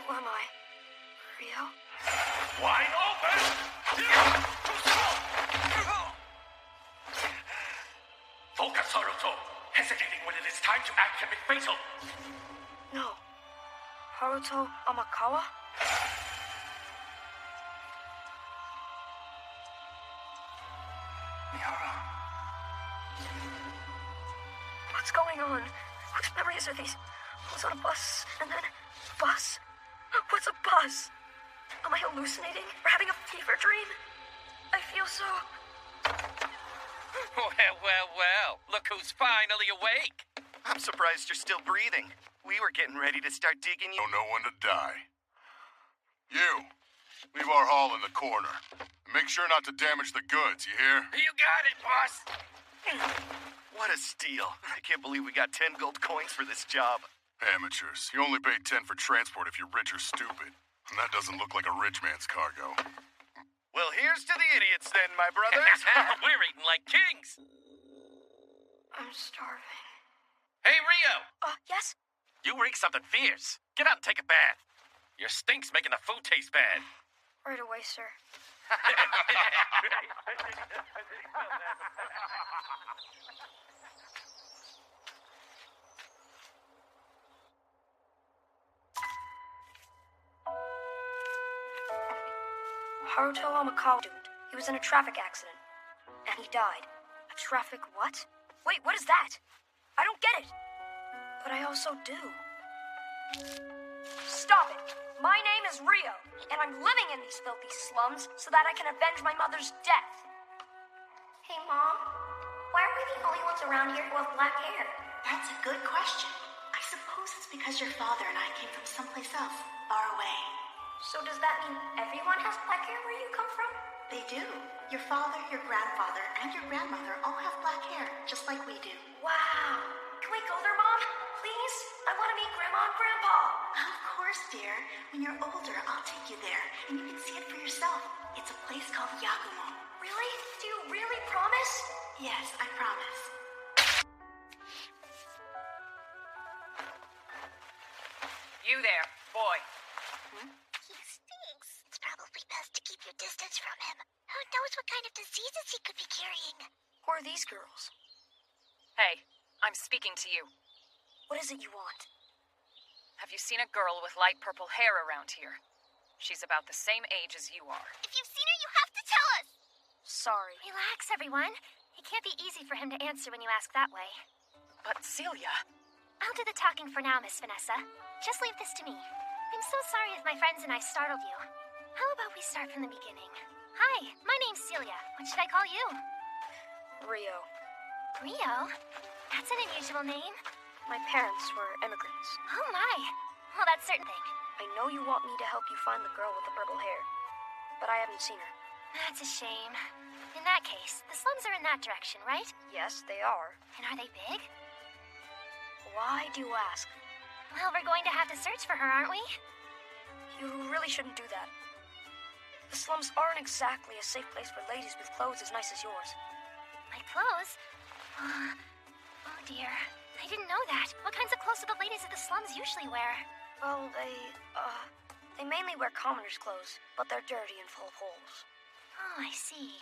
Who am I? Rio? Wide open! Focus, Haruto! Hesitating when it is time to act can be fatal! No. Haruto Amakawa? Miura. What's going on? Whose memories are these? I was on a bus, and then bus? What's a bus? Am I hallucinating or having a fever dream? I feel so... Well, look who's finally awake. I'm surprised you're still breathing. We were getting ready to start digging you. Don't know when to die. You, leave our haul in the corner. Make sure not to damage the goods, you hear? You got it, boss. What a steal. I can't believe we got 10 gold coins for this job. Amateurs. You only pay 10 for transport if you're rich or stupid. And that doesn't look like a rich man's cargo. Well, here's to the idiots then, my brothers. We're eating like kings. I'm starving. Hey, Rio. Yes? You reek something fierce. Get out and take a bath. Your stink's making the food taste bad. Right away, sir. Haruto Amakawa doomed. He was in a traffic accident. And he died. A traffic what? Wait, what is that? I don't get it. But I also do. Stop it! My name is Rio, and I'm living in these filthy slums so that I can avenge my mother's death. Hey, Mom. Why are we the only ones around here who have black hair? That's a good question. I suppose it's because your father and I came from someplace else, far away. So does that mean everyone has black hair where you come from? They do. Your father, your grandfather, and your grandmother all have black hair, just like we do. Wow. Can we go there, Mom? Please? I want to meet Grandma and Grandpa. Of course, dear. When you're older, I'll take you there, and you can see it for yourself. It's a place called Yakumo. Really? Do you really promise? Yes, I promise. You there, boy. He stinks. It's probably best to keep your distance from him. Who knows what kind of diseases he could be carrying? Who are these girls? Hey, I'm speaking to you. What is it you want? Have you seen a girl with light purple hair around here? She's about the same age as you are. If you've seen her, you have to tell us! Sorry. Relax, everyone. It can't be easy for him to answer when you ask that way. But Celia... I'll do the talking for now, Miss Vanessa. Just leave this to me. I'm so sorry if my friends and I startled you. How about we start from the beginning? Hi, my name's Celia. What should I call you? Rio. Rio? That's an unusual name. My parents were immigrants. Oh my. Well, that's certain thing. I know you want me to help you find the girl with the purple hair, but I haven't seen her. That's a shame. In that case, the slums are in that direction, right? Yes, they are. And are they big? Why do you ask? Well, we're going to have to search for her, aren't we? You really shouldn't do that. The slums aren't exactly a safe place for ladies with clothes as nice as yours. My clothes? Oh dear. I didn't know that. What kinds of clothes do the ladies of the slums usually wear? Well, they mainly wear commoners' clothes, but they're dirty and full of holes. Oh, I see.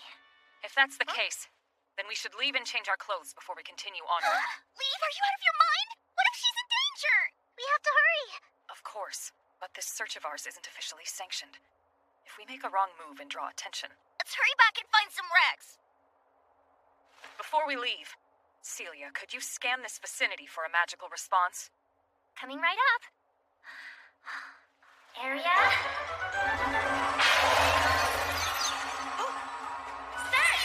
If that's the case, then we should leave and change our clothes before we continue onward. Leave? Are you out of your mind? What if she's in danger? We have to hurry. Of course, but this search of ours isn't officially sanctioned. If we make a wrong move and draw attention... Let's hurry back and find some rags. Before we leave, Celia, could you scan this vicinity for a magical response? Coming right up. Area? Search!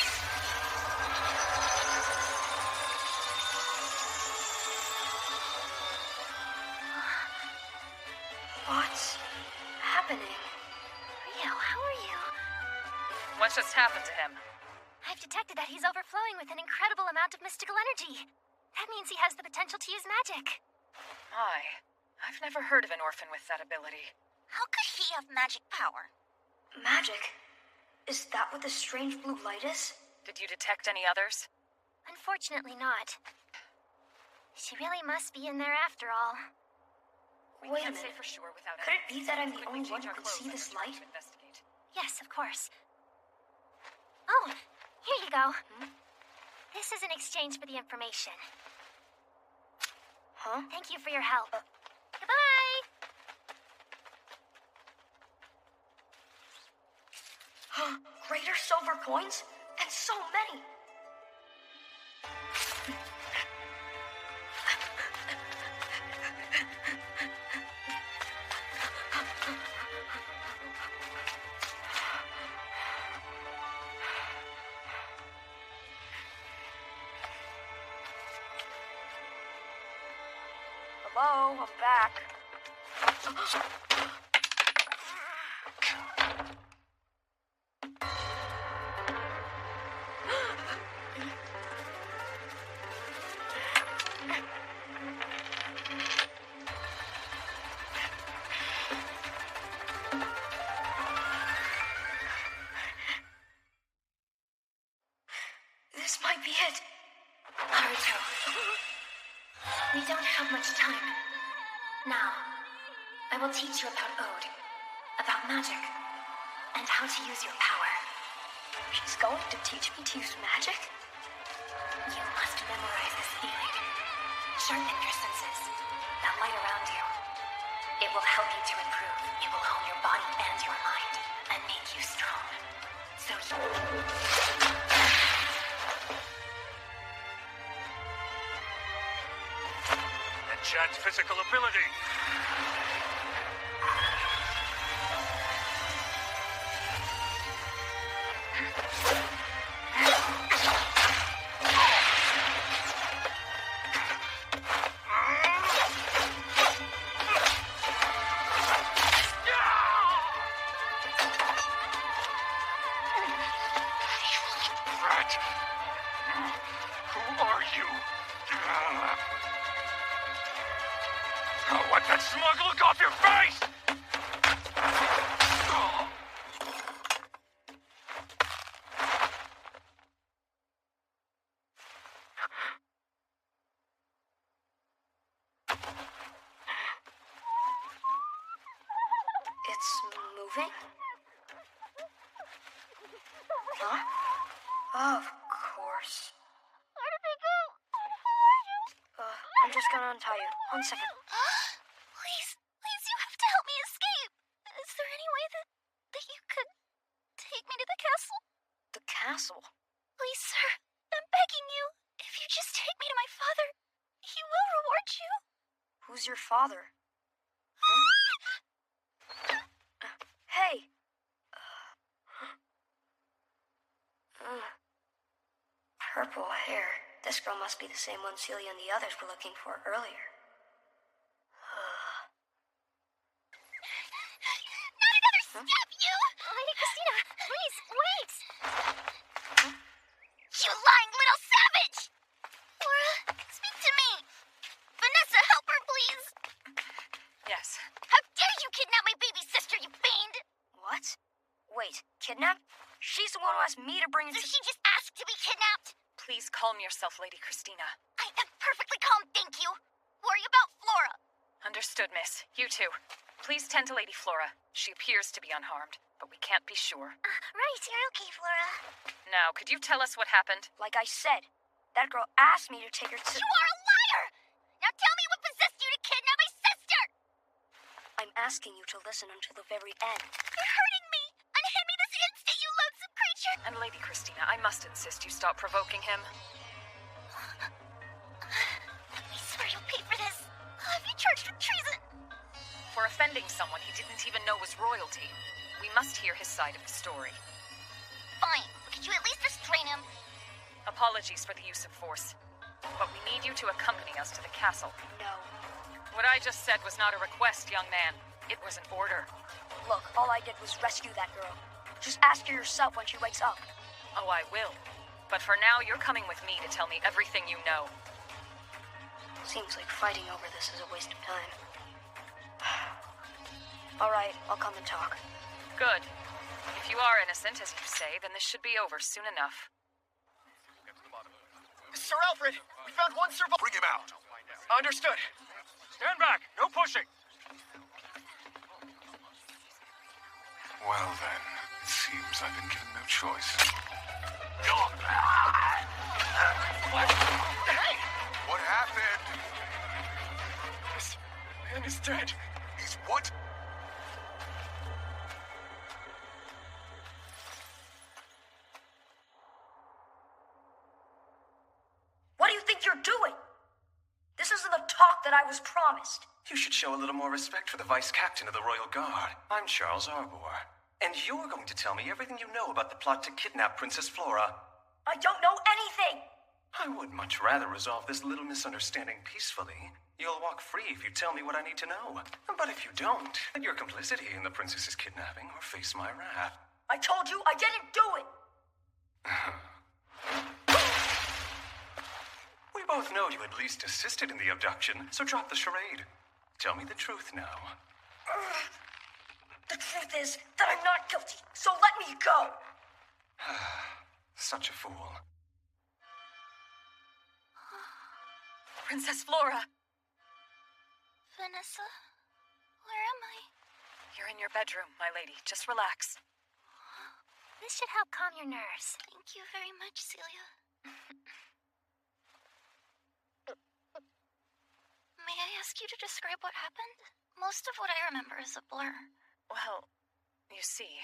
What's happening? Rio, how are you? What just happened to him? I've detected that he's overflowing with an incredible amount of mystical energy. That means he has the potential to use magic. My, I've never heard of an orphan with that ability. How could he have magic power? Magic? Is that what this strange blue light is? Did you detect any others? Unfortunately not. She really must be in there after all. We Wait a can't say minute. for sure without Could it be that I'm the Could we only one change who our can see clothes this and try light? to investigate? Yes, of course. Oh, here you go. This is in exchange for the information. Huh? Thank you for your help. Goodbye! Greater silver coins? And so many! Hello, I'm back. This might be it. Naruto. We don't have much time. Now, I will teach you about Ode, about magic, and how to use your power. She's going to teach me to use magic? You must memorize this feeling. Sharpen your senses. That light around you. It will help you to improve. It will hone your body and your mind, and make you strong. So Enchant physical ability. Rat. Who are you? Wipe that smug look off your face! It's moving? Huh? Of course. Where did they go? I'm just gonna untie you. 1 second. Please, you have to help me escape. Is there any way that you could take me to the castle? The castle? Please, sir, I'm begging you. If you just take me to my father, he will reward you. Who's your father? Hey! Purple hair. This girl must be the same one Celia and the others were looking for earlier. Not another step, you! Lady Christina, please, wait! You lying little savage! Laura, speak to me. Vanessa, help her, please. Yes. How dare you kidnap my baby sister, you fiend! What? Wait, kidnap? She's the one who asked me to bring So it to... she just asked to be kidnapped? Please calm yourself, Lady Christina. I am perfectly calm, thank you. Worry about Flora. Understood, miss. You too. Please tend to Lady Flora. She appears to be unharmed, but we can't be sure. Right, you're okay, Flora. Now, could you tell us what happened? Like I said, that girl asked me to take her to... You are a liar! Now tell me what possessed you to kidnap my sister! I'm asking you to listen until the very end. You're hurting me! Unhand me this instant, you loathsome creature! And Lady Christina, I must insist you stop provoking him. I swear you'll pay for this. I'll have you charged with treason. For offending someone he didn't even know was royalty. We must hear his side of the story. Fine, but could you at least restrain him? Apologies for the use of force, but we need you to accompany us to the castle. No. What I just said was not a request, young man. It was an order. Look, all I did was rescue that girl. Just ask her yourself when she wakes up. Oh, I will. But for now, you're coming with me to tell me everything you know. Seems like fighting over this is a waste of time. All right, I'll come and talk. Good. If you are innocent, as you say, then this should be over soon enough. Sir Alfred, we found one survivor. Bring him out. Understood. Stand back. No pushing. Well then, it seems I've been given no choice. What? Hey! What happened? This man is dead. He's what? What do you think you're doing? This isn't the talk that I was promised. You should show a little more respect for the Vice Captain of the Royal Guard. I'm Charles Arbor. And you're going to tell me everything you know about the plot to kidnap Princess Flora. I don't know anything. I would much rather resolve this little misunderstanding peacefully. You'll walk free if you tell me what I need to know. But if you don't, then your complicity in the princess's kidnapping or face my wrath. I told you I didn't do it. We both know you at least assisted in the abduction, so drop the charade. Tell me the truth now. The truth is that I'm not guilty, so let me go. Such a fool. Princess Flora! Vanessa, where am I? You're in your bedroom, my lady. Just relax. This should help calm your nerves. Thank you very much, Celia. May I ask you to describe what happened? Most of what I remember is a blur. Well, you see,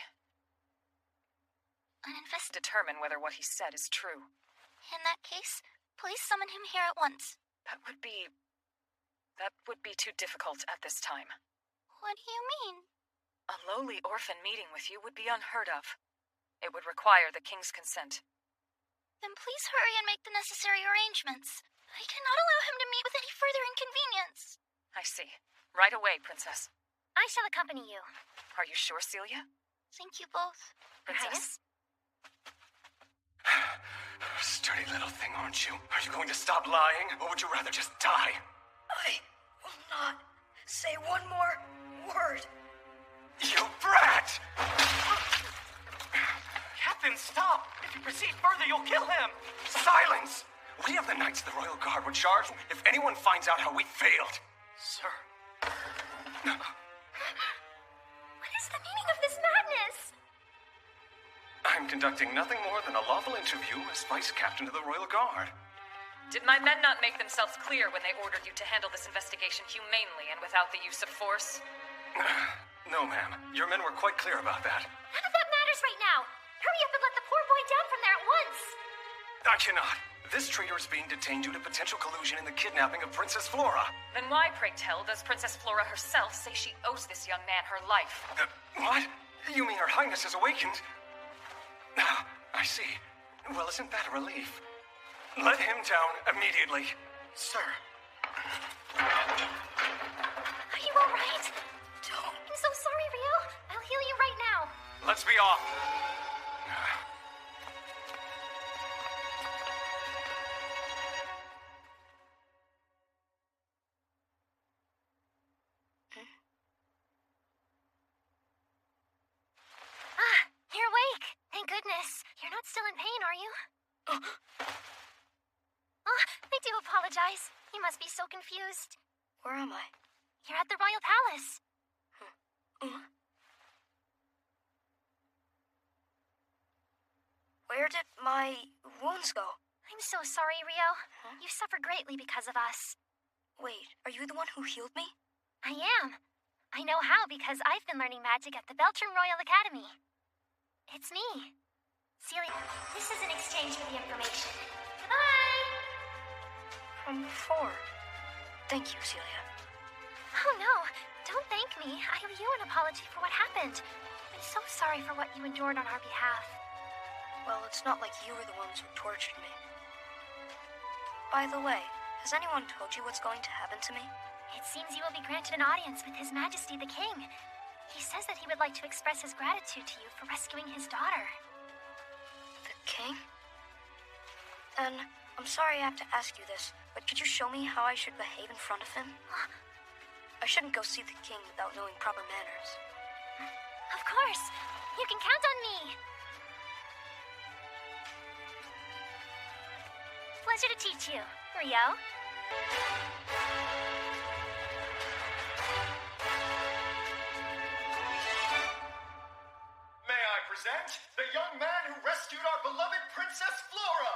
An determine whether what he said is true. In that case, please summon him here at once. That would be too difficult at this time. What do you mean? A lowly orphan meeting with you would be unheard of. It would require the king's consent. Then please hurry and make the necessary arrangements. I cannot allow him to meet with any further inconvenience. I see. Right away, Princess. I shall accompany you. Are you sure, Celia? Thank you both. Princess? Sturdy little thing, aren't you? Are you going to stop lying, or would you rather just die? I will not say one more word. You brat! Captain, stop! If you proceed further, you'll kill him! Silence! We of the Knights of the Royal Guard were charged if anyone finds out how we failed. Sir. What is the meaning of this madness? I'm conducting nothing more than a lawful interview as Vice Captain of the Royal Guard. Did my men not make themselves clear when they ordered you to handle this investigation humanely and without the use of force? No, ma'am. Your men were quite clear about that. None of that matters right now. Hurry up and let the poor boy down from there at once. I cannot. This traitor is being detained due to potential collusion in the kidnapping of Princess Flora. Then why, pray tell, does Princess Flora herself say she owes this young man her life? What? You mean Her Highness has awakened? I see. Well, isn't that a relief? Let him down immediately. Sir. Are you all right? Don't. I'm so sorry, Rio. I'll heal you right now. Let's be off. You're awake. Thank goodness. You're not still in pain, are you? I do apologize. You must be so confused. Where am I? You're at the Royal Palace. Where did my wounds go? I'm so sorry, Rio. You suffered greatly because of us. Wait, are you the one who healed me? I am. I know how because I've been learning magic at the Beltran Royal Academy. It's me. Celia, this is an exchange for the information. Goodbye! From before. Thank you, Celia. Oh no, don't thank me. I owe you an apology for what happened. I'm so sorry for what you endured on our behalf. Well, it's not like you were the ones who tortured me. By the way, has anyone told you what's going to happen to me? It seems you will be granted an audience with His Majesty the King. He says that he would like to express his gratitude to you for rescuing his daughter. The king? And I'm sorry I have to ask you this, but could you show me how I should behave in front of him? I shouldn't go see the king without knowing proper manners. Of course. You can count on me. Pleasure to teach you, Rio. present the young man who rescued our beloved Princess Flora!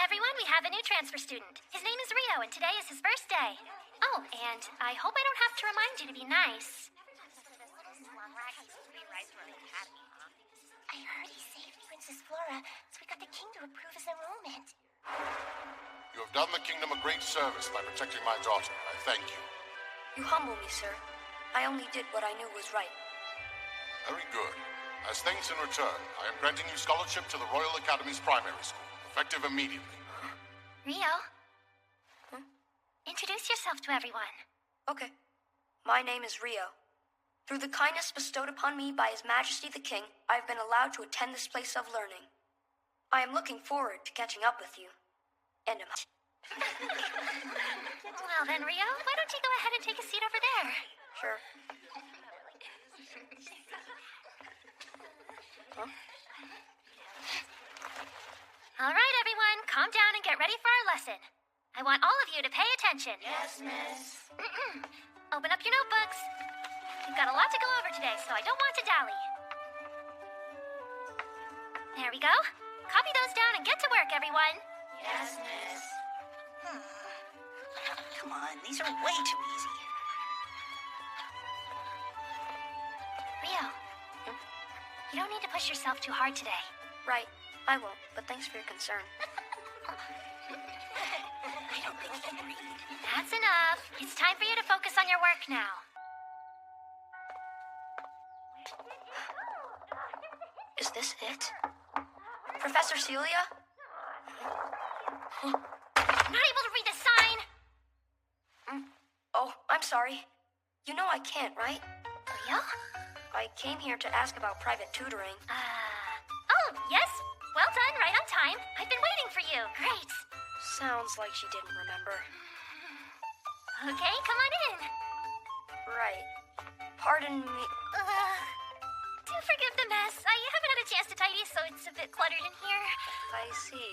Everyone, we have a new transfer student. His name is Rio, and today is his first day. Oh, and I hope I don't have to remind you to be nice. I heard he saved Princess Flora, so we got the king to approve his enrollment. You have done the kingdom a great service by protecting my daughter. I thank you. You humble me, sir. I only did what I knew was right. Very good. As thanks in return, I am granting you scholarship to the Royal Academy's primary school, effective immediately. Rio? Introduce yourself to everyone. Okay. My name is Rio. Through the kindness bestowed upon me by His Majesty the King, I have been allowed to attend this place of learning. I am looking forward to catching up with you. And Well then, Rio, why don't you go ahead and take a seat over there? Sure. Huh? All right, everyone, calm down and get ready for our lesson. I want all of you to pay attention. Yes, miss. Open up your notebooks. We've got a lot to go over today, so I don't want to dally. There we go. Copy those down and get to work, everyone. Yes, miss. Come on, these are way too easy. Rio, you don't need to push yourself too hard today. Right. I won't, but thanks for your concern. I don't think he can read. That's enough. It's time for you to focus on your work now. Is this it? Professor Celia? Not able to read the sign? Oh, I'm sorry. You know I can't, right? Rio? I came here to ask about private tutoring. Oh, yes. Well done, right on time. I've been waiting for you. Great. Sounds like she didn't remember. Okay, come on in. Right. Pardon me. Do forgive the mess. I haven't had a chance to tidy, so it's a bit cluttered in here. I see.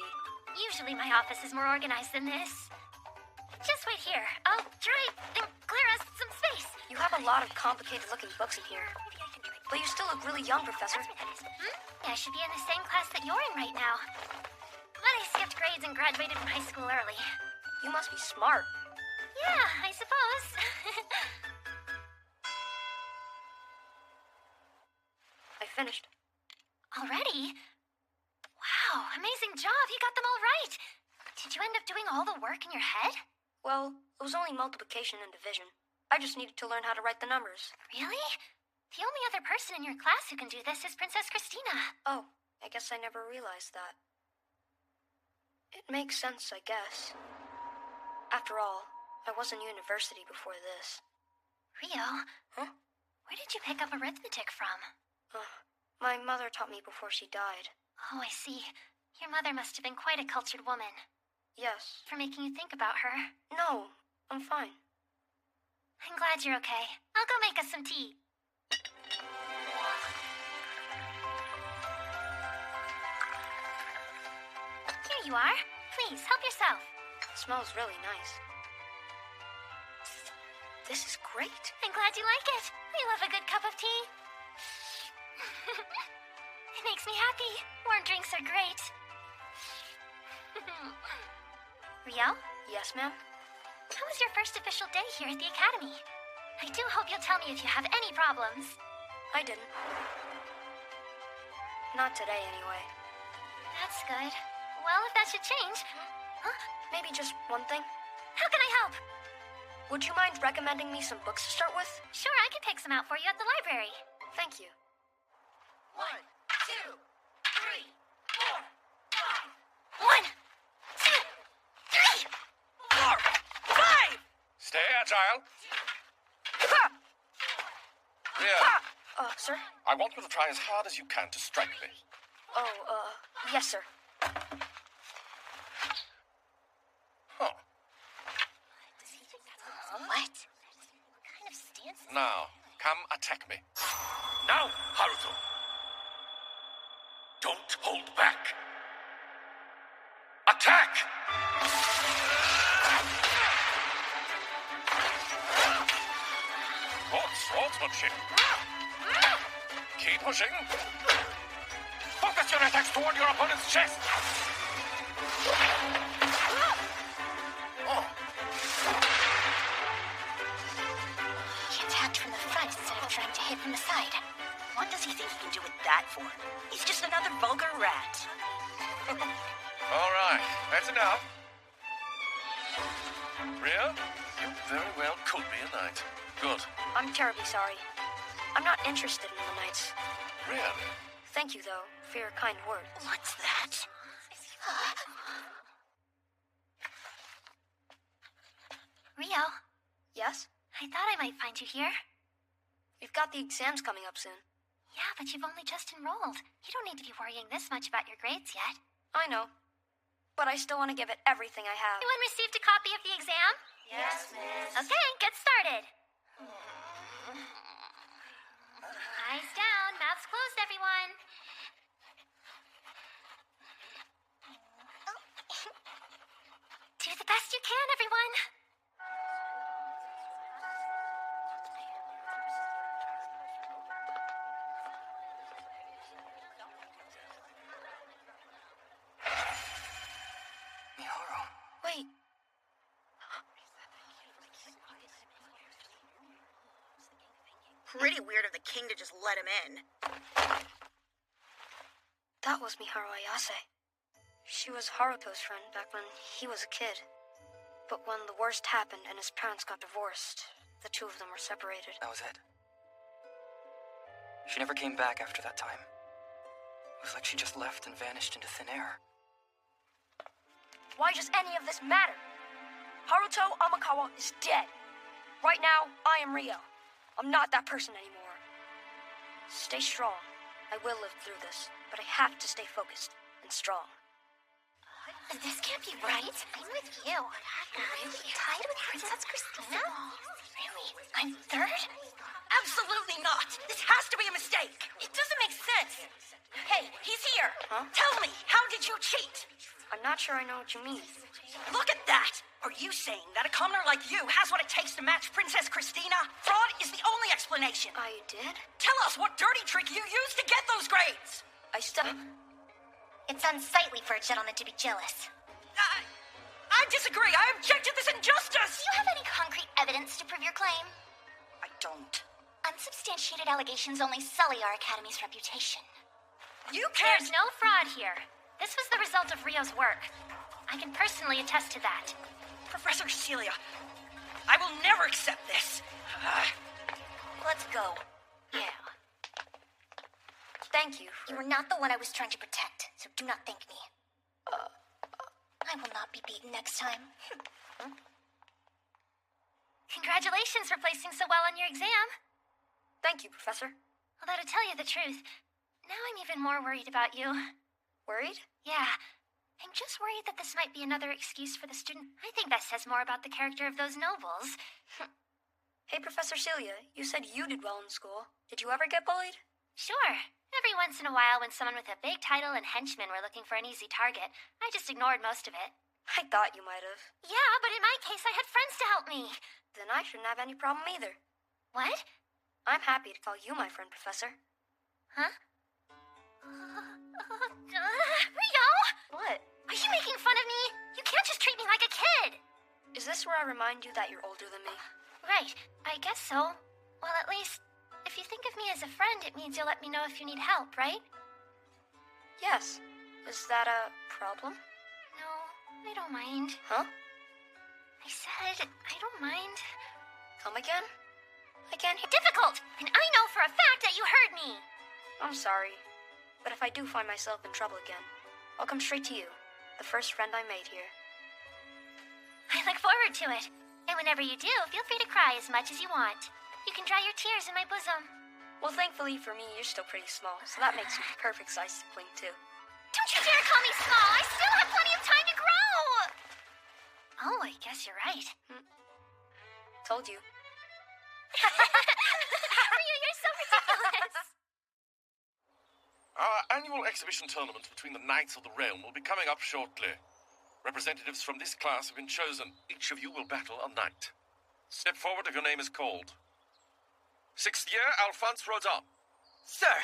Usually my office is more organized than this. Just wait here. I'll try and clear us some space. You have a lot of complicated-looking books in here. But you still look really young, Professor. I should be in the same class that you're in right now. But I skipped grades and graduated from high school early. You must be smart. Yeah, I suppose. I finished. Already? Wow, amazing job. You got them all right. Did you end up doing all the work in your head? Well, it was only multiplication and division. I just needed to learn how to write the numbers. Really? The only other person in your class who can do this is Princess Christina. Oh, I guess I never realized that. It makes sense, I guess. After all, I was in university before this. Rio? Huh? Where did you pick up arithmetic from? My mother taught me before she died. Oh, I see. Your mother must have been quite a cultured woman. Yes. For making you think about her. No, I'm fine. I'm glad you're okay. I'll go make us some tea. Here you are. Please, help yourself. It smells really nice. This is great. I'm glad you like it. We love a good cup of tea. It makes me happy. Warm drinks are great. Rio? Yes, ma'am? How was your first official day here at the Academy? I do hope you'll tell me if you have any problems. I didn't. Not today, anyway. That's good. Well, if that should change... Huh? Maybe just one thing? How can I help? Would you mind recommending me some books to start with? Sure, I can pick some out for you at the library. Thank you. 1, 2, 3, 4, 5. 1, 2, 3, 4, 5! Stay agile. Rio, Sir? I want you to try as hard as you can to strike me. Oh, yes, sir. Huh. What? What kind of stance is Now, come attack me. Now, Haruto. Don't hold back. Attack! Good swordsmanship. Keep pushing. Focus your attacks toward your opponent's chest. Oh. He attacked from the front instead of trying to hit from the side. What does he think he can do with that for? He's just another vulgar rat. All right, that's enough. Ria, you very well could be a knight. Good. I'm terribly sorry. I'm not interested in the knights. Really? Thank you, though, for your kind words. What's that? Rio, Yes? I thought I might find you here. We've got the exams coming up soon. Yeah, but you've only just enrolled. You don't need to be worrying this much about your grades yet. I know. But I still want to give it everything I have. Everyone received a copy of the exam? Yes, miss. Okay, get started. Eyes down, mouths closed, everyone. Do the best you can, everyone. Miharu. Wait. Pretty weird of the king to just let him in. That was Miharu Ayase. She was Haruto's friend back when he was a kid. But when the worst happened and his parents got divorced, the two of them were separated. That was it. She never came back after that time. It was like she just left and vanished into thin air. Why does any of this matter? Haruto Amakawa is dead. Right now, I am Rio. I'm not that person anymore. Stay strong. I will live through this, but I have to stay focused and strong. This can't be right. I'm with you. Really? Tied with Princess Christina? Really? I'm third? Absolutely not. This has to be a mistake. It doesn't make sense. Hey, he's here. Huh? Tell me, how did you cheat? I'm not sure I know what you mean. Look at that! Are you saying that a commoner like you has what it takes to match Princess Christina? Fraud is the only explanation. I did? Tell us what dirty trick you used to get those grades! I still... It's unsightly for a gentleman to be jealous. I disagree. I object to this injustice! Do you have any concrete evidence to prove your claim? I don't. Unsubstantiated allegations only sully our Academy's reputation. You can't... There's no fraud here. This was the result of Rio's work. I can personally attest to that. Professor Celia, I will never accept this. Let's go. Yeah. Thank you You for... were not the one I was trying to protect, so do not thank me. I will not be beaten next time. Congratulations for placing so well on your exam. Thank you, Professor. Although to tell you the truth, now I'm even more worried about you. Worried? Yeah. I'm just worried that this might be another excuse for the student. I think that says more about the character of those nobles. Hey, Professor Celia, you said you did well in school. Did you ever get bullied? Sure. Every once in a while, when someone with a big title and henchmen were looking for an easy target, I just ignored most of it. I thought you might have. Yeah, but in my case, I had friends to help me. Then I shouldn't have any problem either. What? I'm happy to call you my friend, Professor. Huh? Rio! What? Are you making fun of me? You can't just treat me like a kid! Is this where I remind you that you're older than me? Right, I guess so. Well, at least, if you think of me as a friend, it means you'll let me know if you need help, right? Yes. Is that a problem? No, I don't mind. Huh? I said, I don't mind. Come again? I can't hear... Difficult! And I know for a fact that you heard me! I'm sorry. But if I do find myself in trouble again, I'll come straight to you, the first friend I made here. I look forward to it. And whenever you do, feel free to cry as much as you want. You can dry your tears in my bosom. Well, thankfully for me, you're still pretty small, so that makes you the perfect size to cling to. Don't you dare call me small! I still have plenty of time to grow! Oh, I guess you're right. told you. Ryu, you're so ridiculous. Our annual exhibition tournament between the Knights of the Realm will be coming up shortly. Representatives from this class have been chosen. Each of you will battle a knight. Step forward if your name is called. 6th year, Alphonse Rodin. Sir!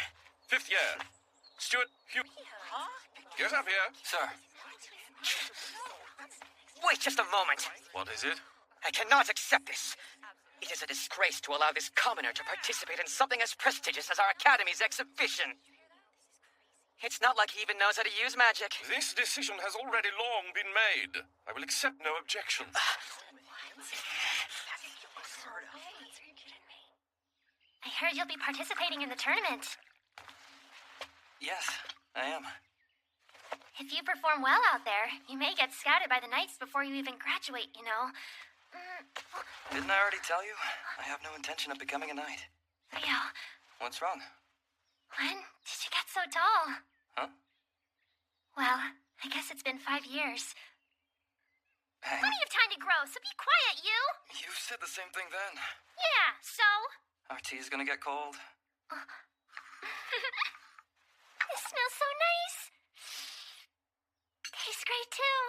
5th year, Stuart Hugh. Get up here. Sir. Wait just a moment. What is it? I cannot accept this. It is a disgrace to allow this commoner to participate in something as prestigious as our Academy's exhibition. It's not like he even knows how to use magic. This decision has already long been made. I will accept no objection. I heard you'll be participating in the tournament. Yes, I am. If you perform well out there, you may get scouted by the Knights before you even graduate, you know. Didn't I already tell you? I have no intention of becoming a knight. Ryo, What's wrong? when did you get so tall? Huh? Well, I guess it's been 5 years. Hey, Plenty of time to grow, so be quiet, you! you said the same thing then. Yeah, so? Our tea's gonna get cold. It smells so nice. Tastes great, too.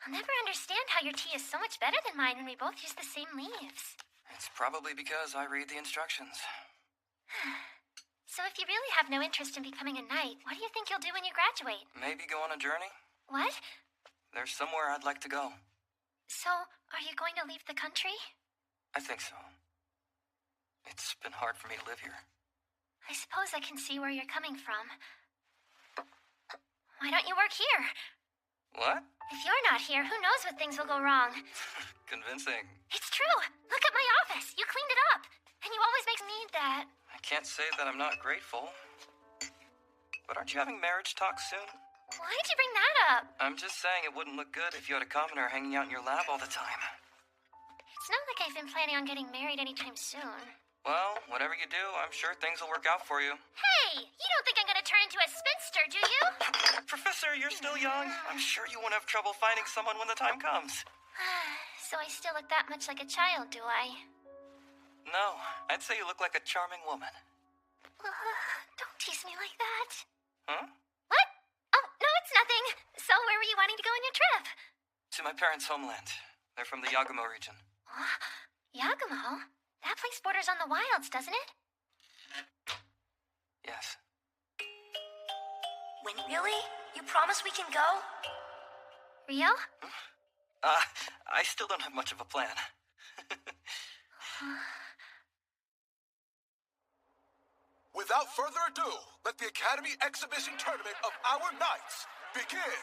I'll never understand how your tea is so much better than mine when we both use the same leaves. It's probably because I read the instructions. So if you really have no interest in becoming a knight, what do you think you'll do when you graduate? Maybe go on a journey? What? There's somewhere I'd like to go. So, are you going to leave the country? I think so. It's been hard for me to live here. I suppose I can see where you're coming from. Why don't you work here? What? If you're not here, who knows what things will go wrong? Convincing. It's true! Look at my office! You cleaned it up! And you always make me need that. I can't say that I'm not grateful. But aren't you having marriage talks soon? Why'd you bring that up? I'm just saying it wouldn't look good if you had a commoner hanging out in your lab all the time. It's not like I've been planning on getting married anytime soon. Well, whatever you do, I'm sure things will work out for you. Hey! You don't think I'm gonna turn into a spinster, do you? Professor, you're still young. I'm sure you won't have trouble finding someone when the time comes. So I still look that much like a child, do I? No, I'd say you look like a charming woman. Don't tease me like that. Huh? What? Oh, no, it's nothing. So where were you wanting to go on your trip? To my parents' homeland. They're from the Yagumo region. Yagumo? That place borders on the wilds, doesn't it? Yes. When really? You promise we can go? Ryo? I still don't have much of a plan. Without further ado, let the Academy Exhibition Tournament of our Knights begin.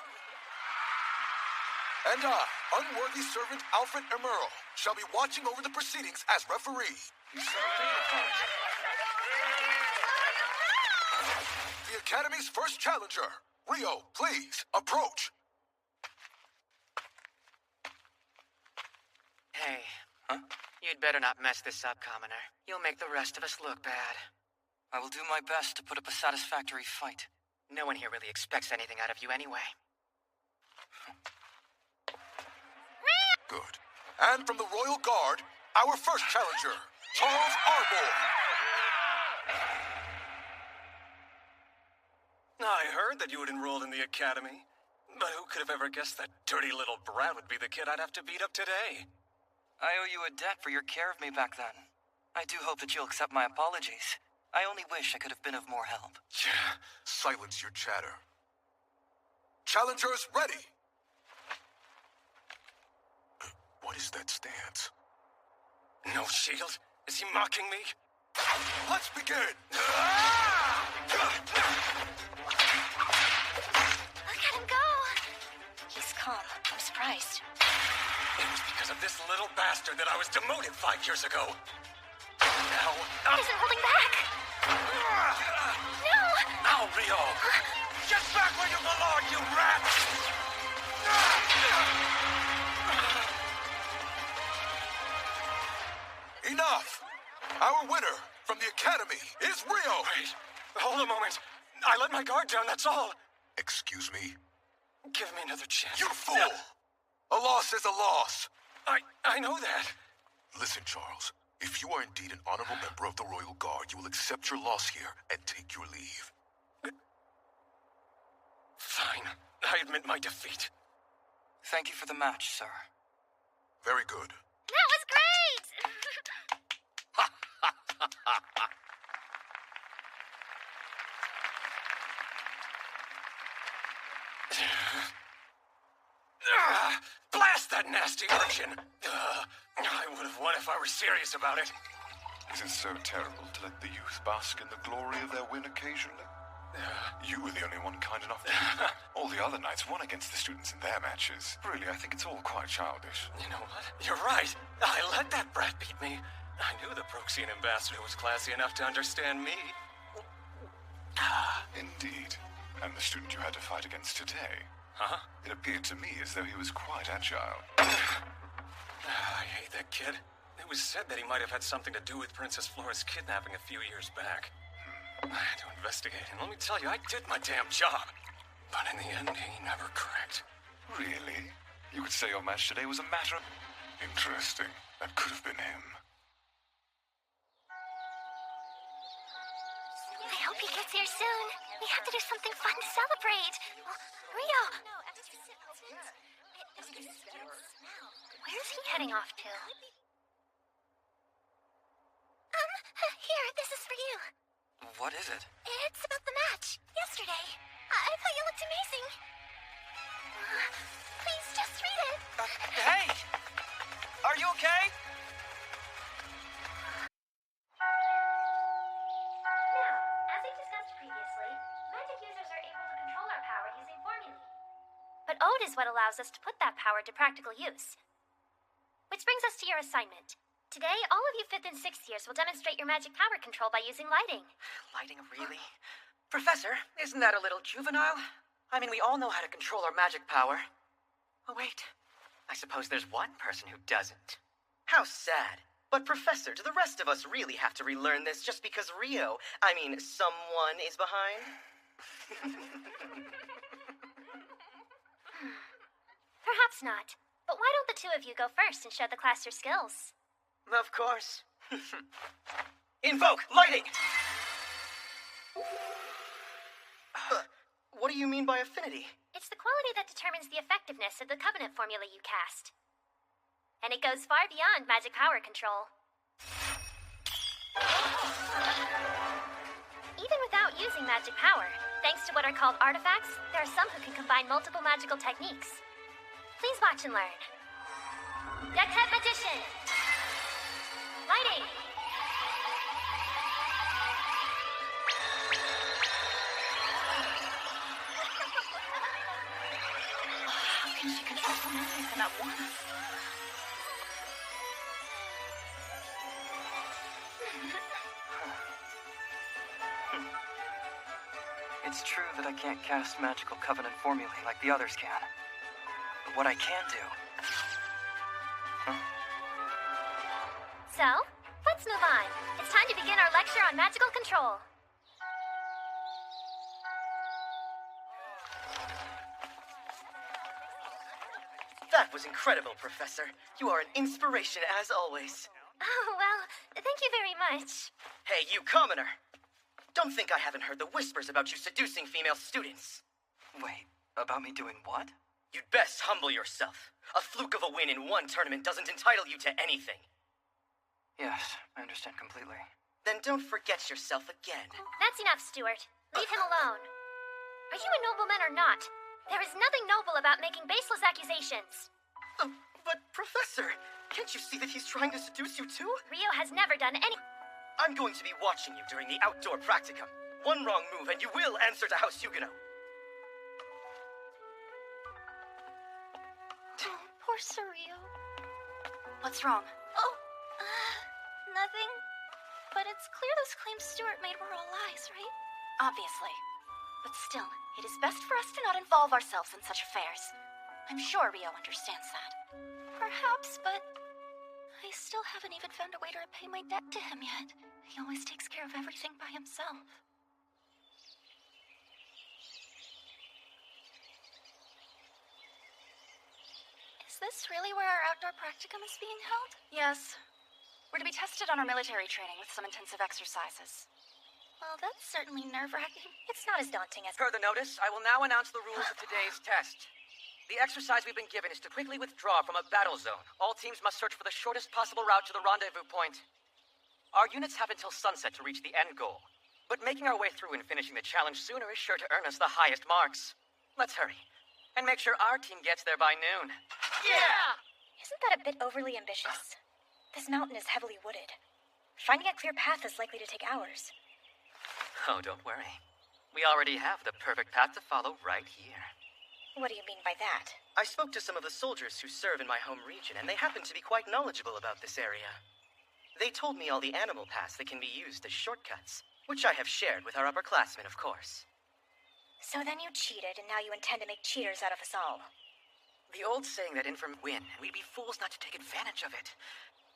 And I, unworthy servant Alfred Emerald, shall be watching over the proceedings as referee. The Academy's first challenger, Ryo, please, approach. Hey. Huh? You'd better not mess this up, Commoner. You'll make the rest of us look bad. I will do my best to put up a satisfactory fight. No one here really expects anything out of you anyway. Good. And from the Royal Guard, our first challenger, Charles Arbor. I heard that you had enrolled in the academy. But who could have ever guessed that dirty little brat would be the kid I'd have to beat up today? I owe you a debt for your care of me back then. I do hope that you'll accept my apologies. I only wish I could have been of more help. Yeah, silence your chatter. Challengers ready. What is that stance? No shield? Is he mocking me? Let's begin! Look at him go! He's calm. I'm surprised. It was because of this little bastard that I was demoted 5 years ago. Now... He isn't holding back! No! Now, Ryo! Get back where you belong, you rat! Enough! Our winner from the Academy is Ryo! Wait, hold a moment. I let my guard down, that's all. Excuse me? Give me another chance. You fool! A loss is a loss. I know that. Listen, Charles. If you are indeed an honorable member of the Royal Guard, you will accept your loss here and take your leave. Fine. I admit my defeat. Thank you for the match, sir. Very good. That was great! Blast that nasty urchin! I would have won if I were serious about it. Is it so terrible to let the youth bask in the glory of their win occasionally? You were the only one kind enough to do that. All the other knights won against the students in their matches. Really, I think it's all quite childish. You know what? You're right. I let that brat beat me. I knew the Proxian ambassador was classy enough to understand me. Indeed. And the student you had to fight against today? Huh? It appeared to me as though he was quite agile. I hate that kid. It was said that he might have had something to do with Princess Flora's kidnapping a few years back. I had to investigate, and let me tell you, I did my damn job. But in the end, he never cracked. Really? You could say your match today was a matter of... Interesting. That could have been him. I hope he gets here soon. We have to do something fun to celebrate. Rio! Where's he heading off to? Here, this is for you. What is it? It's about the match, yesterday. I thought you looked amazing. Please, just read it. Hey! Are you okay? Now, as we discussed previously, magic users are able to control our power using formulae. But Ode is what allows us to put that power to practical use. Which brings us to your assignment. Today, all of you 5th and 6th years will demonstrate your magic power control by using lighting. Lighting, really? Professor, isn't that a little juvenile? I mean, we all know how to control our magic power. Oh, wait. I suppose there's one person who doesn't. How sad. But Professor, do the rest of us really have to relearn this just because someone is behind? Perhaps not. But why don't the two of you go first and show the class your skills? Of course. Invoke lighting! What do you mean by affinity? It's the quality that determines the effectiveness of the covenant formula you cast. And it goes far beyond magic power control. Even without using magic power, thanks to what are called artifacts, there are some who can combine multiple magical techniques. Please watch and learn. Deckhead Magician! Lighting! How can she control so many of them at once? It's true that I can't cast magical covenant formulae like the others can. But what I can do... So, let's move on. It's time to begin our lecture on magical control. That was incredible, Professor. You are an inspiration as always. Oh, well, thank you very much. Hey, you commoner! Don't think I haven't heard the whispers about you seducing female students. Wait, about me doing what? You'd best humble yourself. A fluke of a win in one tournament doesn't entitle you to anything. Yes, I understand completely. Then don't forget yourself again. That's enough, Stuart. Leave him alone. Are you a nobleman or not? There is nothing noble about making baseless accusations. But, Professor, can't you see that he's trying to seduce you too? Rio has never done any... I'm going to be watching you during the outdoor practicum. One wrong move and you will answer to House Huguenot. Poor Sir Rio. What's wrong? Oh, nothing. But it's clear those claims Stuart made were all lies, right? Obviously. But still, it is best for us to not involve ourselves in such affairs. I'm sure Rio understands that. Perhaps, but I still haven't even found a way to repay my debt to him yet. He always takes care of everything by himself. Is this really where our outdoor practicum is being held? Yes. We're to be tested on our military training with some intensive exercises. Well, that's certainly nerve-wracking. It's not as daunting as... Per the notice, I will now announce the rules of today's test. The exercise we've been given is to quickly withdraw from a battle zone. All teams must search for the shortest possible route to the rendezvous point. Our units have until sunset to reach the end goal, but making our way through and finishing the challenge sooner is sure to earn us the highest marks. Let's hurry, and make sure our team gets there by noon. Yeah! Isn't that a bit overly ambitious? This mountain is heavily wooded. Finding a clear path is likely to take hours. Oh, don't worry. We already have the perfect path to follow right here. What do you mean by that? I spoke to some of the soldiers who serve in my home region, and they happen to be quite knowledgeable about this area. They told me all the animal paths that can be used as shortcuts, which I have shared with our upperclassmen, of course. So then you cheated, and now you intend to make cheaters out of us all. The old saying that inform win, and we'd be fools not to take advantage of it.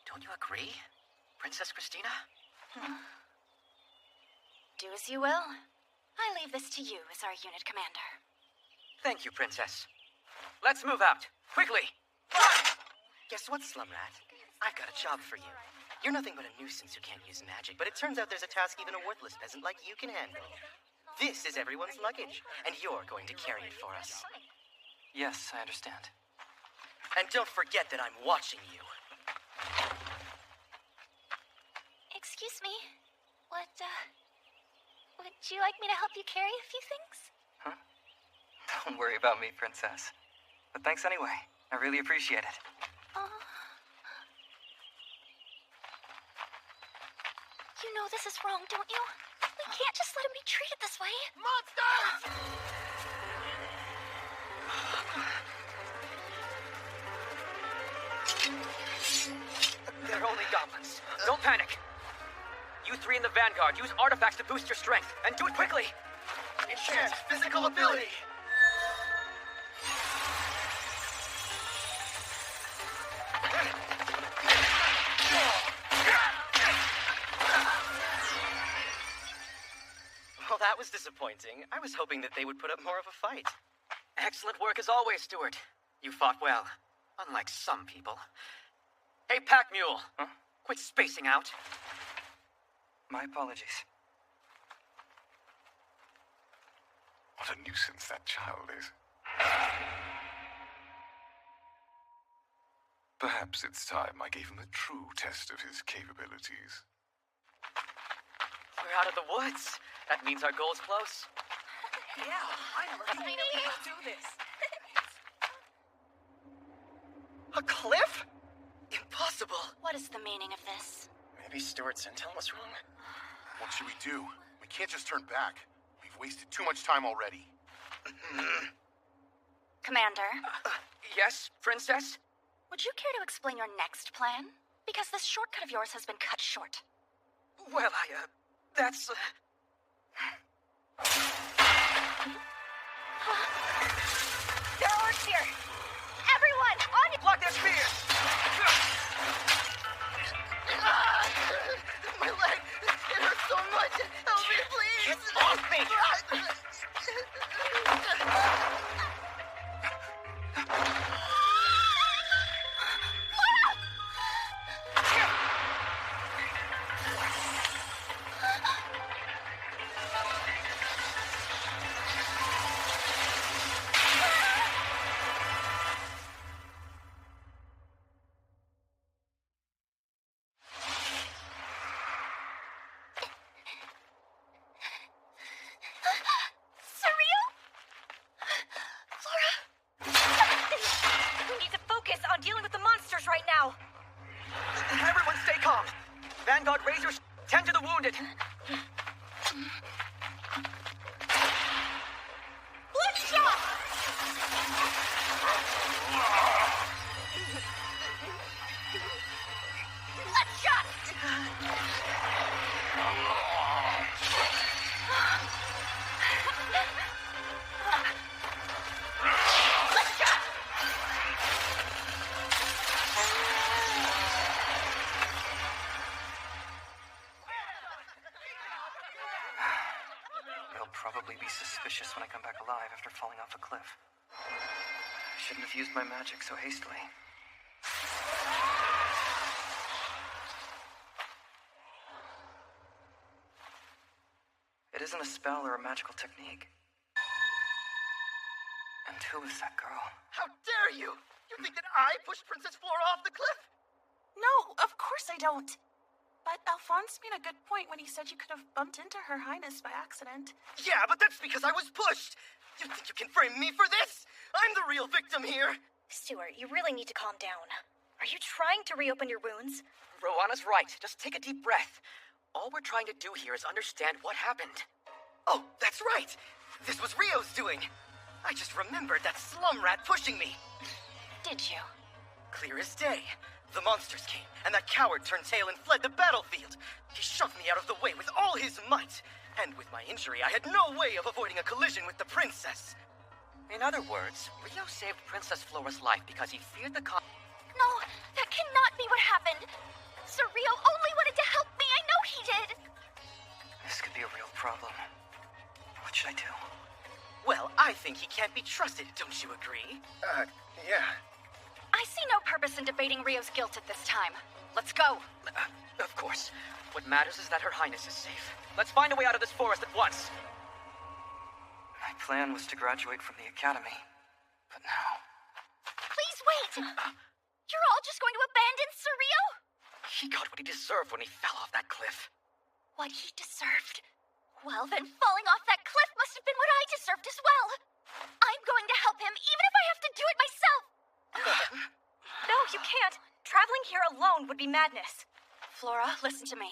Don't you agree, Princess Christina? Do as you will. I leave this to you as our unit commander. Thank you, Princess. Let's move out. Quickly! Guess what, Slumrat? I've got a job for you. You're nothing but a nuisance who can't use magic, but it turns out there's a task even a worthless peasant like you can handle. This is everyone's luggage, and you're going to carry it for us. Yes, I understand. And don't forget that I'm watching you. Excuse me. Would you like me to help you carry a few things? Huh? Don't worry about me, Princess. But thanks anyway. I really appreciate it. You know this is wrong, don't you? We can't just let him be treated this way. Monsters! They're only goblins. Don't panic. You three in the vanguard, use artifacts to boost your strength, and do it quickly! Enchant physical ability! Well, that was disappointing. I was hoping that they would put up more of a fight. Excellent work as always, Stuart. You fought well, unlike some people. Hey, Pack Mule! Huh? Quit spacing out. My apologies. What a nuisance that child is. Perhaps it's time I gave him a true test of his capabilities. We're out of the woods. That means our goal's close. Yeah, I never thought we could do this. A cliff? Impossible. What is the meaning of this? Maybe Stuart's intel was wrong? What should we do? We can't just turn back. We've wasted too much time already. Commander? Yes, Princess? Would you care to explain your next plan? Because this shortcut of yours has been cut short. Well, that's... There are orcs here! Everyone, on your... Block their spears! My leg! It hurts so much! Help me, please! Get off me! Everyone stay calm. Vanguard, raise your... Tend to the wounded. Bloodshot! They'll probably be suspicious when I come back alive after falling off a cliff. I shouldn't have used my magic so hastily. isn't a spell or a magical technique. And who is that girl? How dare you! You think that I pushed Princess Flora off the cliff? No, of course I don't. But Alphonse made a good point when he said you could have bumped into Her Highness by accident. Yeah, but that's because I was pushed! You think you can frame me for this? I'm the real victim here! Stuart, you really need to calm down. Are you trying to reopen your wounds? Rowanna's right. Just take a deep breath. All we're trying to do here is understand what happened. Oh, that's right! This was Rio's doing! I just remembered that slum rat pushing me! Did you? Clear as day. The monsters came, and that coward turned tail and fled the battlefield. He shoved me out of the way with all his might. And with my injury, I had no way of avoiding a collision with the princess. In other words, Rio saved Princess Flora's life because he feared the No, that cannot be what happened. Sir Rio only wanted to help me. I know he did. This could be a real problem. What should I do? Well, I think he can't be trusted, don't you agree? Yeah. I see no purpose in debating Rio's guilt at this time. Let's go. Of course. What matters is that Her Highness is safe. Let's find a way out of this forest at once. My plan was to graduate from the academy, but now... Please wait! You're all just going to abandon Sir Rio? He got what he deserved when he fell off that cliff. What he deserved? Well, then falling off that cliff must have been what I deserved as well. I'm going to help him, even if I have to do it myself. No, you can't. Traveling here alone would be madness. Flora, listen to me.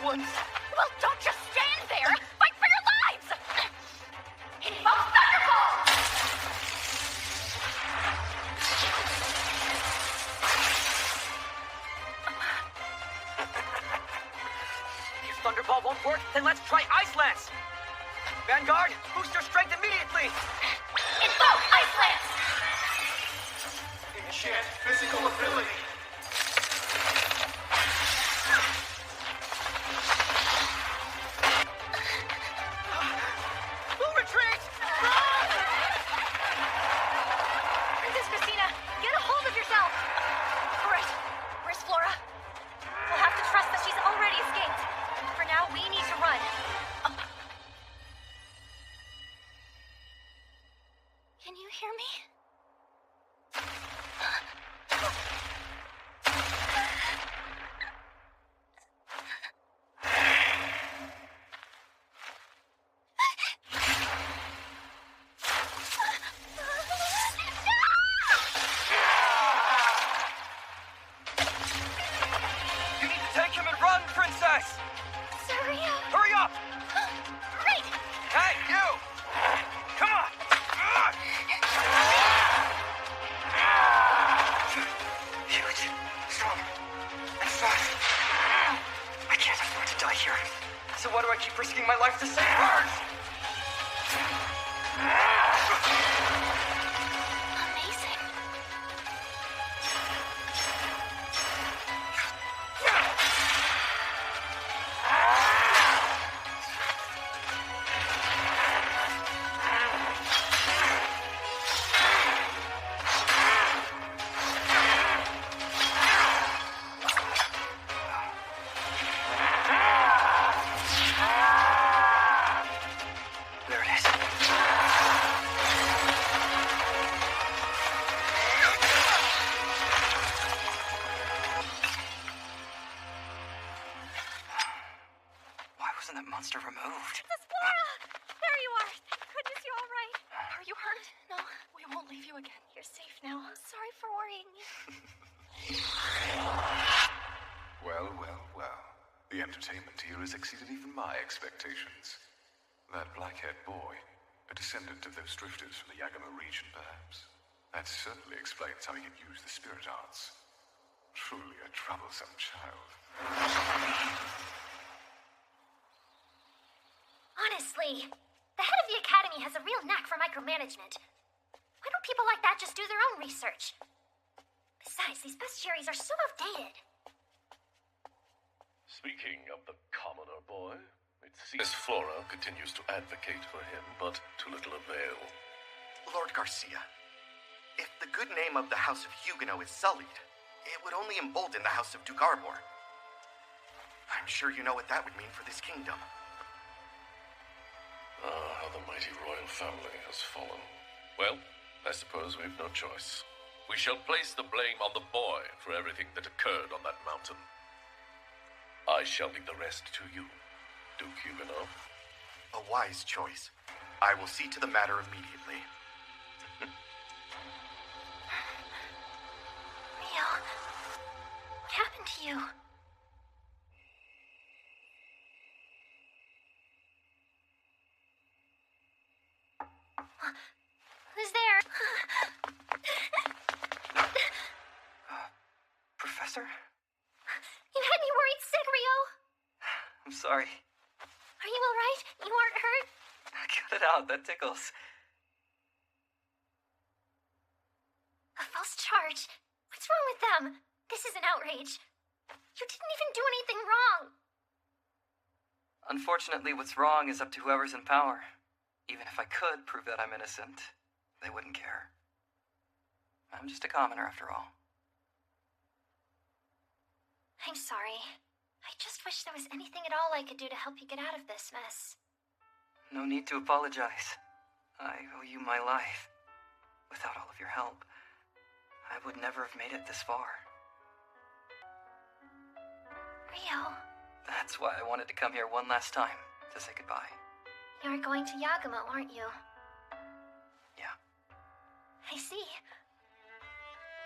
Ones. Well, don't just stand there! Fight for your lives! Invoke Thunderball! If Thunderball won't work, then let's try Ice Lance! Vanguard, boost your strength immediately! Invoke Ice Lance! Enchant physical ability. Can you hear me? You need to take him and run, Princess! Sir Rio! Hurry up! Great! Hey, you! Come on! Huge, strong, and fast. I can't afford to die here. So why do I keep risking my life to save her? Amazing. There it is. Why wasn't that monster removed? Princess Flora! There you are. Thank goodness you're all right. Are you hurt? No, we won't leave you again. You're safe now. I'm sorry for worrying you. Well, well, well. The entertainment here has exceeded even my expectations. That black-haired boy, a descendant of those drifters from the Yagama region, perhaps. That certainly explains how he can use the spirit arts. Truly a troublesome child. Honestly, the head of the academy has a real knack for micromanagement. Why don't people like that just do their own research? Besides, these bestiaries are so outdated. Speaking of the commoner boy, it seems Flora continues to advocate for him, but to little avail. Lord Garcia, if the good name of the House of Huguenot is sullied, it would only embolden the House of Duke Arbor. I'm sure you know what that would mean for this kingdom. Ah, how the mighty royal family has fallen. Well, I suppose we've no choice. We shall place the blame on the boy for everything that occurred on that mountain. I shall leave the rest to you, Duke Huguenot. A wise choice. I will see to the matter immediately. Rio, what happened to you? Who's there? Professor? You had me worried sick, Rio. I'm sorry. Are you alright? You aren't hurt? Cut it out, that tickles. A false charge? What's wrong with them? This is an outrage. You didn't even do anything wrong. Unfortunately, what's wrong is up to whoever's in power. Even if I could prove that I'm innocent, they wouldn't care. I'm just a commoner after all. I'm sorry. I just wish there was anything at all I could do to help you get out of this mess. No need to apologize. I owe you my life. Without all of your help, I would never have made it this far. Rio. That's why I wanted to come here one last time to say goodbye. You're going to Yagumo, aren't you? Yeah. I see.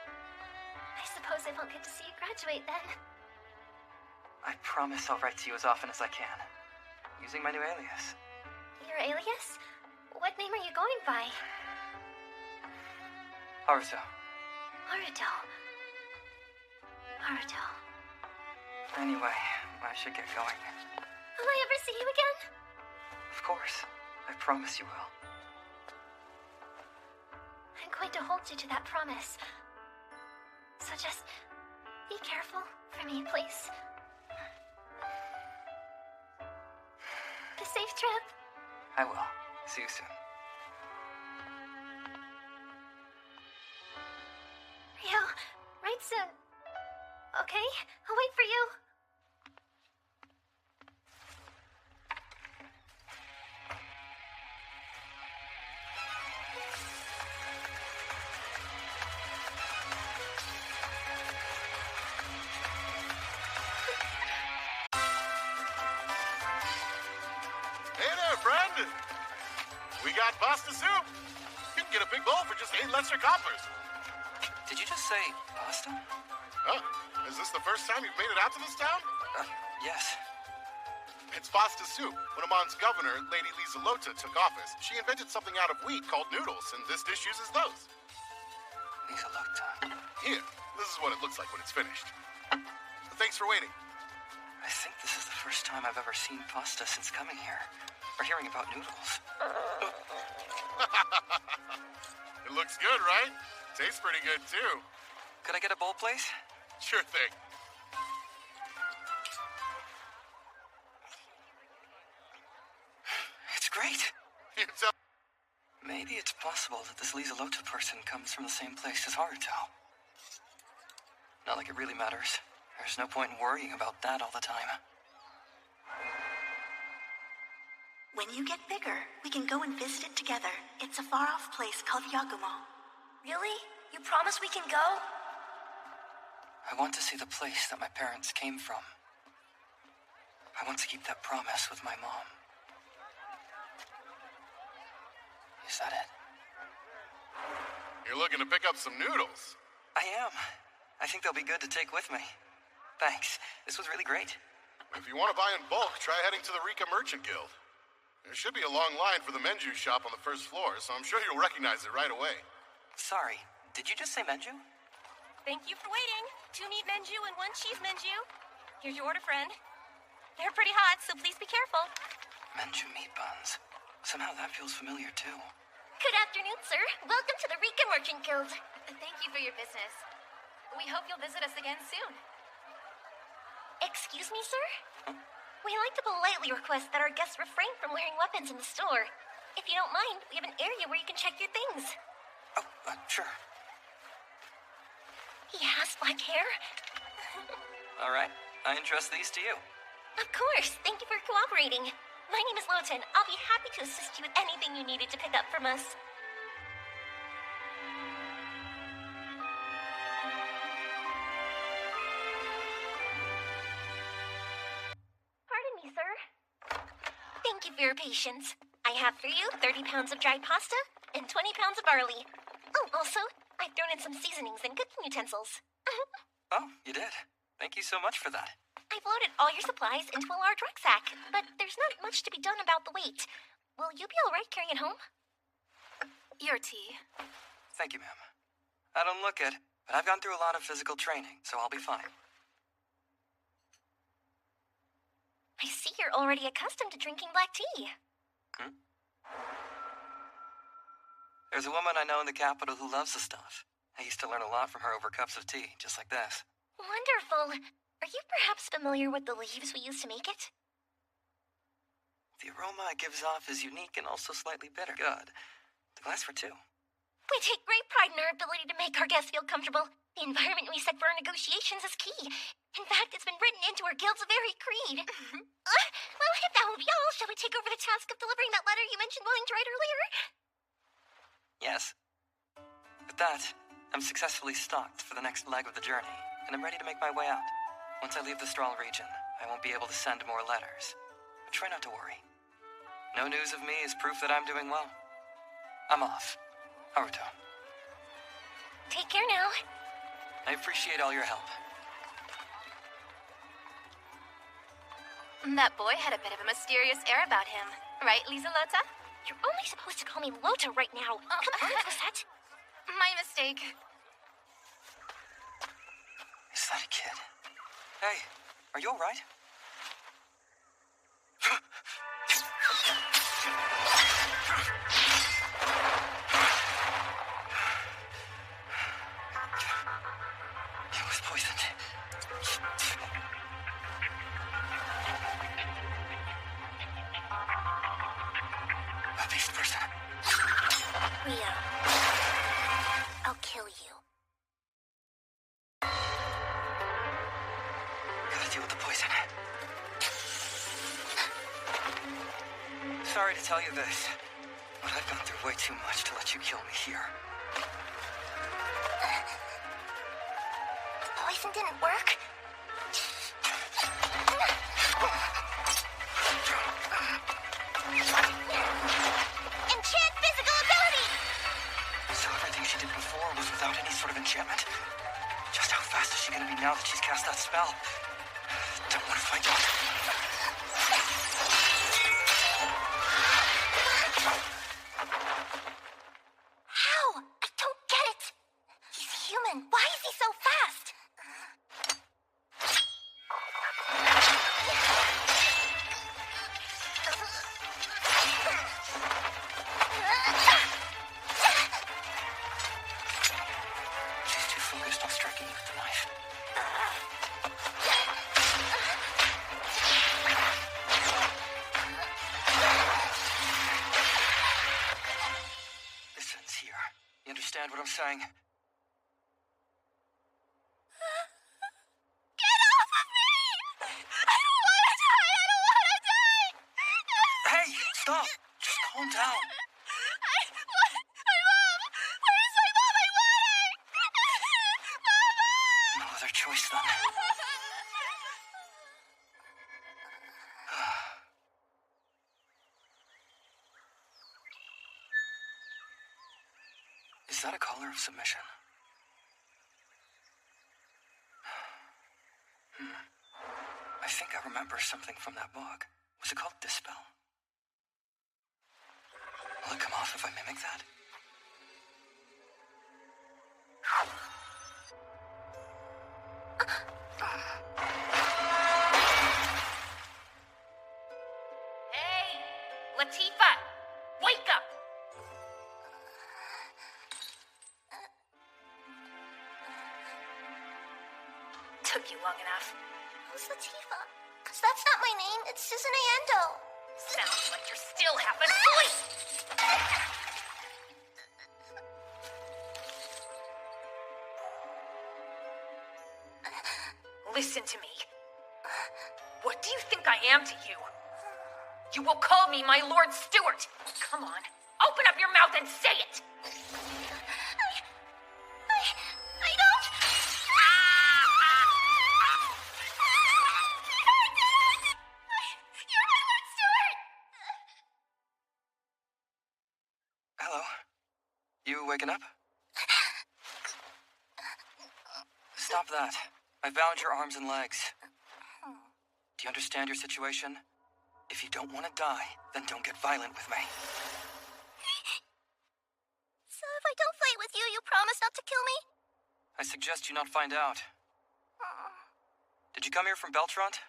I suppose I won't get to see you graduate then. I promise I'll write to you as often as I can, using my new alias. Your alias? What name are you going by? Haruto. Haruto. Haruto. Anyway, I should get going. Will I ever see you again? Of course. I promise you will. I'm going to hold you to that promise. So just be careful for me, please. A safe trip. I will. See you soon. Rio, right soon. Okay? I'll wait for you. Hey there, friend! We got pasta soup. You can get a big bowl for just 8 lesser coppers. Did you just say pasta? Huh? Is this the first time you've made it out to this town? Yes. It's pasta soup. When Amon's governor, Lady Lisa Lota, took office, she invented something out of wheat called noodles, and this dish uses those. Lisa Lota. Here, this is what it looks like when it's finished. Thanks for waiting. I think this is the first time I've ever seen pasta since coming here, or hearing about noodles. It looks good, right? Tastes pretty good, too. Could I get a bowl, please? Sure thing. It's great. You tell. Maybe it's possible that this Lisa Lota person comes from the same place as Haruto. Not like it really matters. There's no point in worrying about that all the time. When you get bigger, we can go and visit it together. It's a far-off place called Yagumo. Really? You promise we can go? I want to see the place that my parents came from. I want to keep that promise with my mom. Is that it? You're looking to pick up some noodles. I am. I think they'll be good to take with me. Thanks. This was really great. If you want to buy in bulk, try heading to the Rika Merchant Guild. There should be a long line for the Menju shop on the first floor, so I'm sure you'll recognize it right away. Sorry, did you just say Menju? Thank you for waiting. 2 meat Menju and 1 cheese Menju. Here's your order, friend. They're pretty hot, so please be careful. Menju meat buns. Somehow that feels familiar, too. Good afternoon, sir. Welcome to the Rika Merchant Guild. Thank you for your business. We hope you'll visit us again soon. Excuse me, sir? Huh? We like to politely request that our guests refrain from wearing weapons in the store. If you don't mind, we have an area where you can check your things. Oh, sure. He has black hair. All right. I entrust these to you. Of course. Thank you for cooperating. My name is Lotan. I'll be happy to assist you with anything you needed to pick up from us. Pardon me, sir. Thank you for your patience. I have for you 30 pounds of dried pasta and 20 pounds of barley. Oh, also, I've thrown in some seasonings and cooking utensils. Oh, you did. Thank you so much for that. I've loaded all your supplies into a large rucksack, but there's not much to be done about the weight. Will you be all right carrying it home? Your tea. Thank you, ma'am. I don't look it, but I've gone through a lot of physical training, so I'll be fine. I see you're already accustomed to drinking black tea. There's a woman I know in the capital who loves the stuff. I used to learn a lot from her over cups of tea, just like this. Wonderful. Are you perhaps familiar with the leaves we use to make it? The aroma it gives off is unique and also slightly bitter. Good. The glass for two. We take great pride in our ability to make our guests feel comfortable. The environment we set for our negotiations is key. In fact, it's been written into our guild's very creed. Well, if that will be all, shall we take over the task of delivering that letter you mentioned wanting to write earlier? Yes. With that, I'm successfully stocked for the next leg of the journey, and I'm ready to make my way out. Once I leave the Strahl region, I won't be able to send more letters. But try not to worry. No news of me is proof that I'm doing well. I'm off. Haruto. Take care now. I appreciate all your help. That boy had a bit of a mysterious air about him. Right, Lisa Lota? You're only supposed to call me Lota right now. Come on, Cosette. My mistake. Is that a kid? Hey, are you alright? He was poisoned. A beast person. Rio. I'll kill you. Gotta deal with the poison. Sorry to tell you this, but I've gone through way too much to let you kill me here. The poison didn't work? Enchant physical ability! So everything she did before was without any sort of enchantment? Just how fast is she gonna be now that she's cast that spell? Don't want to find out. How? I don't get it. He's human. Why is he so fast? She's too focused on striking you with the knife. This ends here. You understand what I'm saying? Get off of me! I don't want to die! I don't want to die! Hey, stop! Just calm down. My mom! Where's my mom? I want her! Mama! No other choice then. Is that a collar of submission? I think I remember something from that book. Was it called Dispel? Will it come off if I mimic that? Hey, Latifah! Wake up! Took you long enough. Who's Latifah? Because that's not my name. It's Susan Ayendo. Sounds like you're still half asleep. Listen to me. What do you think I am to you? You will call me my Lord Stewart. Come on, open up your mouth and say it. I don't. You're my Lord Stewart. Hello? You waking up? Stop that. I bound your arms and legs. Do you understand your situation? If you don't want to die, then don't get violent with me. So if I don't fight with you, you promise not to kill me? I suggest you not find out. Did you come here from Beltront?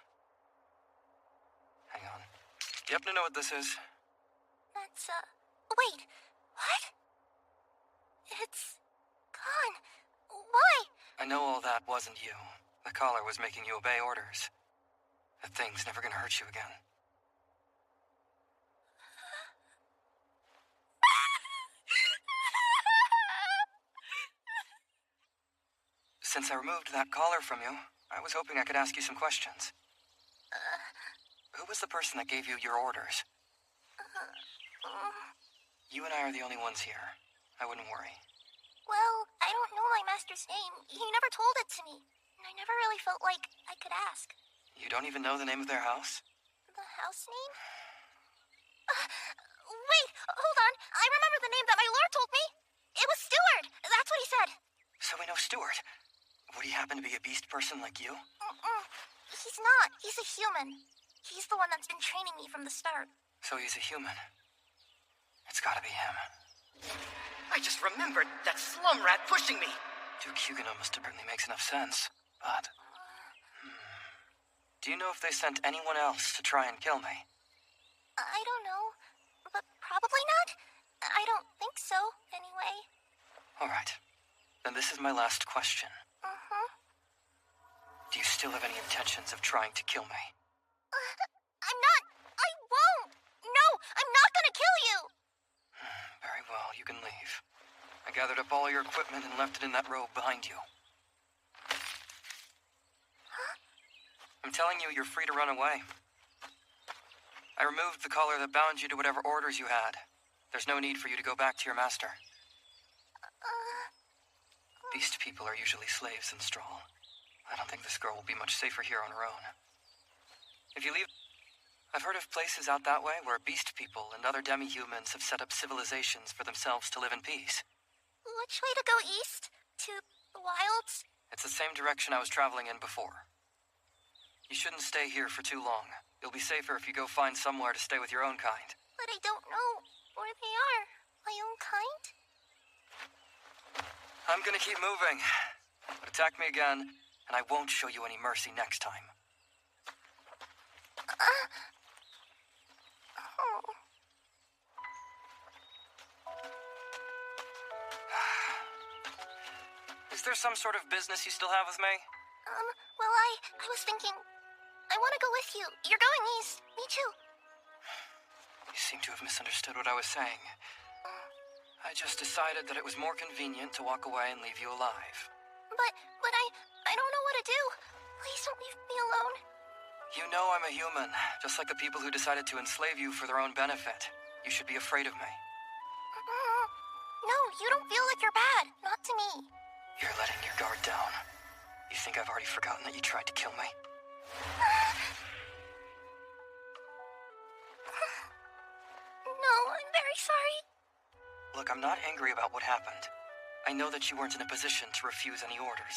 Hang on. Do you happen to know what this is? That's, wait. What? It's gone. Why? I know all that wasn't you. The collar was making you obey orders. That thing's never gonna hurt you again. Since I removed that collar from you, I was hoping I could ask you some questions. Who was the person that gave you your orders? You and I are the only ones here. I wouldn't worry. Well, I don't know my master's name. He never told it to me. And I never really felt like I could ask. You don't even know the name of their house? The house name? Wait, hold on. I remember the name that my lord told me. It was Stewart. That's what he said. So we know Stewart. Would he happen to be a beast person like you? He's not. He's a human. He's the one that's been training me from the start. So he's a human. It's gotta be him. I just remembered that slum rat pushing me. Duke Huguenot must apparently makes enough sense, but... Do you know if they sent anyone else to try and kill me? I don't know, but probably not. I don't think so, anyway. All right. Then this is my last question. Do you still have any intentions of trying to kill me? I'm not. I won't. No, I'm not gonna kill you. Very well, you can leave. I gathered up all your equipment and left it in that robe behind you. I'm telling you, you're free to run away. I removed the collar that bound you to whatever orders you had. There's no need for you to go back to your master. Beast people are usually slaves in Strahl. I don't think this girl will be much safer here on her own. If you leave... I've heard of places out that way where beast people and other demi-humans have set up civilizations for themselves to live in peace. Which way to go east? To the wilds? It's the same direction I was traveling in before. You shouldn't stay here for too long. You'll be safer if you go find somewhere to stay with your own kind. But I don't know where they are. My own kind? I'm gonna keep moving. But attack me again, and I won't show you any mercy next time. Is there some sort of business you still have with me? Well, I was thinking... I want to go with you. You're going east. Me too. You seem to have misunderstood what I was saying. I just decided that it was more convenient to walk away and leave you alive. But I don't know what to do. Please don't leave me alone. You know I'm a human, just like the people who decided to enslave you for their own benefit. You should be afraid of me. No, you don't feel like you're bad. Not to me. You're letting your guard down. You think I've already forgotten that you tried to kill me? No, I'm very sorry. Look, I'm not angry about what happened. I know that you weren't in a position to refuse any orders.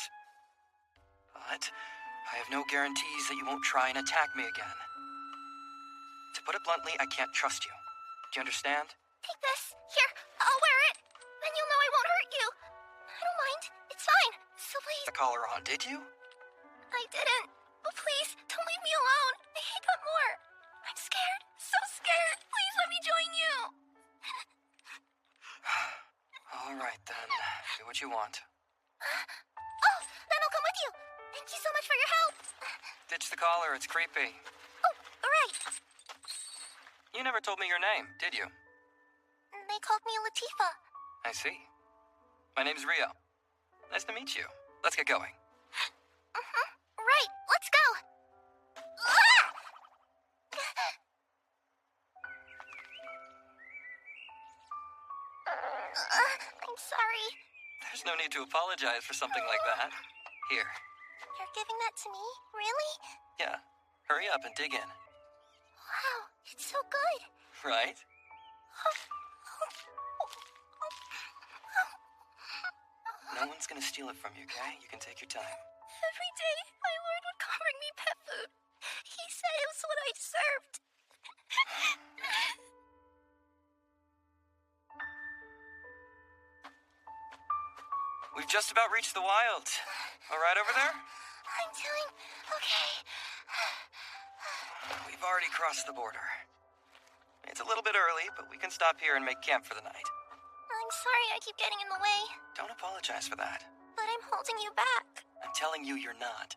But I have no guarantees that you won't try and attack me again. To put it bluntly, I can't trust you. Do you understand? Take this. Here, I'll wear it. Then you'll know I won't hurt you. I don't mind. It's fine. So please... The collar on, did you? I didn't. Oh, please, don't leave me alone. I hate that more. I'm scared. So scared. Please let me join you. All right, then. Do what you want. Oh, then I'll come with you. Thank you so much for your help. Ditch the collar, it's creepy. Oh, right. You never told me your name, did you? They called me Latifah. I see. My name's Rio. Nice to meet you. Let's get going. Right, let's go. Ah! I'm sorry. There's no need to apologize for something like that. Here. You're giving that to me? Really? Yeah. Hurry up and dig in. Wow, it's so good. Right? No one's gonna steal it from you, okay? You can take your time. Every day, my lord would come bring me pet food. He said it was what I deserved. We've just about reached the wild. All right over there? I'm doing okay. We've already crossed the border. It's a little bit early, but we can stop here and make camp for the night. I'm sorry I keep getting in the way. Don't apologize for that. But I'm holding you back. I'm telling you you're not.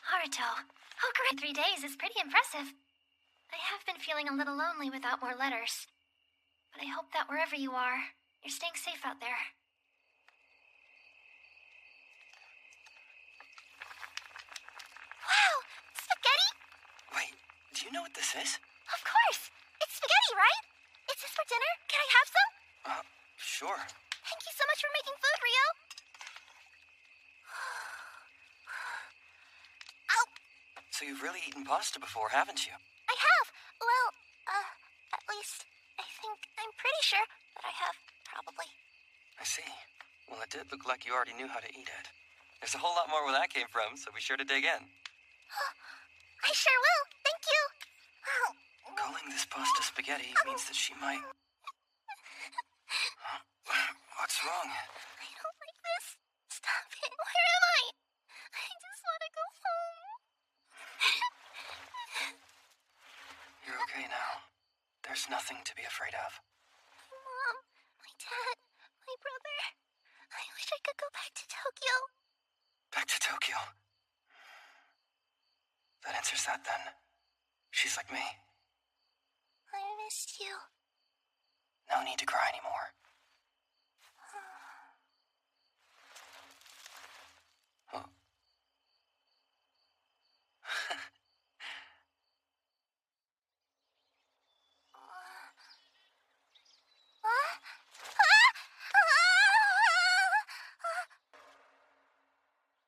Haruto, oh great, 3 days is pretty impressive. I have been feeling a little lonely without more letters. But I hope that wherever you are, you're staying safe out there. Wow! Spaghetti? Wait, do you know what this is? Of course! It's spaghetti, right? Is this for dinner? Can I have some? Sure. Thank you so much for making food, Rio. Ow! So you've really eaten pasta before, haven't you? I have. Well, at least I think I'm pretty sure that I have, probably. I see. Well, it did look like you already knew how to eat it. There's a whole lot more where that came from, so be sure to dig in. I sure will. Thank you. Calling this pasta spaghetti means that she might... What's wrong? I don't like this. Stop it. Where am I? I just want to go home. You're okay now. There's nothing to be afraid of. My mom, my dad, my brother. I wish I could go back to Tokyo. Back to Tokyo? That answers that, then. She's like me. I missed you. No need to cry anymore. Oh.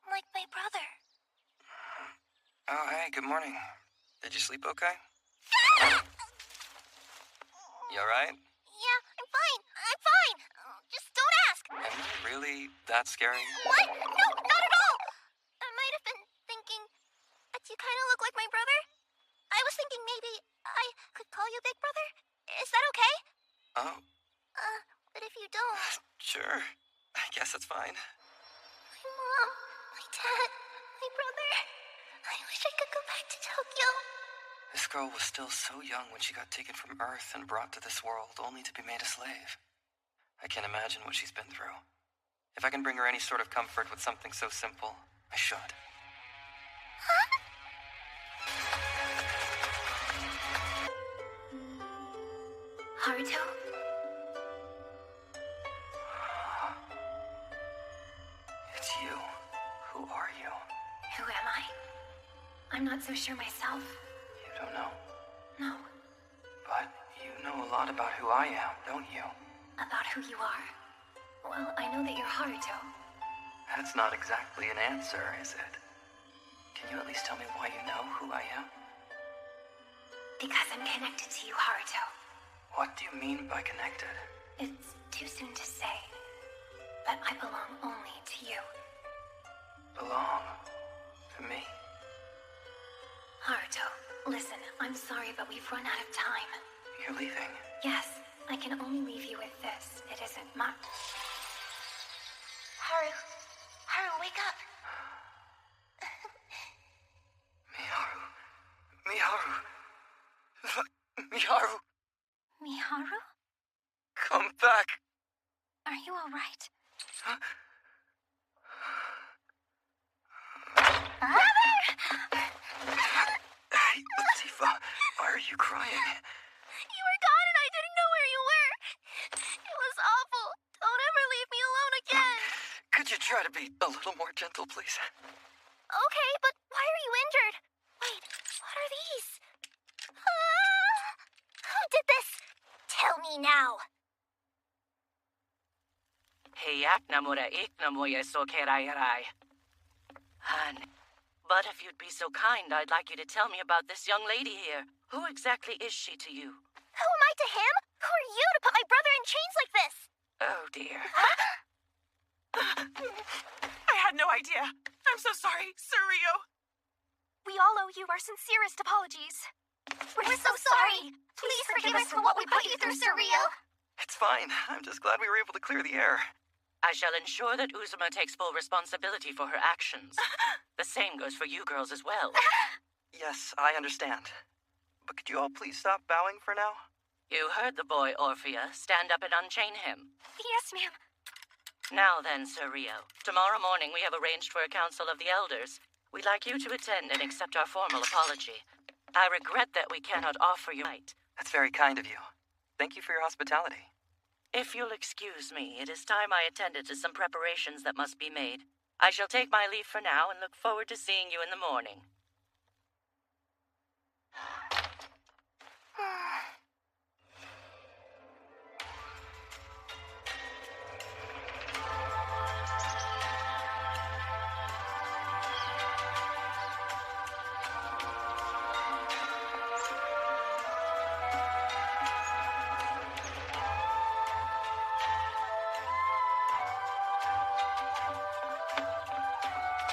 Like my brother. Oh, hey, good morning. Did you sleep okay? You alright? Yeah, I'm fine. I'm fine. Just don't ask. Am I really that scary? What? No, not at all. I might have been thinking that you kind of look like my brother. I was thinking maybe I could call you Big Brother. Is that okay? Oh, But if you don't... sure. I guess that's fine. My mom, my dad, my brother... I wish I could go back to Tokyo. This girl was still so young when she got taken from Earth and brought to this world only to be made a slave. I can't imagine what she's been through. If I can bring her any sort of comfort with something so simple, I should. Haruto? It's you. Who are you? Who am I? I'm not so sure myself. You don't know. No. But you know a lot about who I am, don't you? About who you are? Well, I know that you're Haruto. That's not exactly an answer, is it? Can you at least tell me why you know who I am? Because I'm connected to you, Haruto. What do you mean by connected? It's too soon to say, but I belong only to you. Belong to me? Haruto, listen, I'm sorry, but we've run out of time. You're leaving? Yes, I can only leave you with this. It isn't much. Haru, wake up. Miharu. Miharu. Miharu? Come back. Are you all right? Brother! Hey, Latifah, why are you crying? You were gone and I didn't know where you were. It was awful. Don't ever leave me alone again. Could you try to be a little more gentle, please? Okay, but why are you injured? Wait, what are these? Who did this? Tell me now. Hun, but if you'd be so kind, I'd like you to tell me about this young lady here. Who exactly is she to you? Who am I to him? Who are you to put my brother in chains like this? Oh, dear. I had no idea. I'm so sorry, Sir Rio. We all owe you our sincerest apologies. We're so sorry. Please forgive us for what we put you through, Sir Rio. It's fine. I'm just glad we were able to clear the air. I shall ensure that Uzuma takes full responsibility for her actions. The same goes for you girls as well. Yes, I understand. But could you all please stop bowing for now? You heard the boy, Orphea. Stand up and unchain him. Yes, ma'am. Now then, Sir Rio. Tomorrow morning we have arranged for a council of the elders. We'd like you to attend and accept our formal apology. I regret that we cannot offer you night. That's very kind of you. Thank you for your hospitality. If you'll excuse me, it is time I attended to some preparations that must be made. I shall take my leave for now and look forward to seeing you in the morning.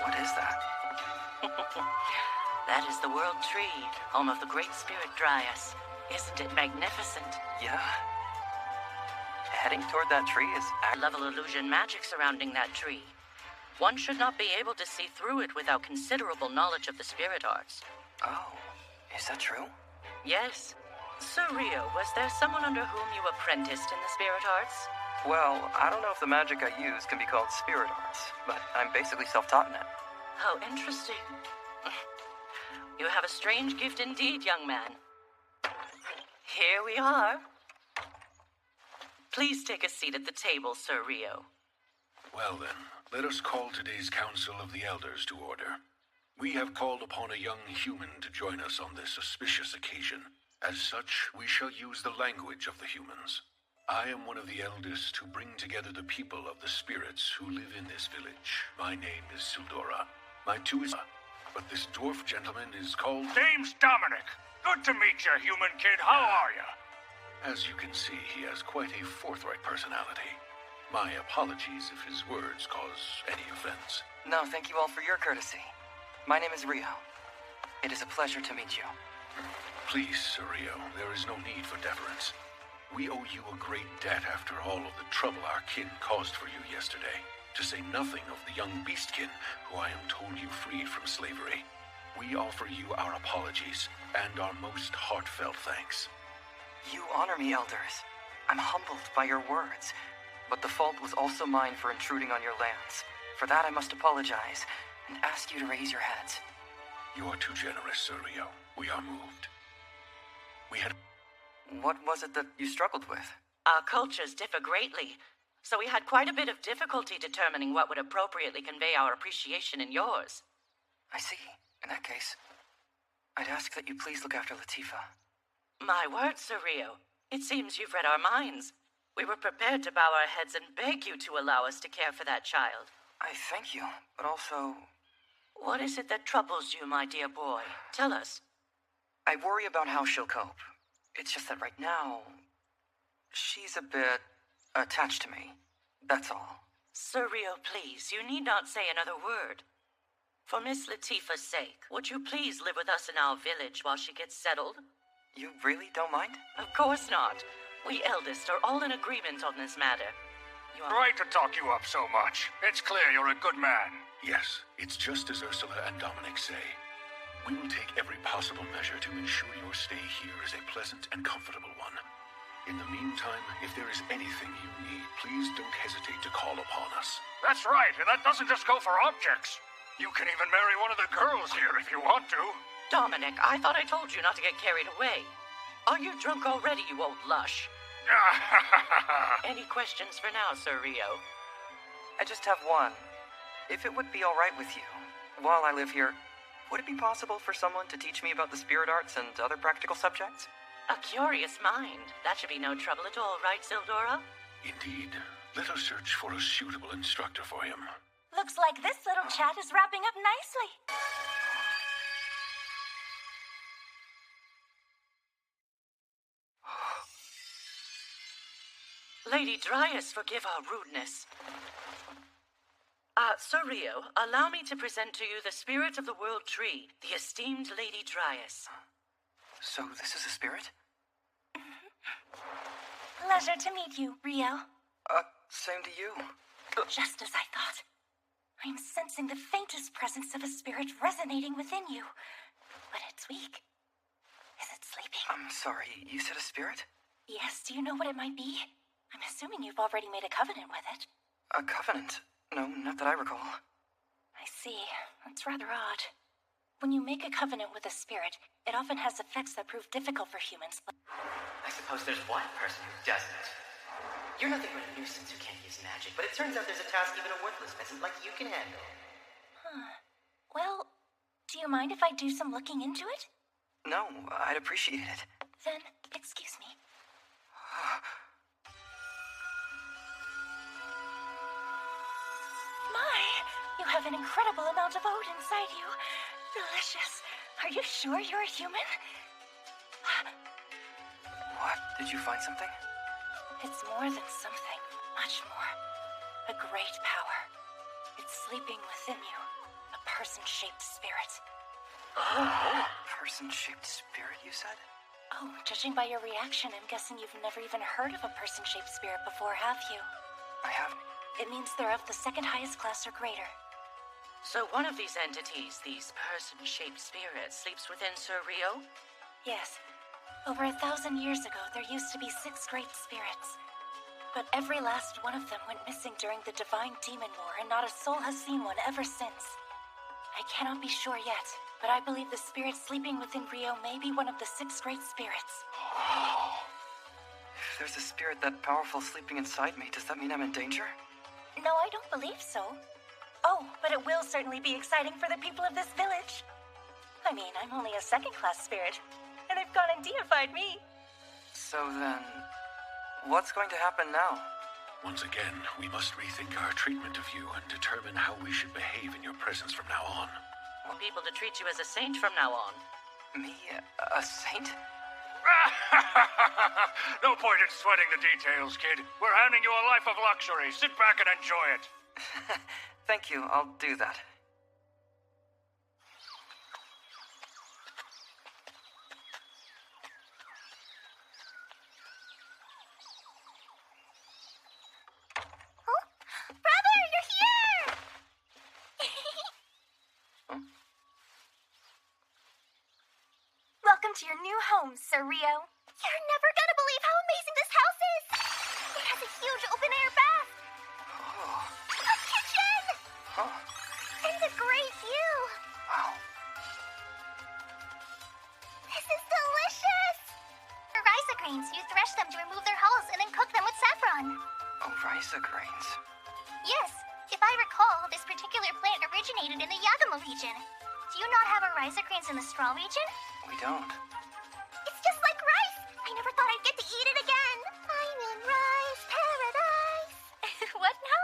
What is that? That is the World Tree, home of the Great Spirit Dryas. Isn't it magnificent? Yeah. Heading toward that tree is level illusion magic surrounding that tree. One should not be able to see through it without considerable knowledge of the spirit arts. Oh, is that true? Yes. Sir Rio, was there someone under whom you apprenticed in the spirit arts? Well, I don't know if the magic I use can be called spirit arts, but I'm basically self-taught in it. How interesting. You have a strange gift indeed, young man. Here we are. Please take a seat at the table, Sir Rio. Well then, let us call today's Council of the Elders to order. We have called upon a young human to join us on this auspicious occasion. As such, we shall use the language of the humans. I am one of the eldest who bring together the people of the spirits who live in this village. My name is Sildora. My two is... But this dwarf gentleman is called... Name's Dominic. Good to meet you, human kid. How are you? As you can see, he has quite a forthright personality. My apologies if his words cause any offense. No, thank you all for your courtesy. My name is Rio. It is a pleasure to meet you. Please, Sir Rio, there is no need for deference. We owe you a great debt after all of the trouble our kin caused for you yesterday. To say nothing of the young beastkin, who I am told you freed from slavery. We offer you our apologies and our most heartfelt thanks. You honor me, elders. I'm humbled by your words, but the fault was also mine for intruding on your lands. For that I must apologize and ask you to raise your heads. You are too generous, Sir Rio. We are moved. We had... What was it that you struggled with? Our cultures differ greatly, so we had quite a bit of difficulty determining what would appropriately convey our appreciation in yours. I see. In that case, I'd ask that you please look after Latifah. My word, Sir Rio. It seems you've read our minds. We were prepared to bow our heads and beg you to allow us to care for that child. I thank you, but also... What is it that troubles you, my dear boy? Tell us. I worry about how she'll cope. It's just that right now, she's a bit attached to me. That's all. Sir Rio, please, you need not say another word. For Miss Latifah's sake, would you please live with us in our village while she gets settled? You really don't mind? Of course not. We eldest are all in agreement on this matter. Right to talk you up so much. It's clear you're a good man. Yes, it's just as Ursula and Dominic say. We will take every possible measure to ensure your stay here is a pleasant and comfortable one. In the meantime, if there is anything you need, please don't hesitate to call upon us. That's right, and that doesn't just go for objects. You can even marry one of the girls here if you want to. Dominic, I thought I told you not to get carried away. Are you drunk already, you old lush? Any questions for now, Sir Rio? I just have one. If it would be all right with you, while I live here, would it be possible for someone to teach me about the spirit arts and other practical subjects? A curious mind. That should be no trouble at all, right, Sildora? Indeed. Let us search for a suitable instructor for him. Looks like this little chat is wrapping up nicely. Lady Dryas, forgive our rudeness. Sir Rio, allow me to present to you the spirit of the world tree, the esteemed Lady Dryas. So this is a spirit? Pleasure to meet you, Rio. Same to you. Just as I thought. I'm sensing the faintest presence of a spirit resonating within you. But it's weak. Is it sleeping? I'm sorry, you said a spirit? Yes, do you know what it might be? I'm assuming you've already made a covenant with it. A covenant? No, not that I recall. I see. That's rather odd. When you make a covenant with a spirit, it often has effects that prove difficult for humans. I suppose there's one person who doesn't. You're nothing but a nuisance who can't use magic, but it turns out there's a task even a worthless peasant like you can handle. Well, do you mind if I do some looking into it? No, I'd appreciate it. Then, excuse me. My, you have an incredible amount of oat inside you. Delicious. Are you sure you're a human? What? Did you find something? It's more than something. Much more. A great power. It's sleeping within you. A person-shaped spirit. Person-shaped spirit, you said? Oh, judging by your reaction, I'm guessing you've never even heard of a person-shaped spirit before, have you? I haven't. It means they're of the second highest class or greater. So one of these entities, these person-shaped spirits, sleeps within Sir Rio? Yes. Over 1,000 years ago, there used to be 6 great spirits. But every last one of them went missing during the Divine Demon War, and not a soul has seen one ever since. I cannot be sure yet, but I believe the spirit sleeping within Rio may be one of the 6 great spirits. If there's a spirit that powerful sleeping inside me, does that mean I'm in danger? No, I don't believe so. Oh, but it will certainly be exciting for the people of this village. I mean, I'm only a second-class spirit, and they've gone and deified me. So then, what's going to happen now? Once again, we must rethink our treatment of you and determine how we should behave in your presence from now on. Want people to treat you as a saint from now on? Me? A saint? No point in sweating the details, kid. We're handing you a life of luxury. Sit back and enjoy it. Thank you, I'll do that. Brother, you're here! Welcome to your new home, Sir Rio. You're never gonna believe how amazing this house is! It has a huge open-air bath! A kitchen! And a great view! Wow. This is delicious! For risa grains, you thresh them to remove their hulls and then cook them with saffron. Oh, risa grains. Yes, if I recall, this particular plant originated in the Yagama region. Do you not have a risa grains in the straw region? We don't. It's just like rice! I never thought I'd get to eat it again! I'm in rice paradise! What now?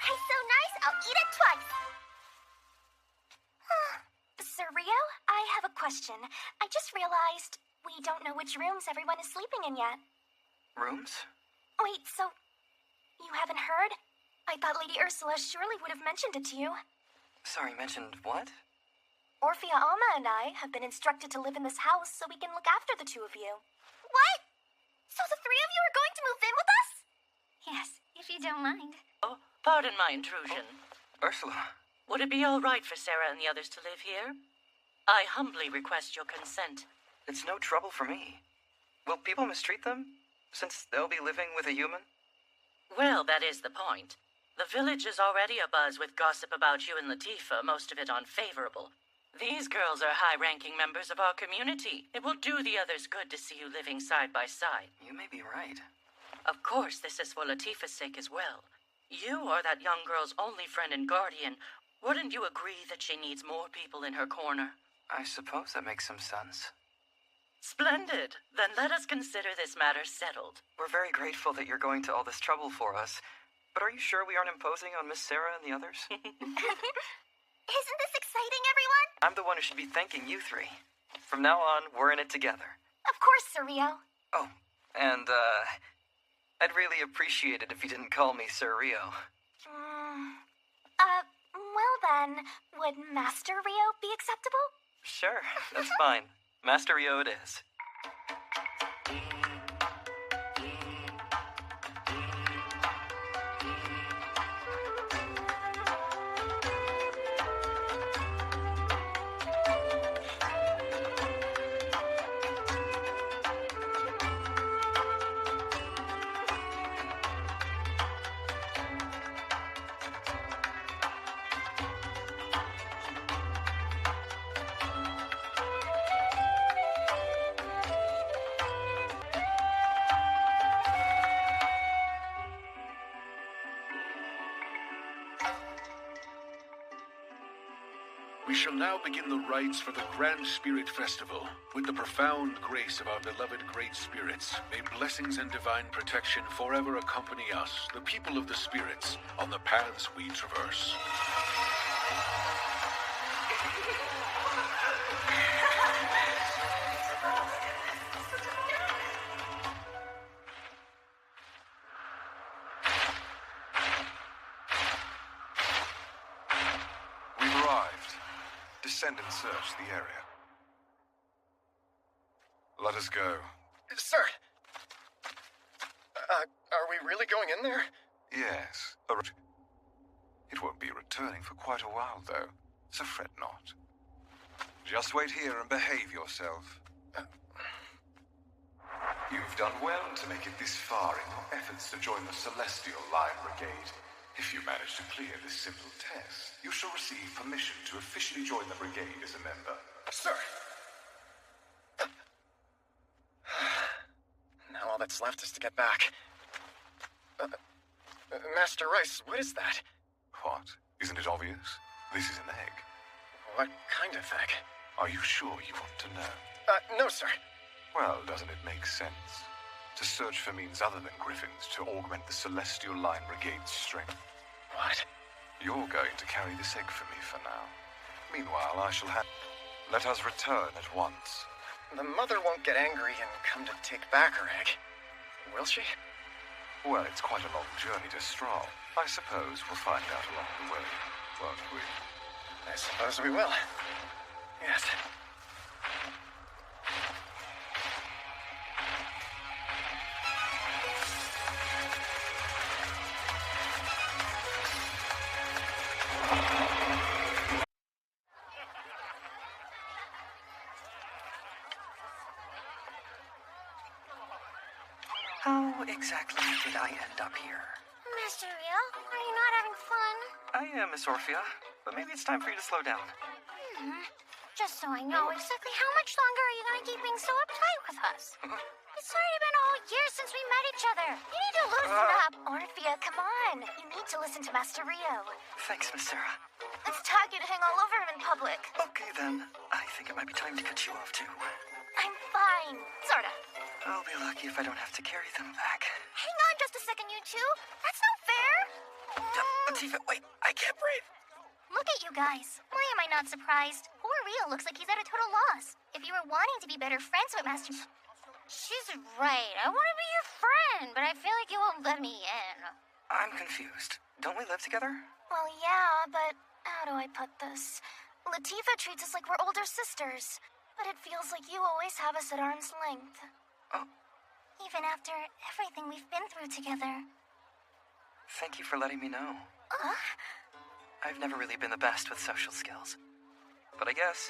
Rice so nice, I'll eat it twice! Sir Rio, I have a question. I just realized we don't know which rooms everyone is sleeping in yet. Rooms? Wait, so you haven't heard? I thought Lady Ursula surely would have mentioned it to you. Sorry, mentioned what? Orphea Alma and I have been instructed to live in this house so we can look after the two of you. What? So the 3 of you are going to move in with us? Yes, if you don't mind. Oh, pardon my intrusion. Ursula. Would it be all right for Sarah and the others to live here? I humbly request your consent. It's no trouble for me. Will people mistreat them? since they'll be living with a human? Well, that is the point. The village is already abuzz with gossip about you and Latifah, most of it unfavorable. These girls are high-ranking members of our community. It will do the others good to see you living side by side. You may be right. Of course, this is for Latifah's sake as well. You are that young girl's only friend and guardian. Wouldn't you agree that she needs more people in her corner? I suppose that makes some sense. Splendid. Then let us consider this matter settled. We're very grateful that you're going to all this trouble for us. But are you sure we aren't imposing on Miss Sarah and the others? Isn't this exciting, everyone? I'm the one who should be thanking you three. From now on, we're in it together. Of course, Sir Rio. Oh, and, I'd really appreciate it if you didn't call me Sir Rio. Well then, would Master Rio be acceptable? Sure, that's fine. Master Rio it is. We shall now begin the rites for the Grand Spirit Festival. With the profound grace of our beloved Great Spirits, may blessings and divine protection forever accompany us, the people of the spirits, on the paths we traverse. Descend and search the area. Let us go. Sir! Are we really going in there? Yes. It won't be returning for quite a while, though, so fret not. Just wait here and behave yourself. You've done well to make it this far in your efforts to join the Celestial Line Brigade. If you manage to clear this simple test, you shall receive permission to officially join the brigade as a member. Sir! Now all that's left is to get back. Master Rice, what is that? What? Isn't it obvious? This is an egg. What kind of egg? Are you sure you want to know? No, sir. Well, doesn't it make sense? To search for means other than griffins to augment the Celestial Line Brigade's strength. What? You're going to carry this egg for me for now. Meanwhile, I shall have... Let us return at once. The mother won't get angry and come to take back her egg. Will she? Well, it's quite a long journey to Strahl. I suppose we'll find out along the way, won't we? I suppose we will. Yes. How exactly did I end up here? Master Rio, are you not having fun? I am, Miss Orphea, but maybe it's time for you to slow down. Just so I know exactly how much longer are you gonna keep being so uptight with us? It's already been a whole year since we met each other. You need to loosen up. Orphea, come on. You need to listen to Master Rio. Thanks, Miss Sarah. It's tacky to hang all over him in public. Okay, then. I think it might be time to cut you off, too. I'm fine. Sorta. I'll be lucky if I don't have to carry them back. Hang on just a second, you two. That's not fair. Latifah, wait. I can't breathe. Look at you guys. Why am I not surprised? Poor Rio looks like he's at a total loss. If you were wanting to be better friends with Master... She's right. I want to be your friend, but I feel like you won't let me in. I'm confused. Don't we live together? Well, yeah, but how do I put this? Latifah treats us like we're older sisters, but it feels like you always have us at arm's length. Oh. Even after everything we've been through together. Thank you for letting me know. I've never really been the best with social skills. But I guess,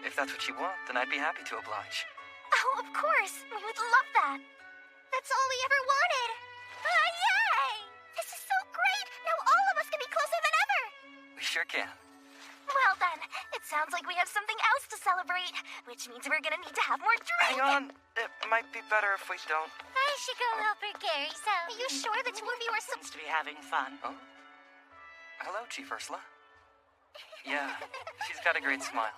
if that's what you want, then I'd be happy to oblige. Oh, of course. We would love that. That's all we ever wanted. Yay! This is so great! Now all of us can be closer than ever! We sure can. Well then, it sounds like we have something else to celebrate, which means we're gonna need to have more drinks. Hang on. It might be better if we don't. I should go help her carry some. Are you sure the two of you are Seems to be having fun. Oh? Hello, Chief Ursula. Yeah, she's got a great smile.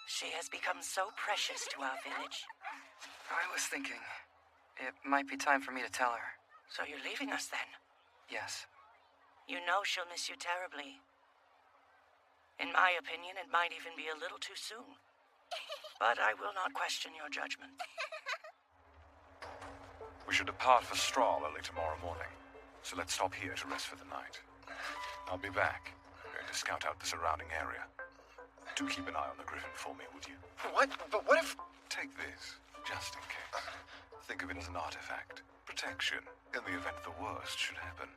She has become so precious to our village. I was thinking, it might be time for me to tell her. So you're leaving us then? Yes. You know she'll miss you terribly. In my opinion, it might even be a little too soon. But I will not question your judgment. We should depart for Strahl early tomorrow morning, so let's stop here to rest for the night. I'll be back. I'm going to scout out the surrounding area. Do keep an eye on the Griffin for me, would you? What? But what if... Take this, just in case. Think of it as an artifact. Protection, in the event the worst should happen.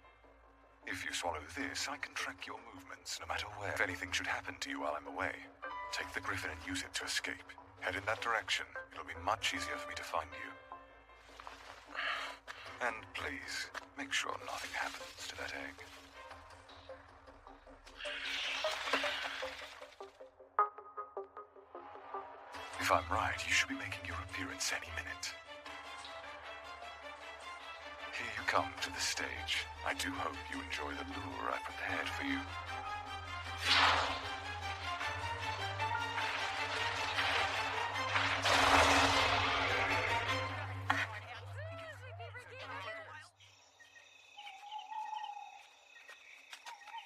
If you swallow this, I can track your movements, no matter where. If anything should happen to you while I'm away, take the Griffin and use it to escape. Head in that direction. It'll be much easier for me to find you. And please, make sure nothing happens to that egg. If I'm right, you should be making your appearance any minute. Here you come to the stage. I do hope you enjoy the lure I prepared for you.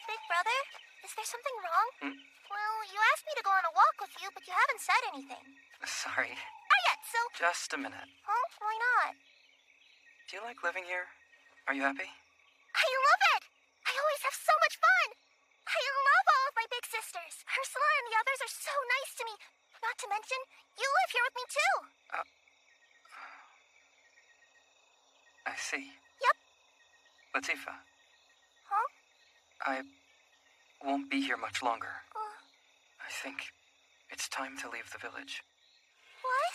Big brother, is there something wrong? Well, you asked me to go on a walk with you, but you haven't said anything. Sorry. Not yet, so... Just a minute. Huh? Why not? Do you like living here? Are you happy? I love it! I always have so much fun! I love all of my big sisters. Ursula and the others are so nice to me. Not to mention, you live here with me too. I see. Yep. Latifah, Huh? I won't be here much longer. I think it's time to leave the village. What?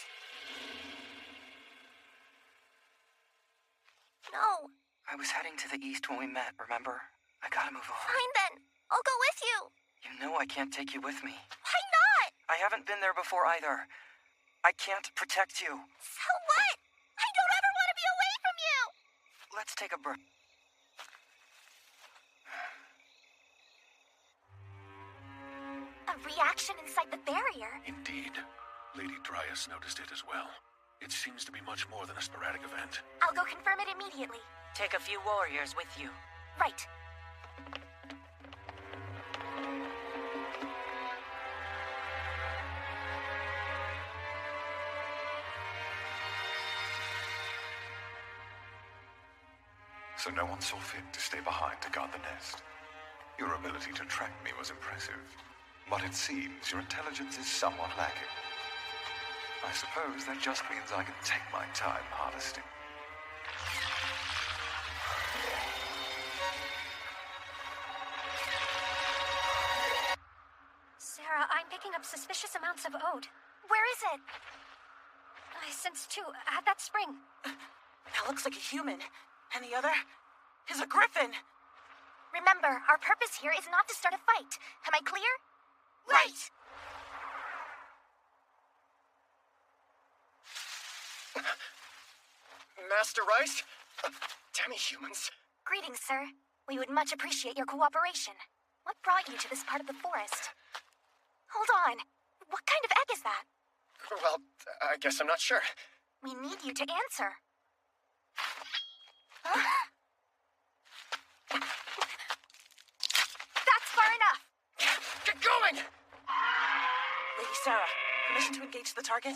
No. I was heading to the east when we met, remember? I gotta move on. Fine then. I'll go with you. You know I can't take you with me. Why not? I haven't been there before either. I can't protect you. So what? I don't ever want to be away from you. Let's take a break. A reaction inside the barrier. Indeed. Lady Dryas noticed it as well. It seems to be much more than a sporadic event. I'll go confirm it immediately. Take a few warriors with you. Right. So no one saw fit to stay behind to guard the nest. Your ability to track me was impressive, but it seems your intelligence is somewhat lacking. I suppose that just means I can take my time harvesting. Sarah, I'm picking up suspicious amounts of ode. Where is it? I sense two at that spring. That looks like a human. And the other is a griffin. Remember, our purpose here is not to start a fight. Am I clear? Right. Master Rice? Damn humans. Greetings, sir. We would much appreciate your cooperation. What brought you to this part of the forest? Hold on. What kind of egg is that? Well, I guess I'm not sure. We need you to answer. That's far enough. Get going! Lady Sarah, permission to engage the target?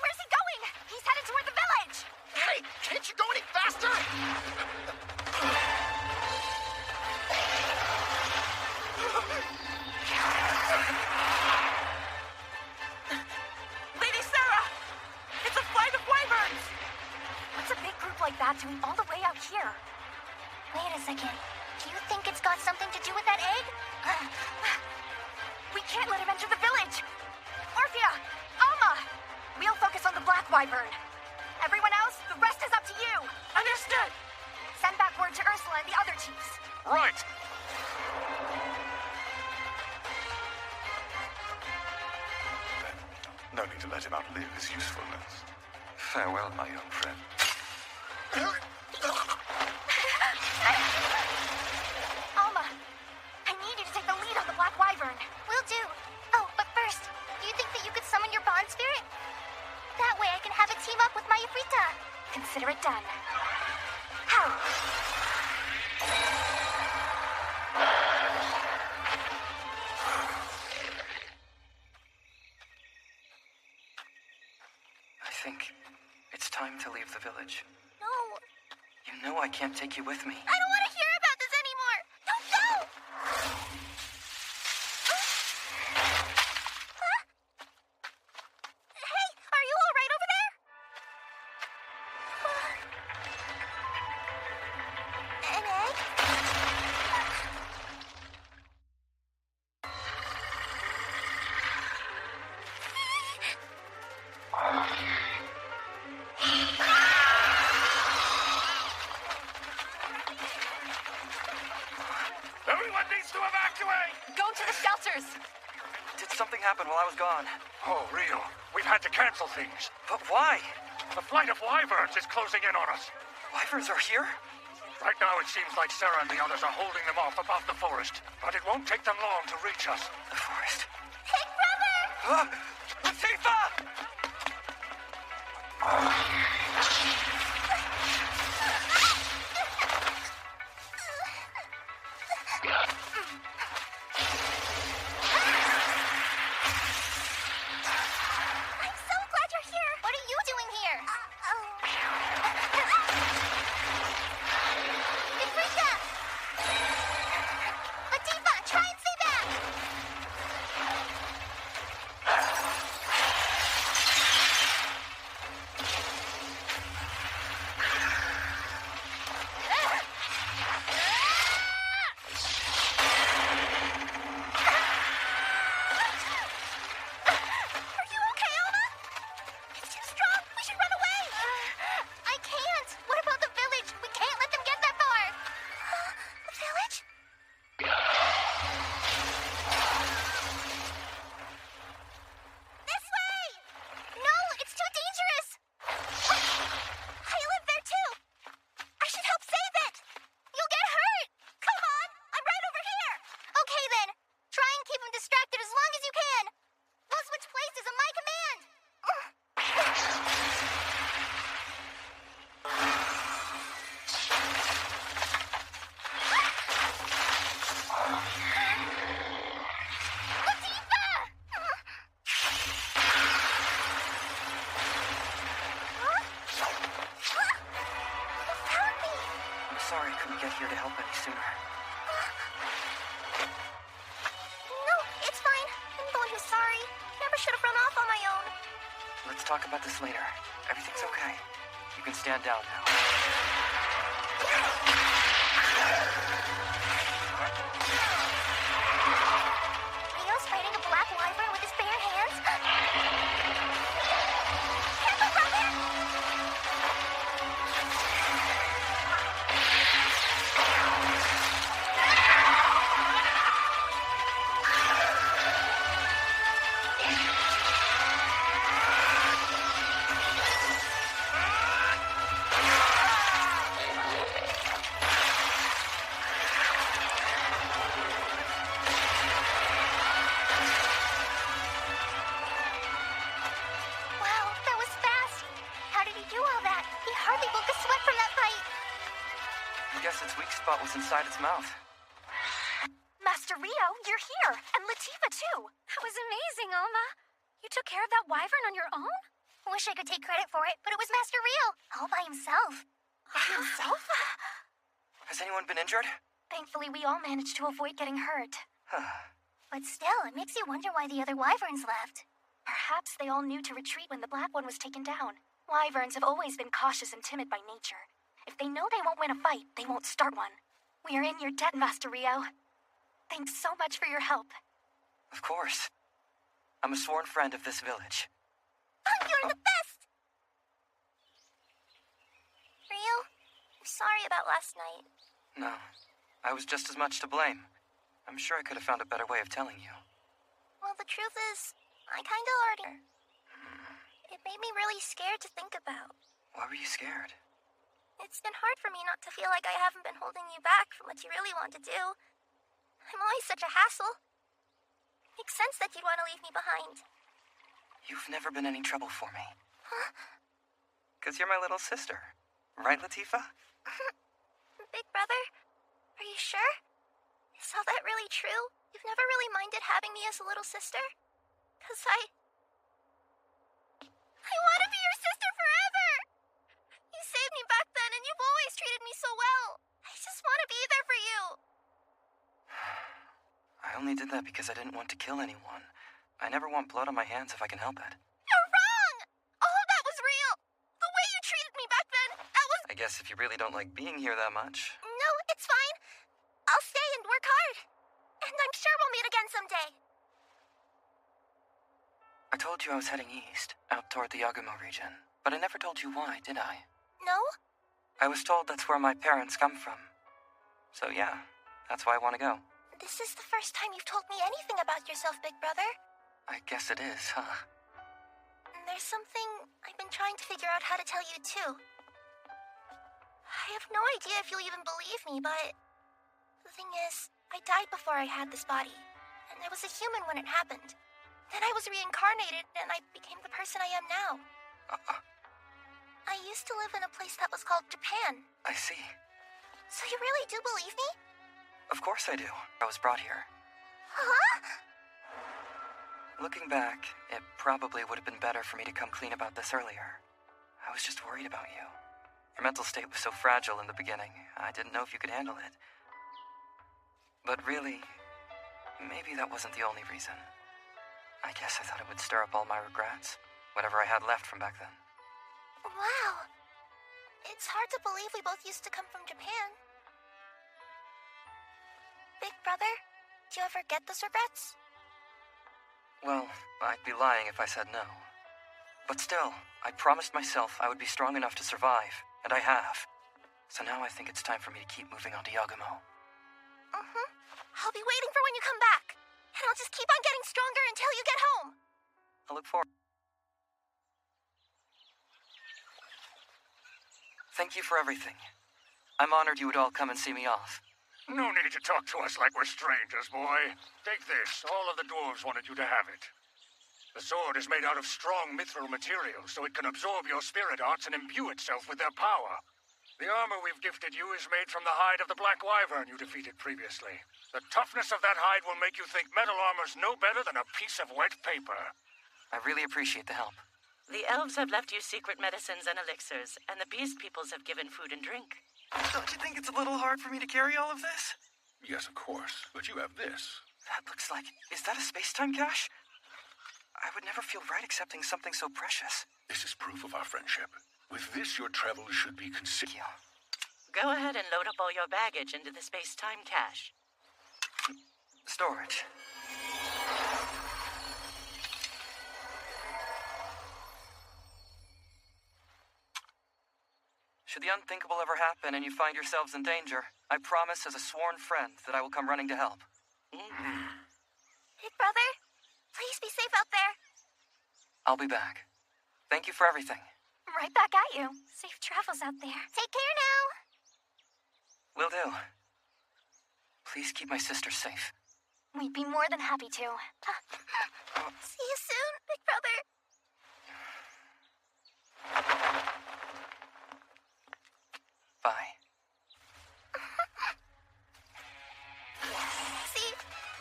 Where's he going? He's headed toward the village. Hey, can't you go any faster? Lady Sarah! It's a flight of wyverns! What's a big group like that doing all the way out here? Wait a second. Do you think it's got something to do with that egg? We can't let him enter the village! Orphea! Alma! We'll focus on the Black Wyvern. Everyone else, the rest is up to you! Understood! Send back word to Ursula and the other chiefs. Right! No need to let him outlive his usefulness. Farewell, my young friend. Alma, I need you to take the lead on the Black Wyvern. Will do. Oh, but first, do you think that you could summon your bond spirit? That way I can have it team up with my Ifrita. Consider it done. How? I think it's time to leave the village. No. You know I can't take you with me. I don't want to hear about this anymore. Don't go! Huh? Hey, are you all right over there? An egg? Everyone needs to evacuate! Go to the shelters! Did something happen while I was gone? Oh, Rio. We've had to cancel things. But why? The flight of wyverns is closing in on us. Wyverns are here? Right now, it seems like Sarah and the others are holding them off above the forest. But it won't take them long to reach us. The forest? Big brother! Latifah! I'm so glad you're here. What are you doing here? Ifrita! Latifah, try and stay back! Are you okay, Alma? It's too strong. We should run away. I can't. What about the village? We can't let them get that far. The village? This way! No, it's too dangerous. I live there too. I should help save it. You'll get hurt. Come on, I'm right over here. Okay then. Try and keep him distracted as long as you can. We'll switch places on my command. I'm sorry I couldn't get here to help any sooner. No, it's fine. I'm the one who's sorry. Never should have run off on my own. Let's talk about this later. Everything's okay. You can stand down now. Rio's fighting a black wyvern with his bare hands. Careful, brother! Wow, that was fast. How did he do all that? He hardly broke a sweat from that fight. I guess its weak spot was inside its mouth. Master Rio, you're here! And Latifah, too! That was amazing, Alma. You took care of that wyvern on your own? Wish I could take credit for it, but it was Master Rio, all by himself. By himself? Has anyone been injured? Thankfully, we all managed to avoid getting hurt. But still, it makes you wonder why the other wyverns left. Perhaps they all knew to retreat when the black one was taken down. Wyverns have always been cautious and timid by nature. If they know they won't win a fight, they won't start one. We are in your debt, Master Rio. Thanks so much for your help. Of course. I'm a sworn friend of this village. You're the best! Rio, I'm sorry about last night. No, I was just as much to blame. I'm sure I could have found a better way of telling you. Well, the truth is, I kinda already... It made me really scared to think about. Why were you scared? It's been hard for me not to feel like I haven't been holding you back from what you really want to do. I'm always such a hassle. Makes sense that you'd want to leave me behind. You've never been any trouble for me. Huh? 'Cause you're my little sister. Right, Latifa? Big brother? Are you sure? Is all that really true? You've never really minded having me as a little sister? 'Cause I want to be your sister forever! You saved me back then, and you've always treated me so well. I just want to be there for you. I only did that because I didn't want to kill anyone. I never want blood on my hands if I can help it. You're wrong! All of that was real. The way you treated me back then, that was... I guess if you really don't like being here that much. No, it's fine. I'll stay and work hard. And I'm sure we'll meet again someday. I told you I was heading east, out toward the Yagumo region. But I never told you why, did I? No? I was told that's where my parents come from. So yeah, that's why I want to go. This is the first time you've told me anything about yourself, Big Brother. I guess it is, huh? There's something I've been trying to figure out how to tell you, too. I have no idea if you'll even believe me, but... The thing is, I died before I had this body. And I was a human when it happened. Then I was reincarnated, and I became the person I am now. I used to live in a place that was called Japan. I see. So you really do believe me? Of course I do. I was brought here. Huh? Looking back, it probably would have been better for me to come clean about this earlier. I was just worried about you. Your mental state was so fragile in the beginning, I didn't know if you could handle it. But really, maybe that wasn't the only reason. I guess I thought it would stir up all my regrets, whatever I had left from back then. Wow. It's hard to believe we both used to come from Japan. Big Brother, do you ever get those regrets? Well, I'd be lying if I said no. But still, I promised myself I would be strong enough to survive, and I have. So now I think it's time for me to keep moving on to Yagumo. I'll be waiting for when you come back. And I'll just keep on getting stronger until you get home. I look forward. Thank you for everything. I'm honored you would all come and see me off. No need to talk to us like we're strangers, boy. Take this. All of the dwarves wanted you to have it. The sword is made out of strong mithril material, so it can absorb your spirit arts and imbue itself with their power. The armor we've gifted you is made from the hide of the Black Wyvern you defeated previously. The toughness of that hide will make you think metal armor's no better than a piece of wet paper. I really appreciate the help. The elves have left you secret medicines and elixirs, and the beast peoples have given food and drink. Don't you think it's a little hard for me to carry all of this? Yes, of course. But you have this. That looks like... Is that a space-time cache? I would never feel right accepting something so precious. This is proof of our friendship. With this, your travels should be considered. Go ahead and load up all your baggage into the space-time cache. Storage. Should the unthinkable ever happen and you find yourselves in danger, I promise as a sworn friend that I will come running to help. Big Brother, please be safe out there. I'll be back. Thank you for everything. Right back at you. Safe travels out there. Take care now. Will do. Please keep my sister safe. We'd be more than happy to. See you soon, Big Brother. Bye. See,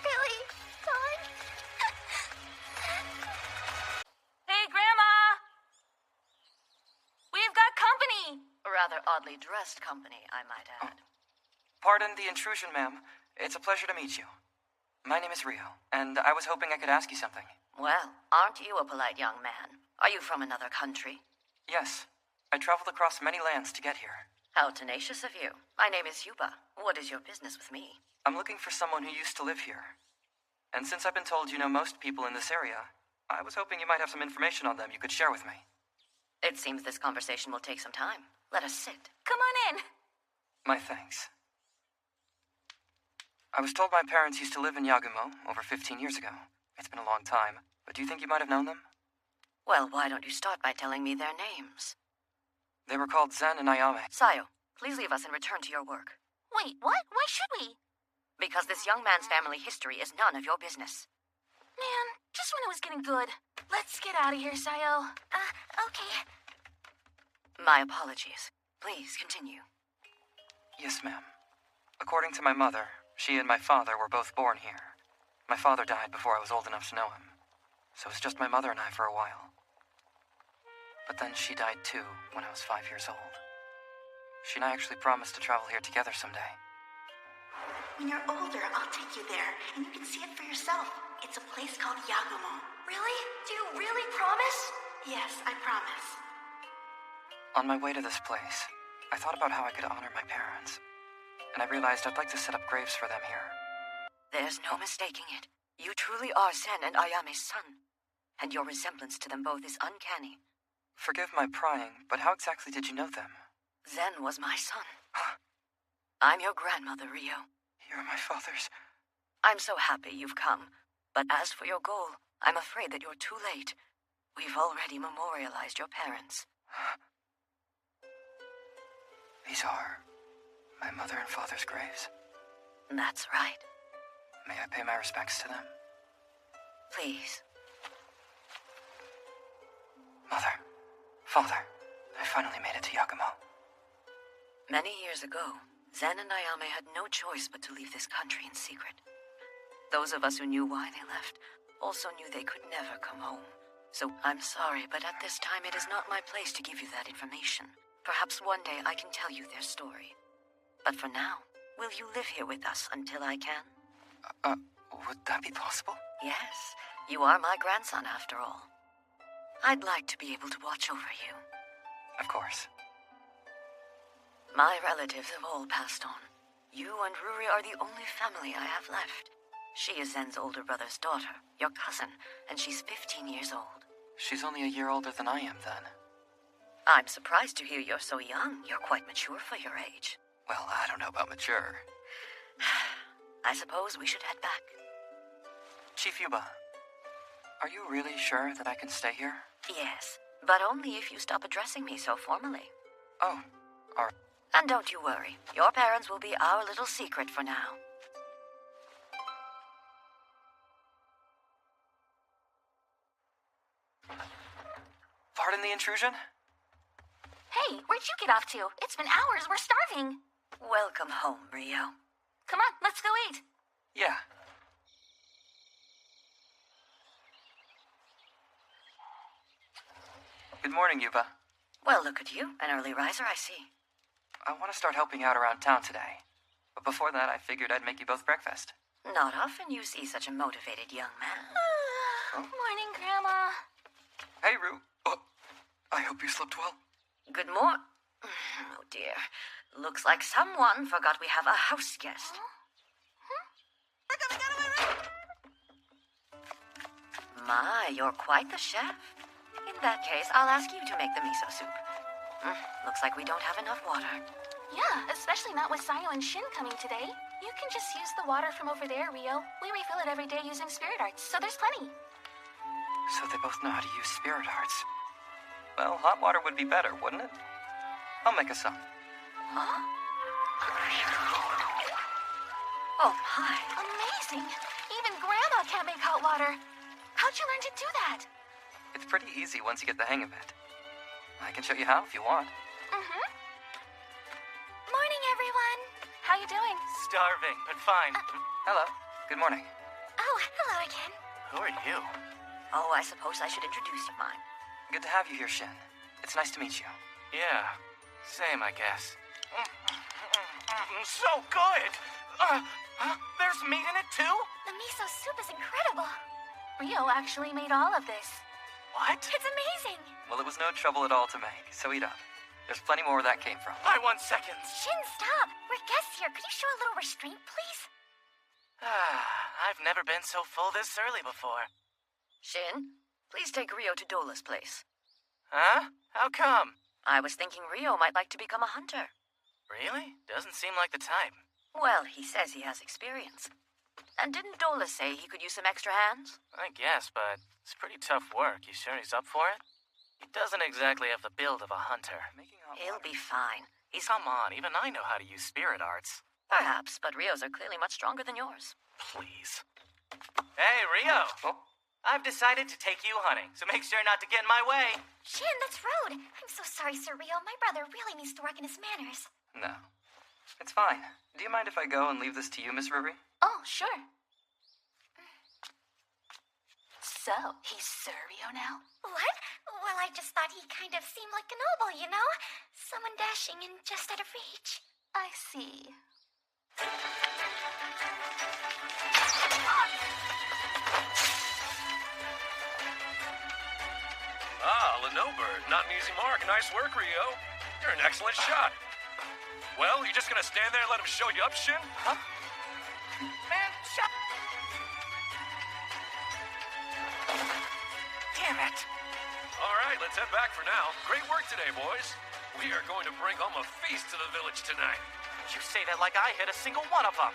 really gone? Hey, Grandma! We've got company! A rather oddly dressed company, I might add. Pardon the intrusion, ma'am. It's a pleasure to meet you. My name is Rio, and I was hoping I could ask you something. Well, aren't you a polite young man? Are you from another country? Yes. I traveled across many lands to get here. How tenacious of you. My name is Yuba. What is your business with me? I'm looking for someone who used to live here. And since I've been told you know most people in this area, I was hoping you might have some information on them you could share with me. It seems this conversation will take some time. Let us sit. Come on in. My thanks. I was told my parents used to live in Yagumo over 15 years ago. It's been a long time, but do you think you might have known them? Well, why don't you start by telling me their names? They were called Zen and Ayame. Sayo, please leave us and return to your work. Wait, what? Why should we? Because this young man's family history is none of your business. Man, just when it was getting good. Let's get out of here, Sayo. Okay. My apologies. Please continue. Yes, ma'am. According to my mother, she and my father were both born here. My father died before I was old enough to know him, so it was just my mother and I for a while. But then she died too when I was 5 years old. She and I actually promised to travel here together someday. When you're older, I'll take you there, and you can see it for yourself. It's a place called Yagumo. Really? Do you really promise? Yes, I promise. On my way to this place, I thought about how I could honor my parents, and I realized I'd like to set up graves for them here. There's no mistaking it. You truly are Zen and Ayame's son, and your resemblance to them both is uncanny. Forgive my prying, but how exactly did you know them? Zen was my son. I'm your grandmother, Rio. You're my father's. I'm so happy you've come, but as for your goal, I'm afraid that you're too late. We've already memorialized your parents. These are my mother and father's graves? That's right. May I pay my respects to them? Please. Mother, father, I finally made it to Yagumo. Many years ago, Zen and Ayame had no choice but to leave this country in secret. Those of us who knew why they left also knew they could never come home. So I'm sorry, but at this time it is not my place to give you that information. Perhaps one day I can tell you their story. But for now, will you live here with us until I can? Would that be possible? Yes, you are my grandson after all. I'd like to be able to watch over you. Of course. My relatives have all passed on. You and Ruri are the only family I have left. She is Zen's older brother's daughter, your cousin, and she's 15 years old. She's only a year older than I am, then. I'm surprised to hear you're so young. You're quite mature for your age. Well, I don't know about mature. I suppose we should head back. Chief Yuba, are you really sure that I can stay here? Yes, but only if you stop addressing me so formally. Oh, all right. And don't you worry, your parents will be our little secret for now. Pardon the intrusion? Hey, where'd you get off to? It's been hours. We're starving. Welcome home, Rio. Come on, let's go eat. Yeah. Good morning, Yuba. Well, look at you. An early riser, I see. I want to start helping out around town today. But before that, I figured I'd make you both breakfast. Not often you see such a motivated young man. Morning, Grandma. Hey, Rue. Oh, I hope you slept well. Good morning. Oh, dear. Looks like someone forgot we have a house guest. My, you're quite the chef. In that case, I'll ask you to make the miso soup. Looks like we don't have enough water. Yeah, especially not with Sayo and Shin coming today. You can just use the water from over there, Rio. We refill it every day using spirit arts, so there's plenty. So they both know how to use spirit arts. Well, hot water would be better, wouldn't it? I'll make us some. Huh? Oh, my. Amazing. Even Grandma can't make hot water. How'd you learn to do that? It's pretty easy once you get the hang of it. I can show you how if you want. Morning, everyone. How you doing? Starving, but fine. Hello. Good morning. Oh, hello again. Who are you? Oh, I suppose I should introduce you, mine. Good to have you here, Shin. It's nice to meet you. Yeah, same, I guess. So good! There's meat in it, too? The miso soup is incredible. Rio actually made all of this. What? It's amazing. Well, it was no trouble at all to make, so eat up. There's plenty more where that came from. I want seconds. Shin, stop. We're guests here. Could you show a little restraint, please? I've never been so full this early before. Shin, please take Rio to Dola's place. Huh? How come? I was thinking Rio might like to become a hunter. Really? Doesn't seem like the type. Well, he says he has experience. And didn't Dola say he could use some extra hands? I guess, but it's pretty tough work. You sure he's up for it? He doesn't exactly have the build of a hunter. He'll be fine. Come on, even I know how to use spirit arts. Perhaps, but Rio's are clearly much stronger than yours. Please. Hey, Rio! I've decided to take you hunting, so make sure not to get in my way. Shin, that's rude. I'm so sorry, Sir Rio. My brother really needs to work on his manners. No. It's fine. Do you mind if I go and leave this to you, Miss Ruby? Oh, sure. So, he's Sir Rio now? What? Well, I just thought he kind of seemed like a noble, you know? Someone dashing and just out of reach. I see. Lenobird. Not an easy mark. Nice work, Rio. You're an excellent shot. Well, you just gonna stand there and let him show you up, Shin? Huh? Man, shut... Damn it. All right, let's head back for now. Great work today, boys. We are going to bring home a feast to the village tonight. You say that like I hit a single one of them.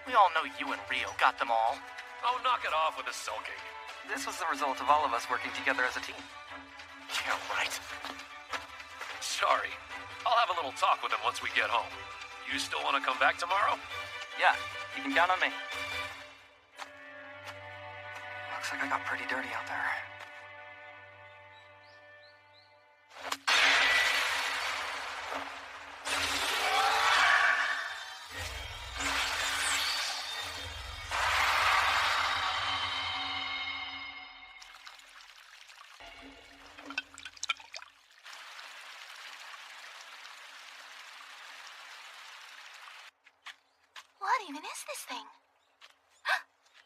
We all know you and Rio got them all. Oh, knock it off with the sulking. This was the result of all of us working together as a team. Yeah, right. Sorry. I'll have a little talk with him once we get home. You still want to come back tomorrow? Yeah, you can count on me. Looks like I got pretty dirty out there. What even is this thing?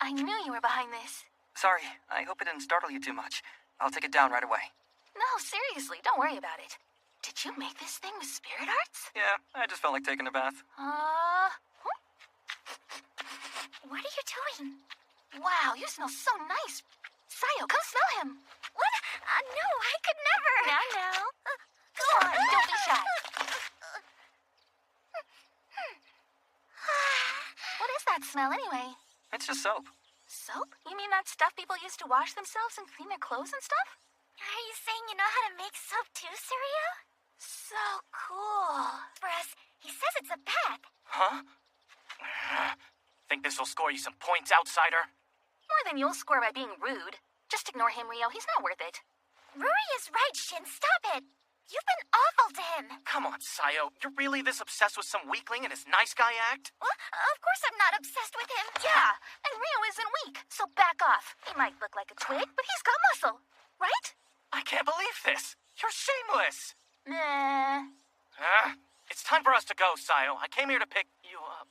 I knew you were behind this. Sorry, I hope it didn't startle you too much. I'll take it down right away. No, seriously, don't worry about it. Did you make this thing with spirit arts? Yeah, I just felt like taking a bath. What are you doing? Wow, you smell so nice. Sayo, come smell him. What? No, I could never. Now. Go on, don't be shy. What is that smell anyway? It's just soap. Soap? You mean that stuff people use to wash themselves and clean their clothes and stuff? Are you saying you know how to make soap too, Surya? So cool. For us, he says it's a bath. Huh? Think this'll score you some points, outsider? More than you'll score by being rude. Just ignore him, Rio. He's not worth it. Ruri is right, Shin. Stop it. You've been awful to him. Come on, Sayo. You're really this obsessed with some weakling and his nice guy act? Well, of course I'm not obsessed with him. Yeah, and Rio isn't weak, so back off. He might look like a twig, but he's got muscle. Right? I can't believe this. You're shameless. Nah. It's time for us to go, Sayo. I came here to pick you up.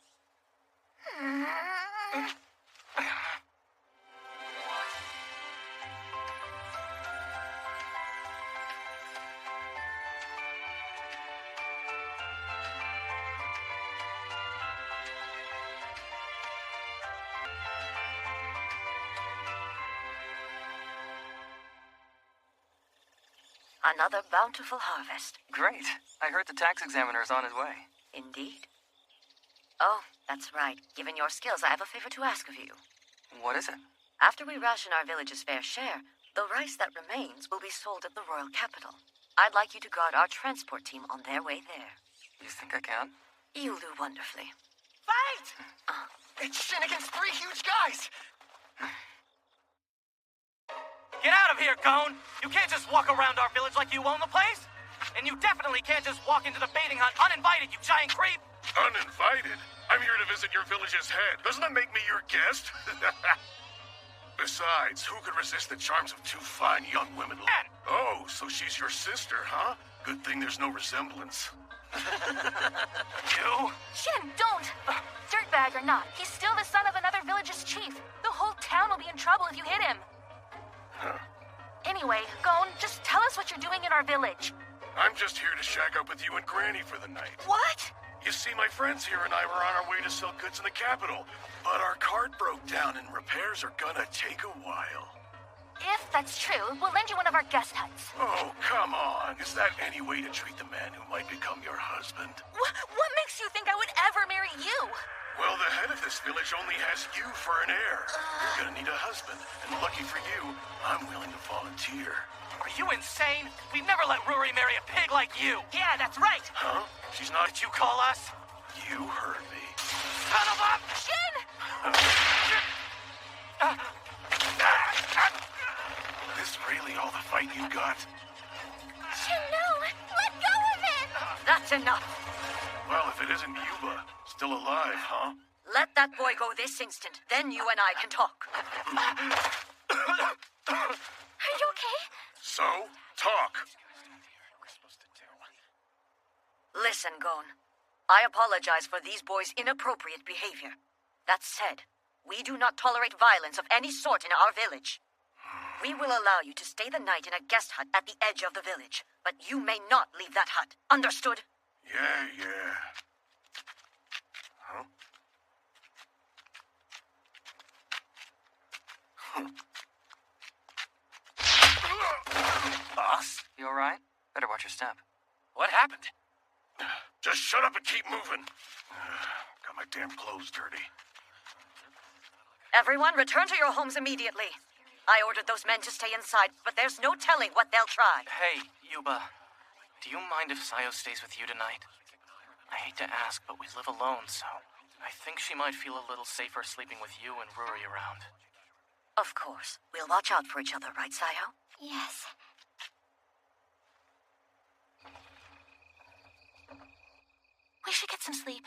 Another bountiful harvest. Great. I heard the tax examiner is on his way. Indeed. Oh, that's right. Given your skills, I have a favor to ask of you. What is it? After we ration our village's fair share, the rice that remains will be sold at the royal capital. I'd like you to guard our transport team on their way there. You think I can? You'll do wonderfully. Fight! It's Shin against 3 huge guys! Get out of here, Gon! You can't just walk around our village like you own the place! And you definitely can't just walk into the baiting hunt uninvited, you giant creep! Uninvited? I'm here to visit your village's head. Doesn't that make me your guest? Besides, who could resist the charms of 2 fine young women? Oh, so she's your sister, huh? Good thing there's no resemblance. You? Shin, don't! Dirtbag or not, he's still the son of another village's chief. The whole town will be in trouble if you hit him. Huh. Anyway, Gon, just tell us what you're doing in our village. I'm just here to shack up with you and Granny for the night. What? You see, my friends here and I were on our way to sell goods in the capital, but our cart broke down and repairs are gonna take a while. If that's true, we'll lend you one of our guest huts. Oh, come on. Is that any way to treat the man who might become your husband? What makes you think I would ever marry you? Well, the head of this village only has you for an heir. You're gonna need a husband, and lucky for you, I'm willing to volunteer. Are you insane? We've never let Rory marry a pig like you. Yeah, that's right. Huh? She's not... Did you call us? You heard me. Son of a... Jin! This really all the fight you got? Jin, no! Let go of him! That's enough. Well, if it isn't Yuba, still alive, huh? Let that boy go this instant. Then you and I can talk. Are you okay? So, talk. Listen, Gon. I apologize for these boys' inappropriate behavior. That said, we do not tolerate violence of any sort in our village. We will allow you to stay the night in a guest hut at the edge of the village, but you may not leave that hut. Understood? Yeah. Huh? Boss? You alright? Better watch your step. What happened? Just shut up and keep moving. Got my damn clothes dirty. Everyone, return to your homes immediately. I ordered those men to stay inside, but there's no telling what they'll try. Hey, Yuba. Do you mind if Sayo stays with you tonight? I hate to ask, but we live alone, so I think she might feel a little safer sleeping with you and Rory around. Of course. We'll watch out for each other, right, Sayo? Yes. We should get some sleep.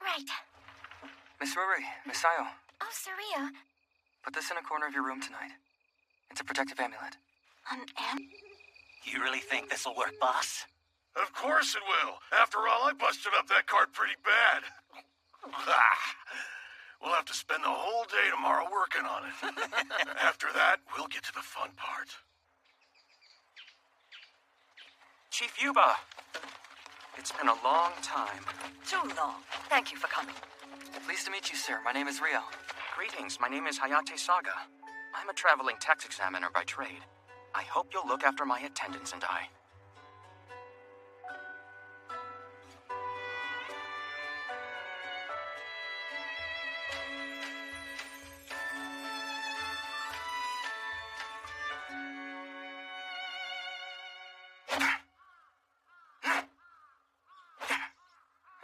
Right. Miss Rory, Miss Sayo, Oh, Saria. put this in a corner of your room tonight. It's a protective amulet. An You really think this'll work, boss? Of course it will. After all, I busted up that cart pretty bad. We'll have to spend the whole day tomorrow working on it. After that, we'll get to the fun part. Chief Yuba! It's been a long time. Too long. Thank you for coming. Pleased to meet you, sir. My name is Rio. Greetings, my name is Hayate Saga. I'm a traveling tax examiner by trade. I hope you'll look after my attendants and I.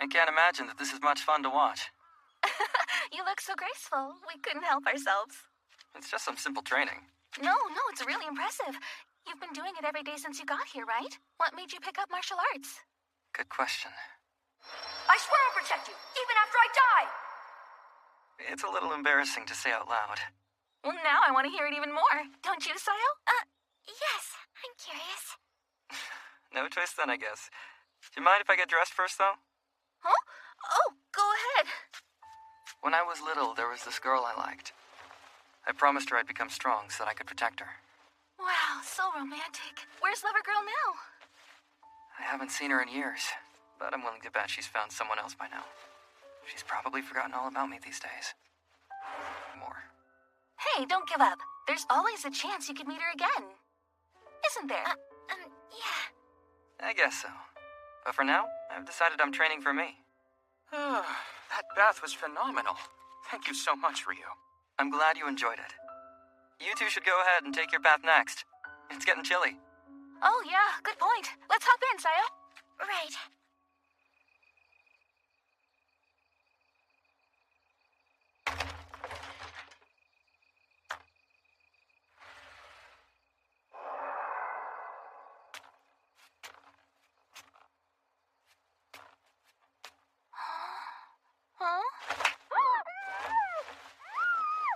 I can't imagine that this is much fun to watch. You look so graceful. We couldn't help ourselves. It's just some simple training. No, it's really impressive. You've been doing it every day since you got here, right? What made you pick up martial arts? Good question. I swear I'll protect you, even after I die! It's a little embarrassing to say out loud. Well, now I want to hear it even more. Don't you, Sayo? Yes. I'm curious. No twist then, I guess. Do you mind if I get dressed first, though? Huh? Oh, go ahead. When I was little, there was this girl I liked. I promised her I'd become strong so that I could protect her. Wow, so romantic. Where's Lover Girl now? I haven't seen her in years, but I'm willing to bet she's found someone else by now. She's probably forgotten all about me these days. More. Hey, don't give up. There's always a chance you could meet her again. Isn't there? Yeah. I guess so. But for now, I've decided I'm training for me. That bath was phenomenal. Thank you so much, Rio. I'm glad you enjoyed it. You two should go ahead and take your bath next. It's getting chilly. Oh, yeah, good point. Let's hop in, Sayo. Right.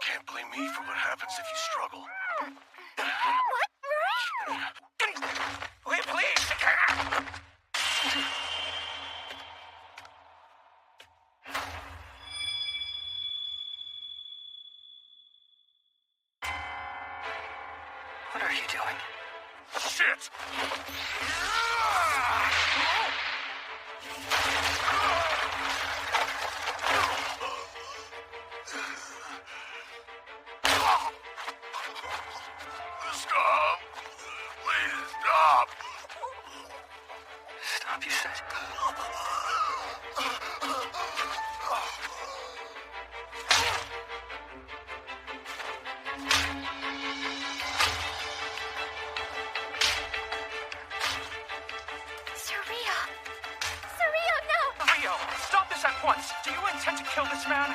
Can't blame me for what happens if you struggle. What, Rory? Wait, please! What are you doing? Shit! Stop! Please stop! Stop, you said. Sir Rio! Sir Rio, no! Rio, stop this at once! Do you intend to kill this man?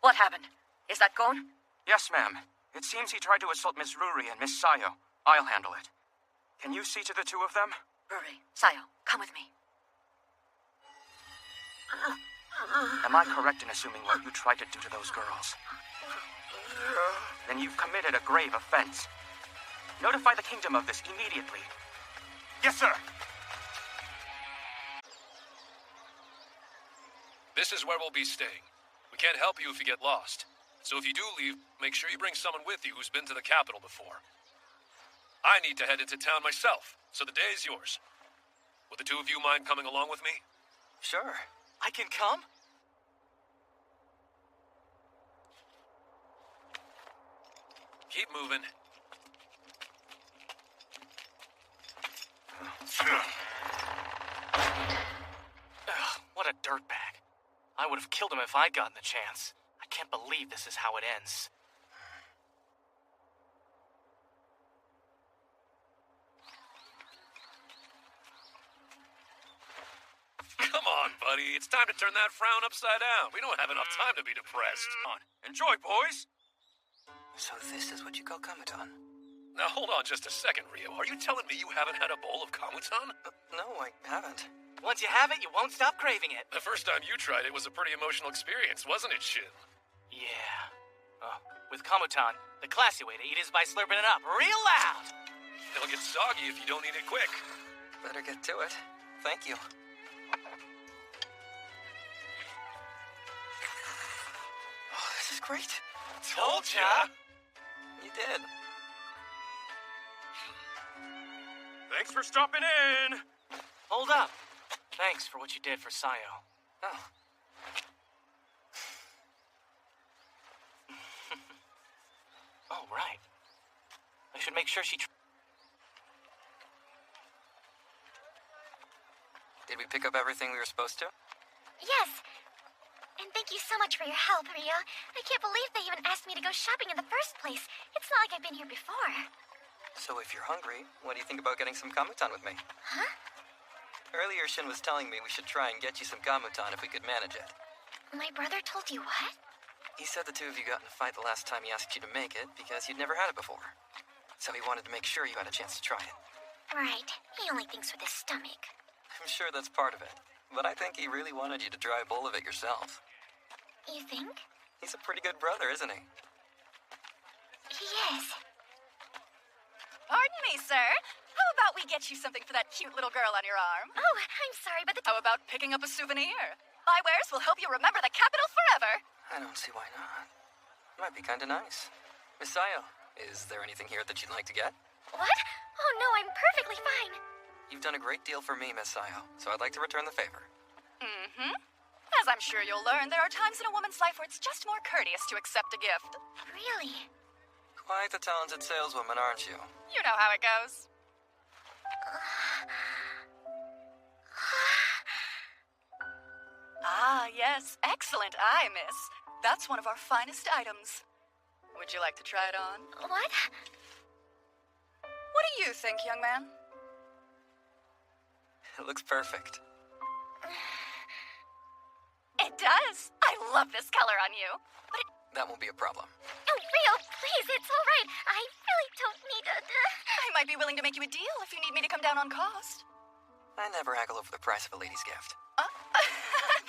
What happened? Is that Gon? Yes, ma'am. It seems he tried to assault Miss Ruri and Miss Sayo. I'll handle it. Can you see to the two of them? Ruri, Sayo, come with me. Am I correct in assuming what you tried to do to those girls? Then you've committed a grave offense. Notify the kingdom of this immediately. Yes, sir. This is where we'll be staying. We can't help you if you get lost. So if you do leave, make sure you bring someone with you who's been to the capital before. I need to head into town myself, so the day is yours. Would the two of you mind coming along with me? Sure. I can come? Keep moving. Ugh, what a dirtbag. I would have killed him if I'd gotten the chance. I can't believe this is how it ends. Come on, buddy. It's time to turn that frown upside down. We don't have enough time to be depressed. Come on. Enjoy, boys! So this is what you call Kamutan? Now, hold on just a second, Rio. Are you telling me you haven't had a bowl of Kamutan? No, I haven't. Once you have it, you won't stop craving it. The first time you tried it was a pretty emotional experience, wasn't it, Shin? Yeah. Oh, with Kamutan, the classy way to eat is by slurping it up real loud. It'll get soggy if you don't eat it quick. Better get to it. Thank you. Oh, this is great. Told ya! You did. Thanks for stopping in! Hold up. Thanks for what you did for Sayo. Oh. Oh, right. I should make sure she... Did we pick up everything we were supposed to? Yes. And thank you so much for your help, Rio. I can't believe they even asked me to go shopping in the first place. It's not like I've been here before. So if you're hungry, what do you think about getting some Kamutan with me? Huh? Earlier, Shin was telling me we should try and get you some Kamutan if we could manage it. My brother told you what? He said the two of you got in a fight the last time he asked you to make it because you'd never had it before. So he wanted to make sure you had a chance to try it. Right. He only thinks with his stomach. I'm sure that's part of it. But I think he really wanted you to try a bowl of it yourself. You think? He's a pretty good brother, isn't he? He is. Pardon me, sir. How about we get you something for that cute little girl on your arm? Oh, I'm sorry, but How about picking up a souvenir? My wares will help you remember the capital forever. I don't see why not. Might be kind of nice. Miss Sayo, is there anything here that you'd like to get? What? Oh, no, I'm perfectly fine. You've done a great deal for me, Miss Sayo, so I'd like to return the favor. Mm-hmm. As I'm sure you'll learn, there are times in a woman's life where it's just more courteous to accept a gift. Really? Quite the talented saleswoman, aren't you? You know how it goes. Ah, yes. Excellent eye, miss. That's one of our finest items. Would you like to try it on? What? What do you think, young man? It looks perfect. It does. I love this color on you. But it... That won't be a problem. Oh, Rio, please, it's all right. I really don't need a... I might be willing to make you a deal if you need me to come down on cost. I never haggle over the price of a lady's gift.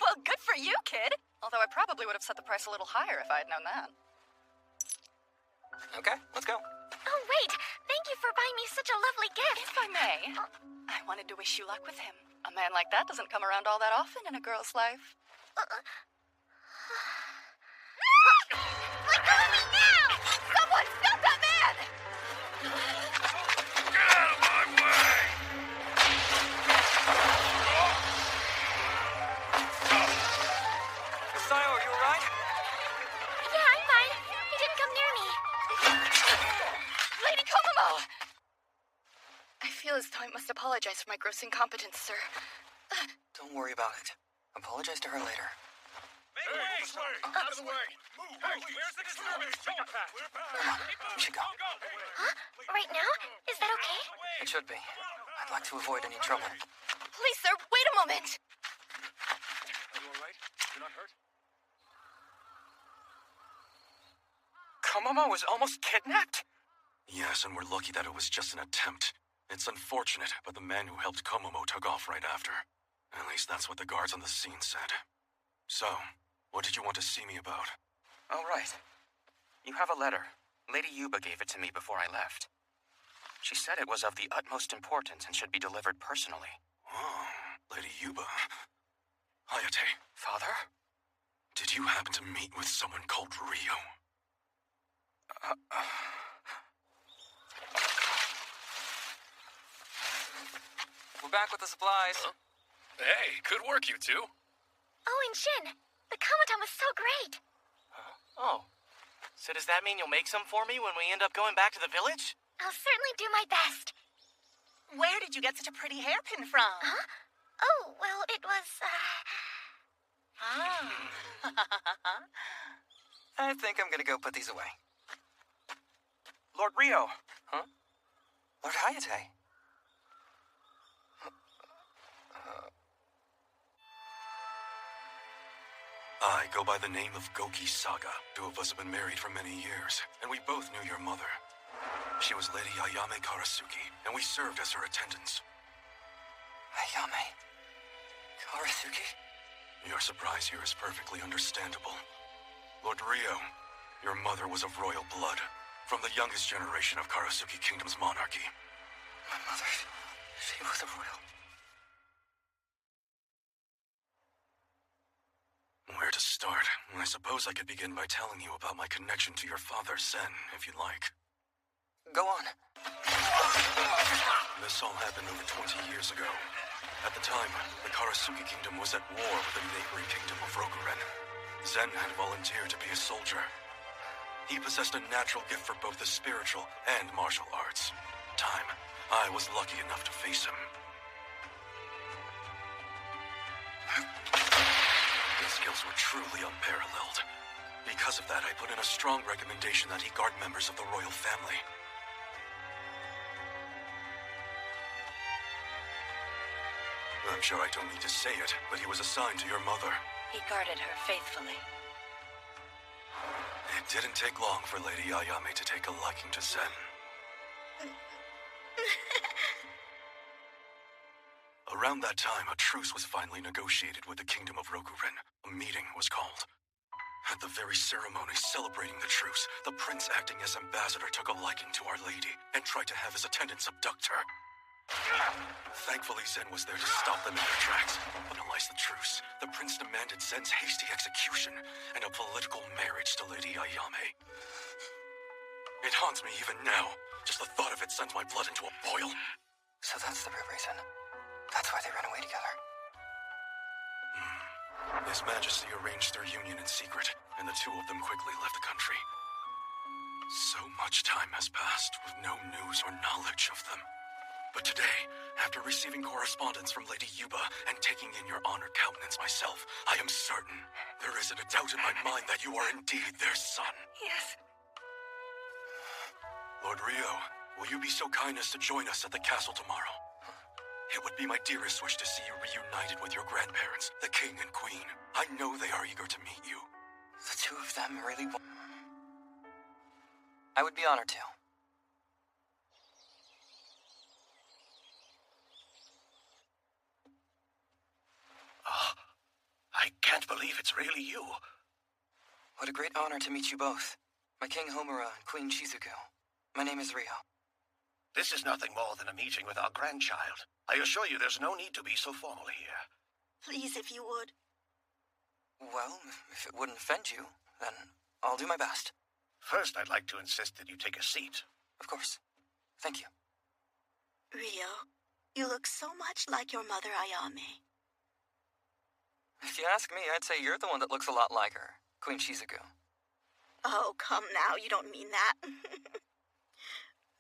Well, good for you, kid. Although I probably would have set the price a little higher if I had known that. Okay, let's go. Oh, wait. Thank you for buying me such a lovely gift. If I may, I wanted to wish you luck with him. A man like that doesn't come around all that often in a girl's life. Someone stop that man! Get out of my way! Sayo, are you alright? Yeah, I'm fine. He didn't come near me. Lady Komomo! I feel as though I must apologize for my gross incompetence, sir. Don't worry about it. Apologize to her later. Make way! Out of the way! Move! Hey, where's the disturbance? Come on, we should go. Huh? Right now? Is that okay? It should be. I'd like to avoid any trouble. Please, sir, wait a moment! Are you alright? You're not hurt? Komomo was almost kidnapped? Yes, and we're lucky that it was just an attempt. It's unfortunate, but the man who helped Komomo took off right after. At least that's what the guards on the scene said. So, what did you want to see me about? Oh, right. You have a letter. Lady Yuba gave it to me before I left. She said it was of the utmost importance and should be delivered personally. Oh, Lady Yuba. Hayate. Father? Did you happen to meet with someone called Rio? We're back with the supplies. Huh? Hey, good work, you two. Oh, and Shin, the Komaton was so great. Oh. So does that mean you'll make some for me when we end up going back to the village? I'll certainly do my best. Where did you get such a pretty hairpin from? Huh? Oh, well, it was, I think I'm gonna go put these away. Lord Rio. Huh? Lord Hayate. I go by the name of Goki Saga. Two of us have been married for many years, and we both knew your mother. She was Lady Ayame Karasuki, and we served as her attendants. Ayame Karasuki? Your surprise here is perfectly understandable. Lord Rio, your mother was of royal blood, from the youngest generation of Karasuki Kingdom's monarchy. My mother, she was a royal. Where to start? I suppose I could begin by telling you about my connection to your father, Zen, if you'd like. Go on. This all happened over 20 years ago. At the time, the Karasuki Kingdom was at war with the neighboring kingdom of Rokuren. Zen had volunteered to be a soldier. He possessed a natural gift for both the spiritual and martial arts. Time, I was lucky enough to face him. His skills were truly unparalleled. Because of that, I put in a strong recommendation that he guard members of the royal family. I'm sure I don't need to say it, but he was assigned to your mother. He guarded her faithfully. It didn't take long for Lady Ayame to take a liking to Zen. Around that time, a truce was finally negotiated with the Kingdom of Rokuren. A meeting was called. At the very ceremony celebrating the truce, the prince acting as ambassador took a liking to Our Lady and tried to have his attendants abduct her. Thankfully, Zen was there to stop them in their tracks. Finalize the truce. The prince demanded Zen's hasty execution and a political marriage to Lady Ayame. It haunts me even now. Just the thought of it sends my blood into a boil. So that's the real reason. That's why they ran away together. His Majesty arranged their union in secret, and the two of them quickly left the country. So much time has passed with no news or knowledge of them. But today, after receiving correspondence from Lady Yuba and taking in your honored countenance myself, I am certain there isn't a doubt in my mind that you are indeed their son. Yes. Lord Rio, will you be so kind as to join us at the castle tomorrow? It would be my dearest wish to see you reunited with your grandparents, the king and queen. I know they are eager to meet you. The two of them really want... I would be honored to. I can't believe it's really you. What a great honor to meet you both. My King Homura and Queen Shizuku. My name is Rio. This is nothing more than a meeting with our grandchild. I assure you there's no need to be so formal here. Please, if you would. Well, if it wouldn't offend you, then I'll do my best. First, I'd like to insist that you take a seat. Of course. Thank you. Rio, you look so much like your mother, Ayame. If you ask me, I'd say you're the one that looks a lot like her, Queen Shizuku. Oh, come now, you don't mean that.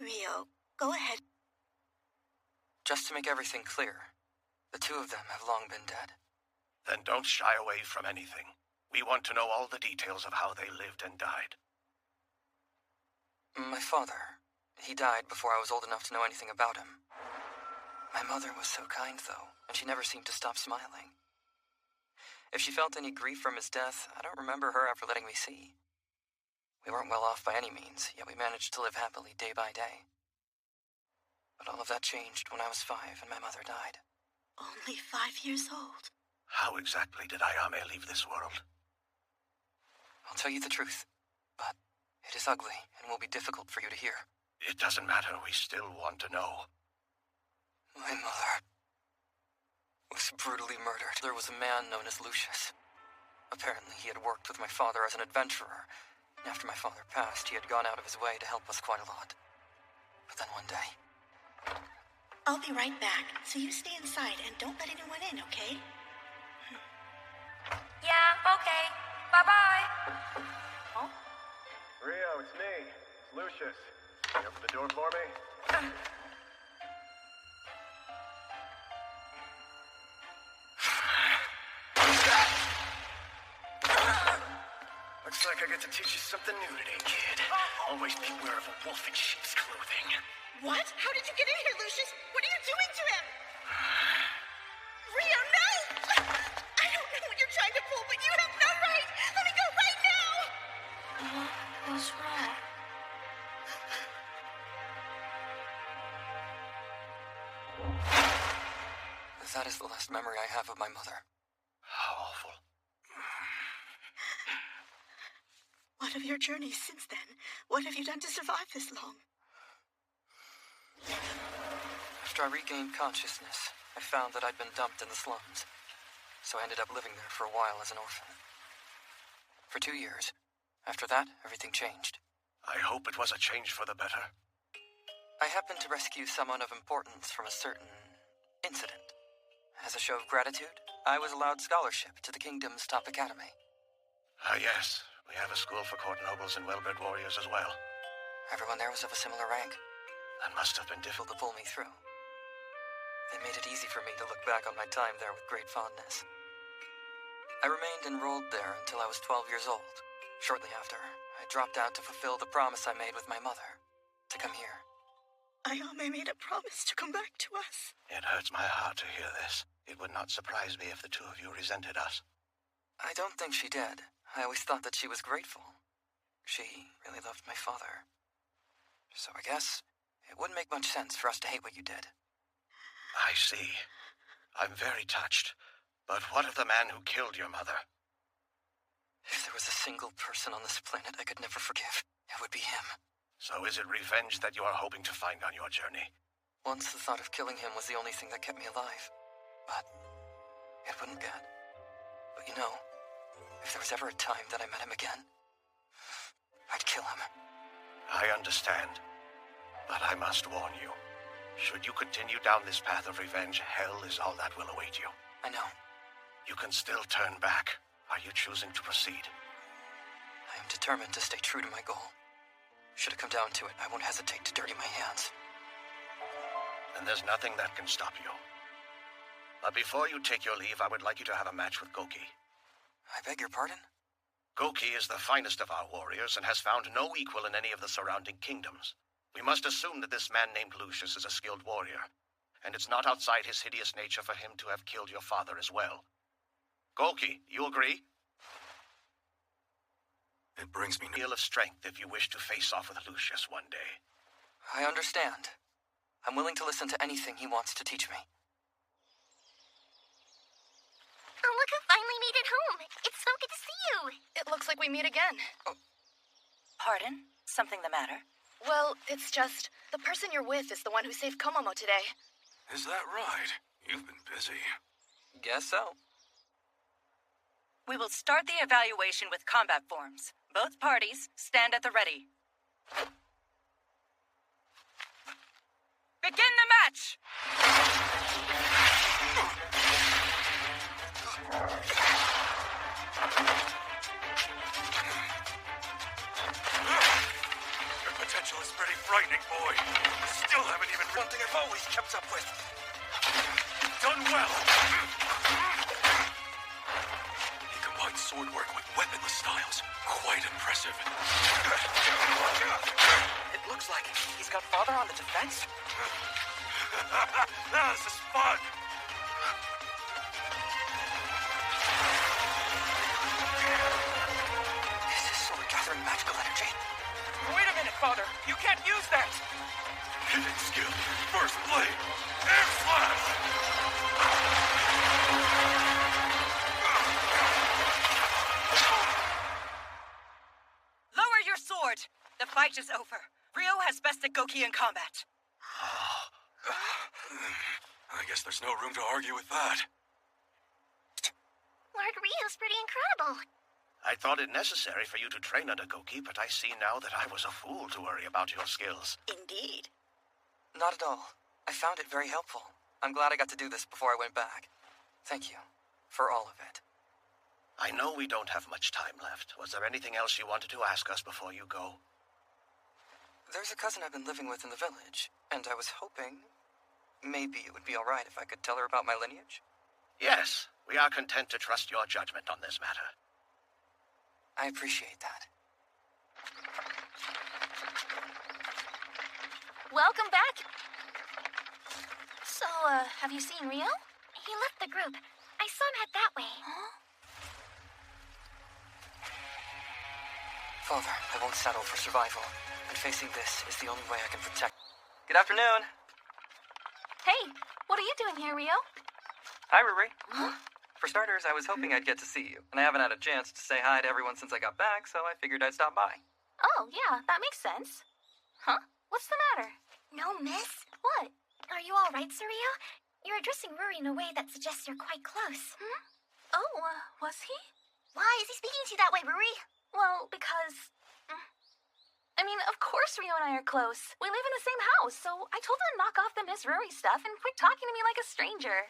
Rio, go ahead. Just to make everything clear, the two of them have long been dead. Then don't shy away from anything. We want to know all the details of how they lived and died. My father, he died before I was old enough to know anything about him. My mother was so kind, though, and she never seemed to stop smiling. If she felt any grief from his death, I don't remember her ever letting me see. We weren't well off by any means, yet we managed to live happily day by day. But all of that changed when I was 5 and my mother died. Only 5 years old. How exactly did Ayame leave this world? I'll tell you the truth, but it is ugly and will be difficult for you to hear. It doesn't matter. We still want to know. My mother was brutally murdered. There was a man known as Lucius. Apparently, he had worked with my father as an adventurer, and after my father passed, he had gone out of his way to help us quite a lot. But then one day... I'll be right back, so you stay inside and don't let anyone in, okay? Yeah, okay. Bye-bye. Oh? Rio, it's me. It's Lucius. Can you open the door for me? Looks like I get to teach you something new today, kid. Always beware of a wolf in sheep's clothing. What? How did you get in here, Lucius? What are you doing to him? Rio, no! I don't know what you're trying to pull, but you have no right! Let me go right now! What's wrong? That is the last memory I have of my mother. How awful. What of your journey since then? What have you done to survive this long? After I regained consciousness, I found that I'd been dumped in the slums. So I ended up living there for a while as an orphan. For 2 years. After that, everything changed. I hope it was a change for the better. I happened to rescue someone of importance from a certain incident. As a show of gratitude, I was allowed scholarship to the kingdom's top academy. Ah, yes. We have a school for court nobles and well-bred warriors as well. Everyone there was of a similar rank. That must have been difficult to pull me through. They made it easy for me to look back on my time there with great fondness. I remained enrolled there until I was 12 years old. Shortly after, I dropped out to fulfill the promise I made with my mother, to come here. Ayame made a promise to come back to us. It hurts my heart to hear this. It would not surprise me if the two of you resented us. I don't think she did. I always thought that she was grateful. She really loved my father. So I guess it wouldn't make much sense for us to hate what you did. I see. I'm very touched. But what of the man who killed your mother? If there was a single person on this planet I could never forgive, it would be him. So is it revenge that you are hoping to find on your journey? Once the thought of killing him was the only thing that kept me alive. But it wouldn't get. But you know, if there was ever a time that I met him again, I'd kill him. I understand. But I must warn you. Should you continue down this path of revenge, hell is all that will await you. I know. You can still turn back. Are you choosing to proceed? I am determined to stay true to my goal. Should it come down to it, I won't hesitate to dirty my hands. Then there's nothing that can stop you. But before you take your leave, I would like you to have a match with Goki. I beg your pardon? Goki is the finest of our warriors and has found no equal in any of the surrounding kingdoms. We must assume that this man named Lucius is a skilled warrior, and it's not outside his hideous nature for him to have killed your father as well. Goki, you agree? It brings me a deal of strength if you wish to face off with Lucius one day. I understand. I'm willing to listen to anything he wants to teach me. Oh, look who finally made it home. It's so good to see you. It looks like we meet again. Oh. Pardon? Something the matter? Well, it's just, the person you're with is the one who saved Komomo today. Is that right? You've been busy. Guess so. We will start the evaluation with combat forms. Both parties, stand at the ready. Begin the match! Your potential is pretty frightening, boy. Still haven't even one thing I've always kept up with. You've done well. He combines sword work with weaponless styles. Quite impressive. It looks like he's got Father on the defense. This is fun. This is sword gathering magical energy. Wait a minute, Father. You can't use that. Hitting skill. First blade. Air slash. Lower your sword. The fight is over. Rio has bested Goki in combat. I guess there's no room to argue with that. Lord Rio's pretty incredible. I thought it necessary for you to train under Goki, but I see now that I was a fool to worry about your skills. Indeed. Not at all. I found it very helpful. I'm glad I got to do this before I went back. Thank you for all of it. I know we don't have much time left. Was there anything else you wanted to ask us before you go? There's a cousin I've been living with in the village, and I was hoping maybe it would be all right if I could tell her about my lineage. Yes, we are content to trust your judgment on this matter. I appreciate that. Welcome back. So, have you seen Rio? He left the group. I saw him head that way. Huh? Father, I won't settle for survival. And facing this is the only way I can protect. Good afternoon. Hey, what are you doing here, Rio? Hi, Riri. For starters, I was hoping I'd get to see you, and I haven't had a chance to say hi to everyone since I got back, so I figured I'd stop by. Oh, yeah, that makes sense. Huh? What's the matter? No, miss. What? Are you all right, Surreal? You're addressing Ruri in a way that suggests you're quite close. Oh, was he? Why is he speaking to you that way, Ruri? Well, because... I mean, of course Rio and I are close. We live in the same house, so I told him to knock off the Miss Ruri stuff and quit talking to me like a stranger.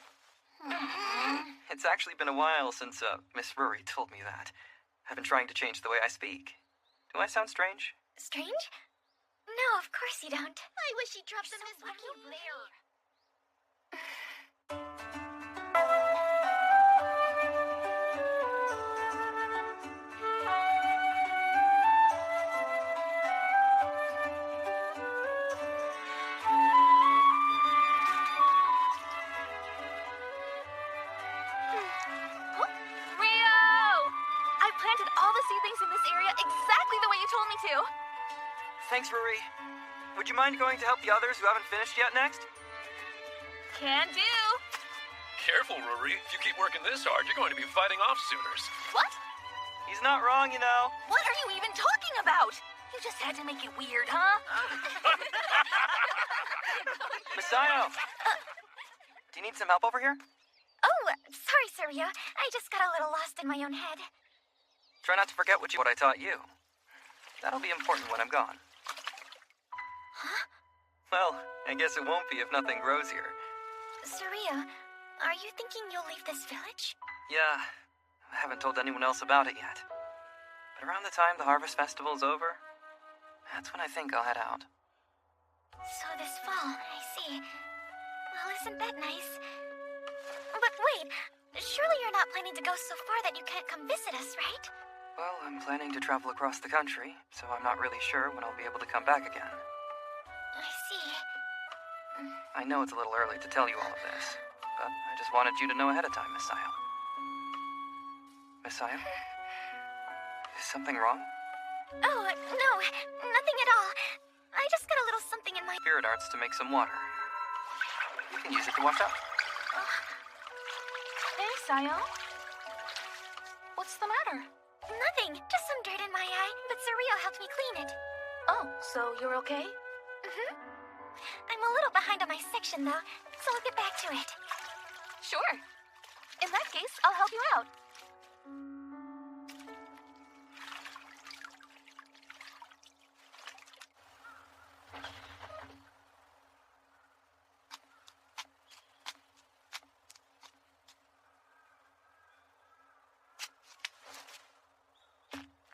It's actually been a while since Miss Ruri told me that. I've been trying to change the way I speak. Do I sound strange? Strange? No, of course you don't. I wish he dropped the Miss Ruri there. Thanks, Ruri. Would you mind going to help the others who haven't finished yet next? Can do. Careful, Ruri. If you keep working this hard, you're going to be fighting off Sooners. What? He's not wrong, you know. What are you even talking about? You just had to make it weird, huh? Messiah! Do you need some help over here? Oh, sorry, Surya. I just got a little lost in my own head. Try not to forget what I taught you. That'll be important when I'm gone. Huh? Well, I guess it won't be if nothing grows here. Surya, are you thinking you'll leave this village? Yeah, I haven't told anyone else about it yet. But around the time the Harvest Festival's over, that's when I think I'll head out. So this fall, I see. Well, isn't that nice? But wait, surely you're not planning to go so far that you can't come visit us, right? Well, I'm planning to travel across the country, so I'm not really sure when I'll be able to come back again. I see. I know it's a little early to tell you all of this, but I just wanted you to know ahead of time, Messiah. Messiah? Is something wrong? Oh, no, nothing at all. I just got a little something in my... Spirit arts to make some water. You can use it to wash up. Hey, Sayo. What's the matter? Nothing, just some dirt in my eye, but Surreal helped me clean it. Oh, so you're okay? Mm-hmm. I'm a little behind on my section, though, so I'll get back to it. Sure. In that case, I'll help you out.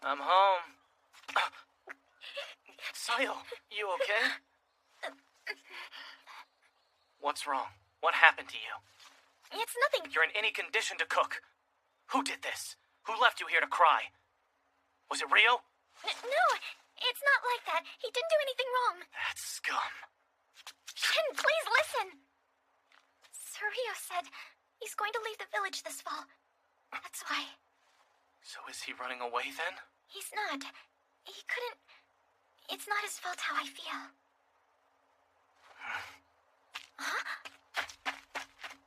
I'm home. Sayo, you okay? What's wrong? What happened to you? It's nothing. You're in any condition to cook. Who did this? Who left you here to cry? Was it Rio? No, it's not like that. He didn't do anything wrong. That scum. Shin, please listen. Sir Rio said he's going to leave the village this fall. That's why. So is he running away then? He's not. He couldn't. It's not his fault how I feel. Huh?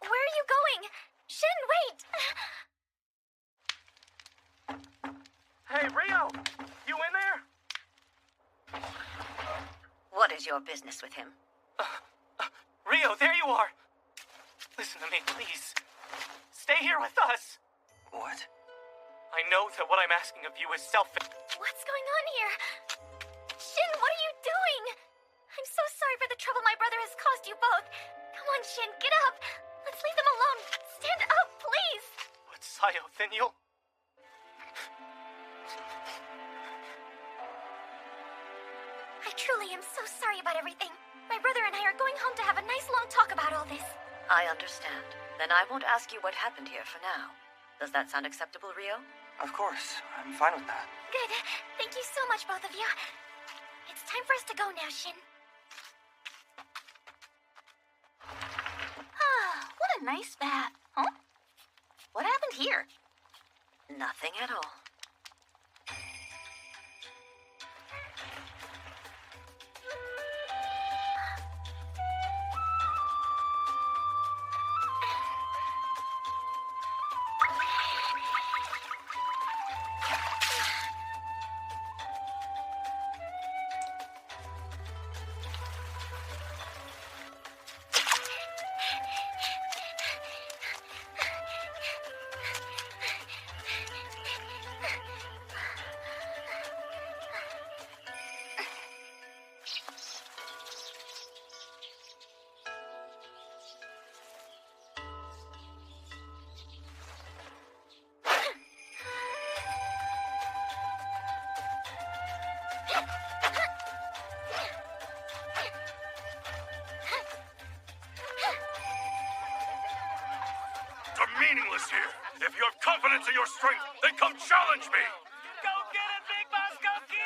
Where are you going? Shin, wait! Hey, Rio! You in there? What is your business with him? Rio, there you are! Listen to me, please. Stay here with us. What? I know that what I'm asking of you is selfish. What's going on here? Shin, what are you doing? I'm so sorry for the trouble my brother has caused you both. Come on, Shin, get up. Let's leave them alone. Stand up, please. But Sayo, then you'll... I truly am so sorry about everything. My brother and I are going home to have a nice long talk about all this. I understand. Then I won't ask you what happened here for now. Does that sound acceptable, Rio? Of course. I'm fine with that. Good. Thank you so much, both of you. It's time for us to go now, Shin. What a nice bath. Huh? What happened here? Nothing at all. Meaningless here. If you have confidence in your strength, then come challenge me. Go get it, Big Boss Goki!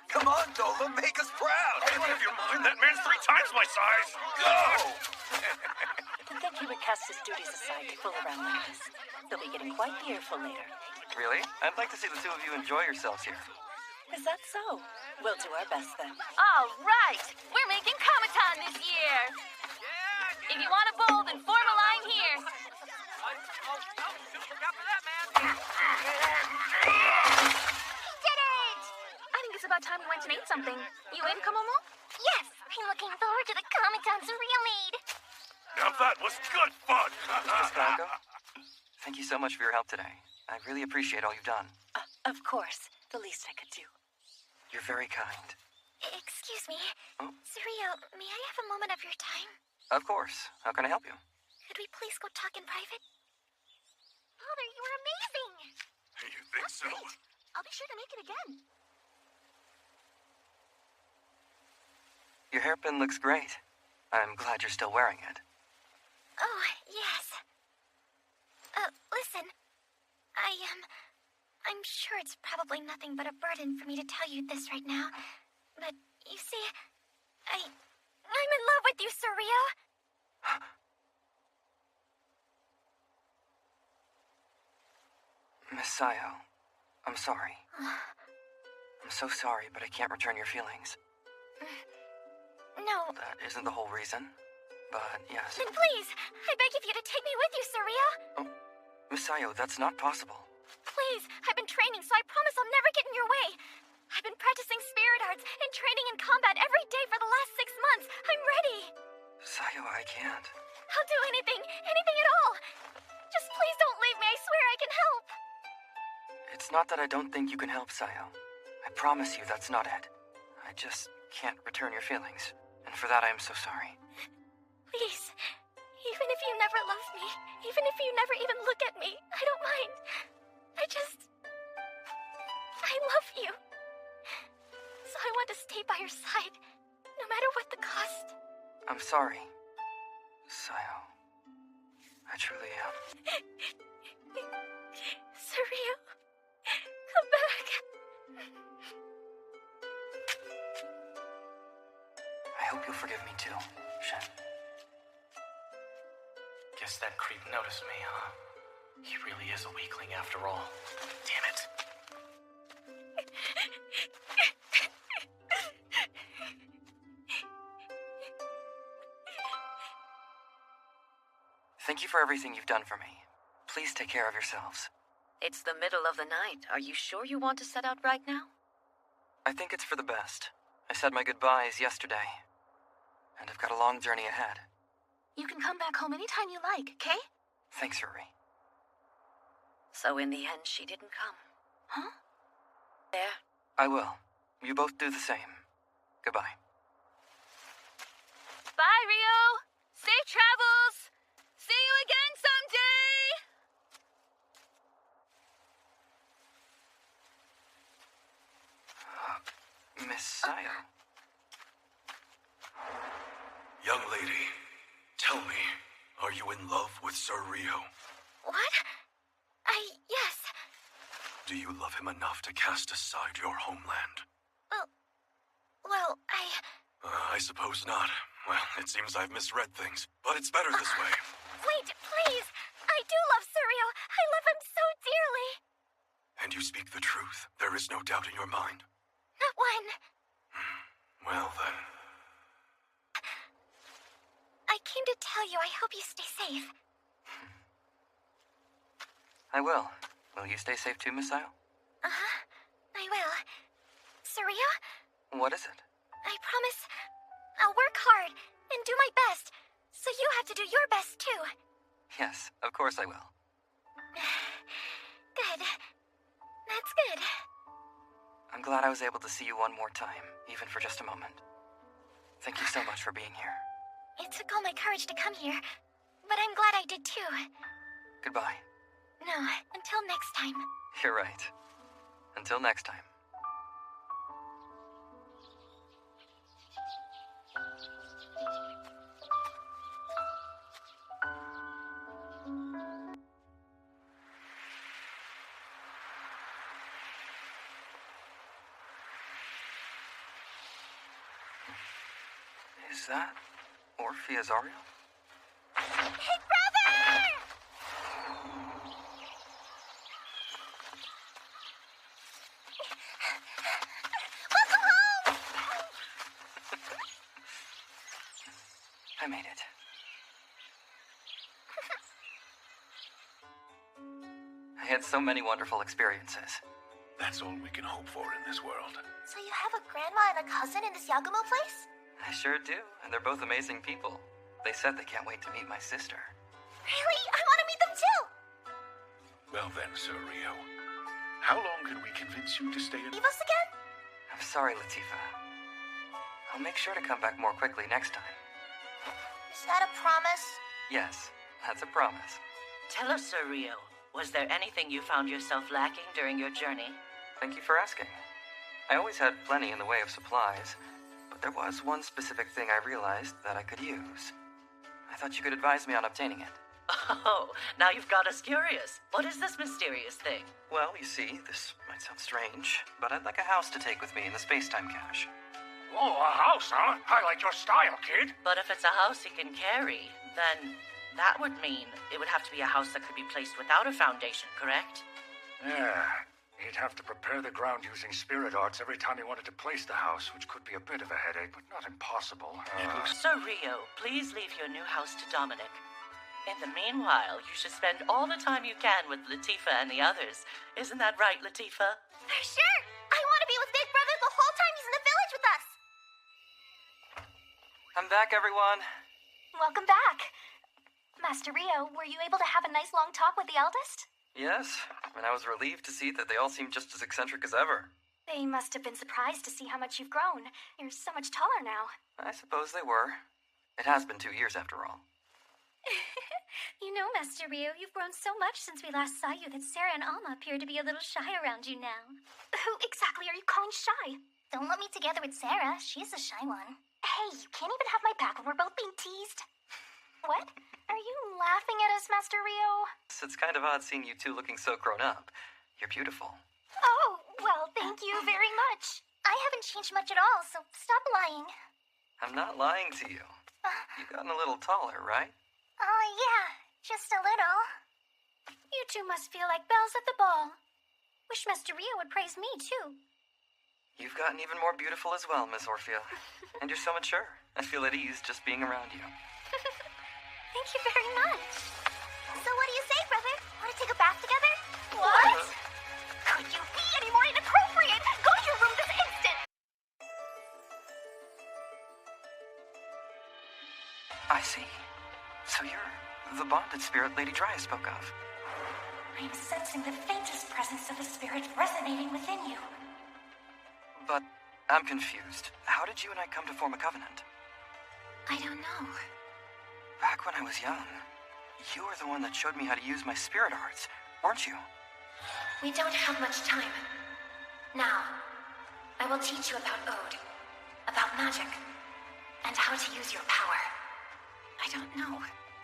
Come on, Dola, make us proud. Are you out of your mind? That man's 3 times my size. Go! To think he would cast his duties aside to fool around like this. They'll be getting quite the earful later. Really? I'd like to see the two of you enjoy yourselves here. Is that so? We'll do our best then. All right, we're making Comic-Con this year. If you want a bowl, then form a line here. Did it! I think it's about time we went and ate something. You in, Komomo? Yes, I'm looking forward to the Comic-Con Surreal made. Now that was good fun. Miss Falco, thank you so much for your help today. I really appreciate all you've done. Of course. The least I could do. You're very kind. Excuse me. Surreal, may I have a moment of your time? Of course. How can I help you? Could we please go talk in private? Father, you were amazing! You think so? I'll be sure to make it again. Your hairpin looks great. I'm glad you're still wearing it. Oh, yes. Listen. I'm sure it's probably nothing but a burden for me to tell you this right now. But, you see, I'm in love with you, Sir Rio. Miss Sayo, I'm sorry. I'm so sorry, but I can't return your feelings. No. That isn't the whole reason, but yes. Then please, I beg of you to take me with you, Sir Rio. Miss Sayo, that's not possible. Please, I've been training, so I promise I'll never get in your way. I've been practicing spirit arts and training in combat every day for the last 6 months. I'm ready. Sayo, I can't. I'll do anything at all. Just please don't leave me. I swear I can help. It's not that I don't think you can help, Sayo. I promise you that's not it. I just can't return your feelings. And for that, I am so sorry. Please, even if you never love me, even if you never even look at me, I don't mind. I love sorry, Sayo. I truly am. Sario, come back. I hope you'll forgive me too, Shen. Guess that creep noticed me, huh? He really is a weakling after all. Damn it. Thank you for everything you've done for me. Please take care of yourselves. It's the middle of the night. Are you sure you want to set out right now? I think it's for the best. I said my goodbyes yesterday. And I've got a long journey ahead. You can come back home anytime you like, okay? Thanks, Yuri. So in the end, she didn't come. Huh? There. I will. You both do the same. Goodbye. Bye, Rio! Safe travels! See you again someday! Miss Sayo. Young lady, tell me, are you in love with Sir Rio? What? Yes. Do you love him enough to cast aside your homeland? Well, I suppose not. Well, it seems I've misread things, but it's better this way. Wait, please! I do love Sario! I love him so dearly! And you speak the truth. There is no doubt in your mind. Not one. Well, then. I came to tell you I hope you stay safe. I will. Will you stay safe too, Miss Sayo? Uh-huh. I will. Sario? What is it? I promise I'll work hard and do my best, so you have to do your best too. Yes, of course I will. Good. That's good. I'm glad I was able to see you one more time, even for just a moment. Thank you so much for being here. It took all my courage to come here, but I'm glad I did too. Goodbye. No, until next time. You're right. Until next time. Is that Orphe Azario? Hey, brother! Welcome home! I made it. I had so many wonderful experiences. That's all we can hope for in this world. So you have a grandma and a cousin in this Yagumo place? I sure do, and they're both amazing people. They said they can't wait to meet my sister. Really? I want to meet them too! Well then, Sir Rio. How long can we convince you to stay in... Leave us again? I'm sorry, Latifa. I'll make sure to come back more quickly next time. Is that a promise? Yes, that's a promise. Tell us, Sir Rio, was there anything you found yourself lacking during your journey? Thank you for asking. I always had plenty in the way of supplies, but there was one specific thing I realized that I could use. I thought you could advise me on obtaining it. Oh, now you've got us curious. What is this mysterious thing? Well, you see, this might sound strange, but I'd like a house to take with me in the space-time cache. Oh, a house, huh? I like your style, kid. But if it's a house he can carry, then that would mean it would have to be a house that could be placed without a foundation, correct? Yeah. He'd have to prepare the ground using spirit arts every time he wanted to place the house, which could be a bit of a headache, but not impossible. Sir Rio, please leave your new house to Dominic. In the meanwhile, you should spend all the time you can with Latifa and the others. Isn't that right, Latifa? For sure! I want to be with Big Brother the whole time he's in the village with us! I'm back, everyone. Welcome back. Master Rio, were you able to have a nice long talk with the eldest? Yes, and I was relieved to see that they all seemed just as eccentric as ever. They must have been surprised to see how much you've grown. You're so much taller now. I suppose they were. It has been 2 years after all. You know, Master Rio, you've grown so much since we last saw you that Sarah and Alma appear to be a little shy around you now. Who exactly are you calling shy? Don't lump me together with Sarah. She's a shy one. Hey, you can't even have my back when we're both being teased. What? Are you laughing at us, Master Rio? It's kind of odd seeing you two looking so grown up. You're beautiful. Oh, well, thank you very much. I haven't changed much at all, so stop lying. I'm not lying to you. You've gotten a little taller, right? Yeah, just a little. You two must feel like bells at the ball. Wish Master Rio would praise me, too. You've gotten even more beautiful as well, Miss Orphea. And you're so mature. I feel at ease just being around you. Thank you very much. So what do you say, brother? Want to take a bath together? What? Could you be any more inappropriate? Go to your room this instant! I see. So you're the bonded spirit Lady Dryas spoke of. I'm sensing the faintest presence of the spirit resonating within you. But I'm confused. How did you and I come to form a covenant? I don't know. Back when I was young, you were the one that showed me how to use my spirit arts, weren't you? We don't have much time. Now, I will teach you about Ode, about magic, and how to use your power. I don't know.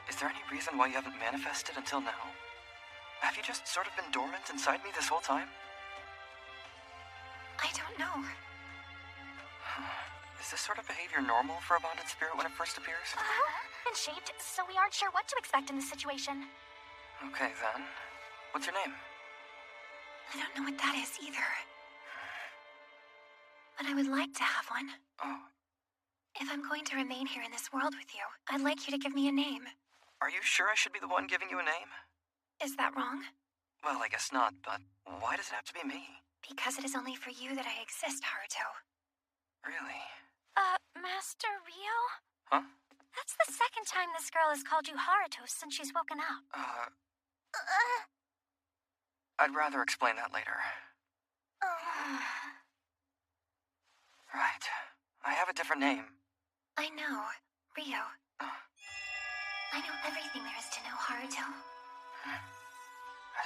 Is there any reason why you haven't manifested until now? Have you just sort of been dormant inside me this whole time? I don't know. Is this sort of behavior normal for a bonded spirit when it first appears? And shaped, so we aren't sure what to expect in this situation. Okay, then. What's your name? I don't know what that is either. But I would like to have one. Oh. If I'm going to remain here in this world with you, I'd like you to give me a name. Are you sure I should be the one giving you a name? Is that wrong? Well, I guess not, but why does it have to be me? Because it is only for you that I exist, Haruto. Really? Master Rio? Huh? That's the second time this girl has called you Haruto since she's woken up. I'd rather explain that later. Right. I have a different name. I know. Rio. I know everything there is to know, Haruto. I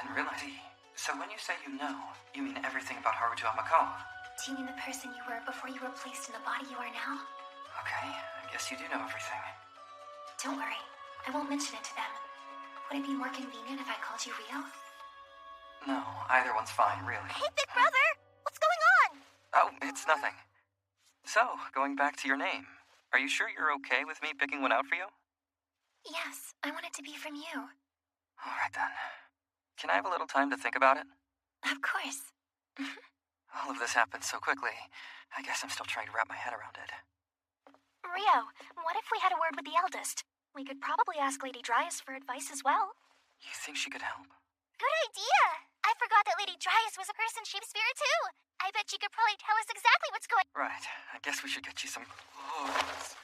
didn't realize. So when you say you know, you mean everything about Haruto Amakawa? Do you mean the person you were before you were placed in the body you are now? Okay, I guess you do know everything. Don't worry. I won't mention it to them. Would it be more convenient if I called you Rio? No, either one's fine, really. Hey, big brother! What's going on? Oh, it's nothing. So, going back to your name, are you sure you're okay with me picking one out for you? Yes, I want it to be from you. All right, then. Can I have a little time to think about it? Of course. All of this happened so quickly. I guess I'm still trying to wrap my head around it. Rio, what if we had a word with the eldest? We could probably ask Lady Dryas for advice as well. You think she could help? Good idea! I forgot that Lady Dryas was a person-shaped spirit, too. I bet she could probably tell us exactly what's going on. Right. I guess we should get you some clothes.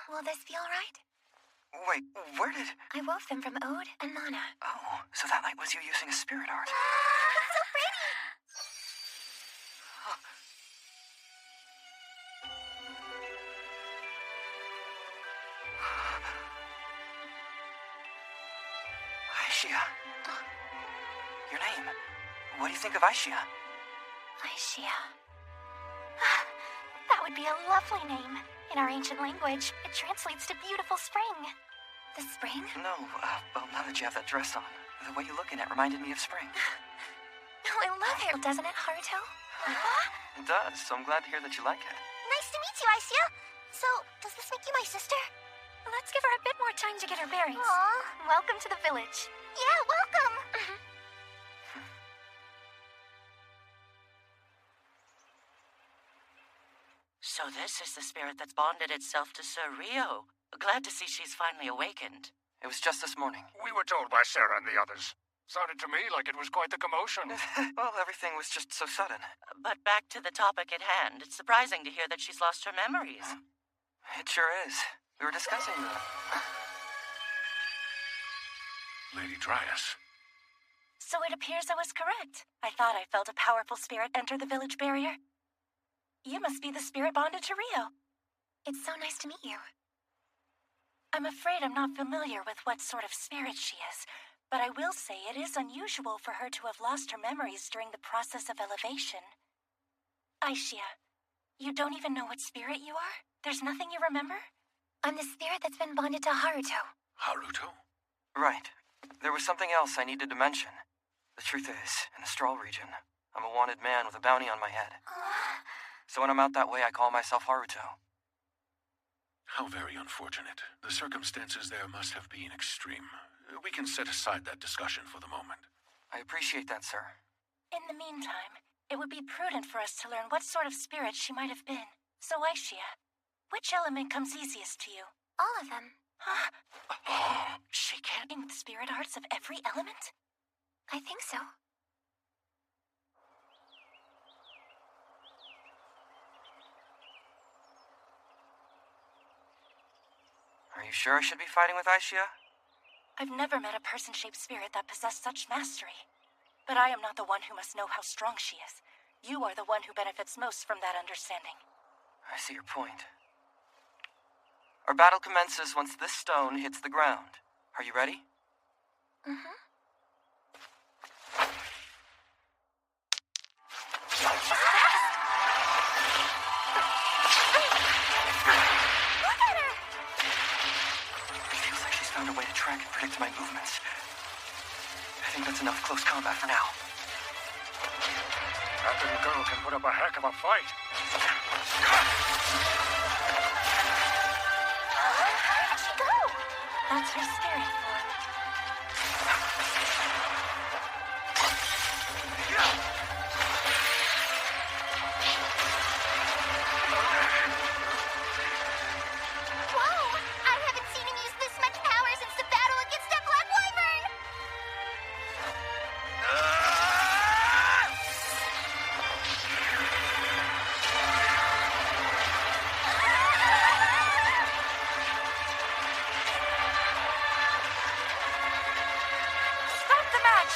Will this be all right? Wait, where did... I wove them from Ode and Mana. Oh, so that night was you using a spirit art. It's so pretty! Aishia. Your name. What do you think of Aishia? Aishia. That would be a lovely name. In our ancient language, it translates to beautiful spring. The spring? No, well, now that you have that dress on, the way you look in it reminded me of spring. Oh, I love it, doesn't it, Haruto? It does, so I'm glad to hear that you like it. Nice to meet you, Aishia. So, does this make you my sister? Let's give her a bit more time to get her bearings. Aww. Welcome to the village. Yeah, welcome. So this is the spirit that's bonded itself to Sir Rio. Glad to see she's finally awakened. It was just this morning. We were told by Sarah and the others. Sounded to me like it was quite the commotion. Well, everything was just so sudden. But back to the topic at hand. It's surprising to hear that she's lost her memories. It sure is. We were discussing that. Lady Dryas. So it appears I was correct. I thought I felt a powerful spirit enter the village barrier. You must be the spirit bonded to Rio. It's so nice to meet you. I'm afraid I'm not familiar with what sort of spirit she is, But I will say it is unusual for her to have lost her memories during the process of elevation. Aishia, you don't even know what spirit you are? There's nothing you remember? I'm the spirit that's been bonded to Haruto. Haruto? Right. There was something else I needed to mention. The truth is, in the Strahl region, I'm a wanted man with a bounty on my head. So when I'm out that way, I call myself Haruto. How very unfortunate. The circumstances there must have been extreme. We can set aside that discussion for the moment. I appreciate that, sir. In the meantime, it would be prudent for us to learn what sort of spirit she might have been. So, Aishia, which element comes easiest to you? All of them. Huh? She can't with spirit arts of every element? I think so. Are you sure I should be fighting with Aishia? I've never met a person-shaped spirit that possessed such mastery. But I am not the one who must know how strong she is. You are the one who benefits most from that understanding. I see your point. Our battle commences once this stone hits the ground. Are you ready? Mm-hmm. Feels like she's found a way to track and predict my movements. I think that's enough close combat for now. That little girl can put up a heck of a fight. Where'd she go? That's her spirit form. Whoa! I haven't seen him use this much power since the battle against that Black Wyvern! Stop the match!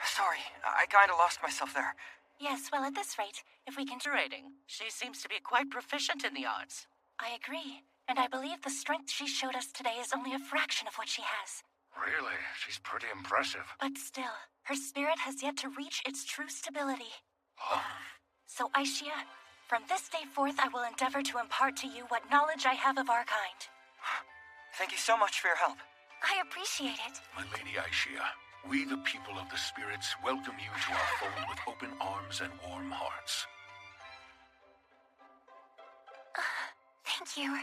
Sorry, I kinda lost myself there. Yes, well, at this rate, if we can... Rating. She seems to be quite proficient in the arts. I agree, and I believe the strength she showed us today is only a fraction of what she has. Really? She's pretty impressive. But still, her spirit has yet to reach its true stability. So, Aishia, from this day forth, I will endeavor to impart to you what knowledge I have of our kind. Thank you so much for your help. I appreciate it. My Lady Aishia, we the people of the spirits welcome you to our fold with open arms and warm hearts. Thank you.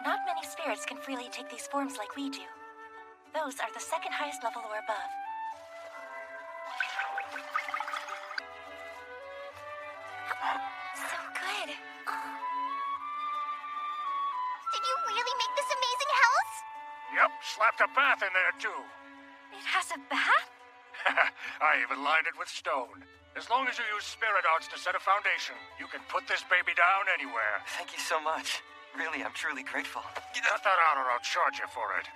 Not many spirits can freely take these forms like we do. Those are the second highest level or above. So good. Did you really make this amazing house? Yep, slapped a bath in there too. It has a bath? I even lined it with stone. As long as you use spirit arts to set a foundation, you can put this baby down anywhere. Thank you so much. Really, I'm truly grateful. Get that out or I'll charge you for it.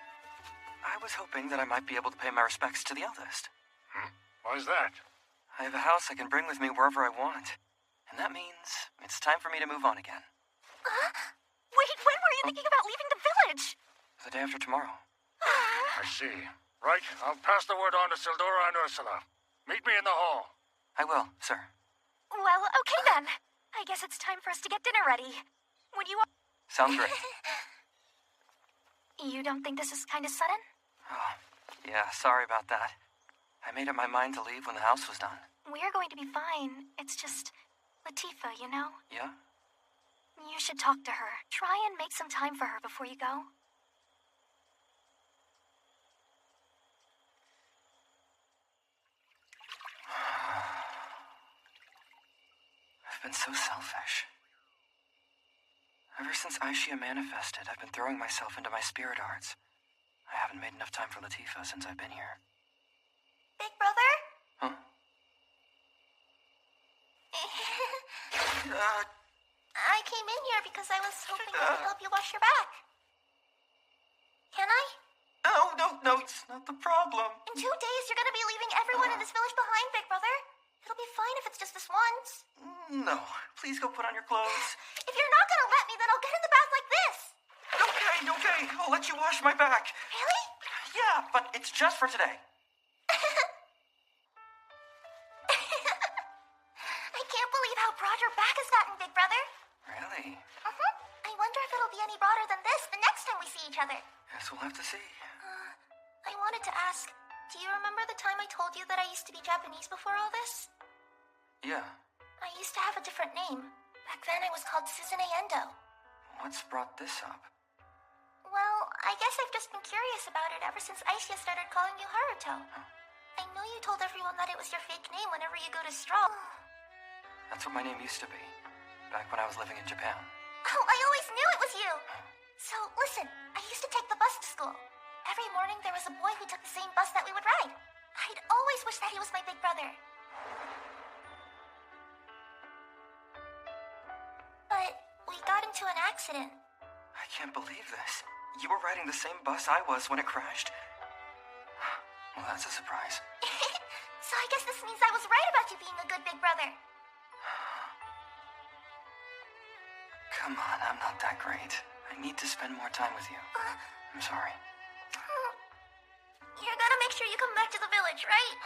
I was hoping that I might be able to pay my respects to the eldest. Why's that? I have a house I can bring with me wherever I want. And that means it's time for me to move on again. Wait, when were you thinking about leaving the village? The day after tomorrow. I see. Right, I'll pass the word on to Sildora and Ursula. Meet me in the hall. I will, sir. Well, okay then. I guess it's time for us to get dinner ready. Would you... Sounds great. You don't think this is kind of sudden? Oh, yeah, sorry about that. I made up my mind to leave when the house was done. We're going to be fine. It's just... Latifah, you know? Yeah? You should talk to her. Try and make some time for her before you go. I've been so selfish. Ever since Aishia manifested, I've been throwing myself into my spirit arts. I haven't made enough time for Latifah since I've been here. Big brother? Huh? I came in here because I was hoping I could help you wash your back. Can I? No, it's not the problem. In 2 days, you're gonna be leaving everyone in this village behind, Big Brother. It'll be fine if it's just this once. No. Please go put on your clothes. If you're not gonna let me, then I'll get in the bath like this. Okay. I'll let you wash my back. Really? Yeah, but it's just for today. I can't believe how broad your back has gotten, Big Brother. Really? I wonder if it'll be any broader than this the next time we see each other. Guess we'll have to see. I wanted to ask, do you remember the time I told you that I used to be Japanese before all this? Yeah. I used to have a different name. Back then I was called Suzune Endo. What's brought this up? Well, I guess I've just been curious about it ever since Aisha started calling you Haruto. I know you told everyone that it was your fake name whenever you go to Straw. That's what my name used to be, back when I was living in Japan. Oh, I always knew it was you! So, listen, I used to take the bus to school. Every morning there was a boy who took the same bus that we would ride. I'd always wished that he was my big brother. But we got into an accident. I can't believe this. You were riding the same bus I was when it crashed. Well, that's a surprise. So I guess this means I was right about you being a good big brother. Come on, I'm not that great. I need to spend more time with you. I'm sorry. You're gonna make sure you come back to the village, right?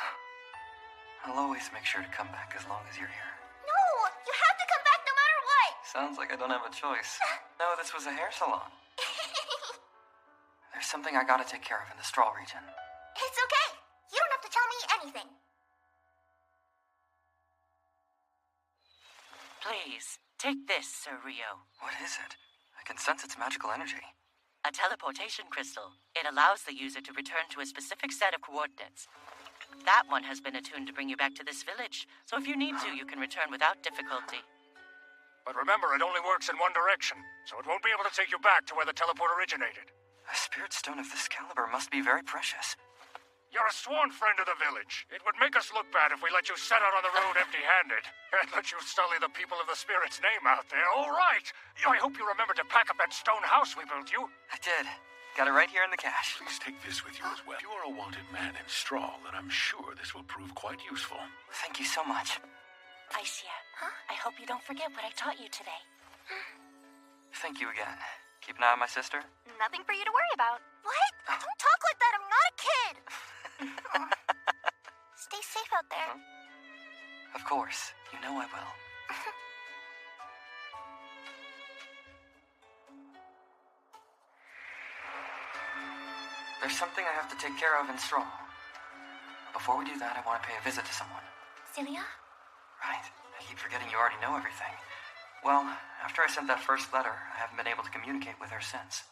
I'll always make sure to come back as long as you're here. No! You have to come back no matter what! Sounds like I don't have a choice. No, this was a hair salon. There's something I gotta take care of in the Straw region. It's okay. You don't have to tell me anything. Please, take this, Sir Rio. What is it? I can sense its magical energy. A teleportation crystal. It allows the user to return to a specific set of coordinates. That one has been attuned to bring you back to this village, so if you need to, you can return without difficulty. But remember, it only works in one direction, so it won't be able to take you back to where the teleport originated. A spirit stone of this caliber must be very precious. You're a sworn friend of the village. It would make us look bad if we let you set out on the road empty-handed and let you sully the people of the spirit's name out there. All right. I hope you remember to pack up that stone house we built you. I did. Got it right here in the cache. Please take this with you as well. If you are a wanted man in Straw, then I'm sure this will prove quite useful. Thank you so much. Aisha, I hope you don't forget what I taught you today. Thank you again. Keep an eye on my sister. Nothing for you to worry about. What? Don't talk like that. I'm not a kid. Stay safe out there. Of course. You know I will. There's something I have to take care of in Straw. Before we do that, I want to pay a visit to someone. Celia? Right. I keep forgetting you already know everything. Well, after I sent that first letter, I haven't been able to communicate with her since.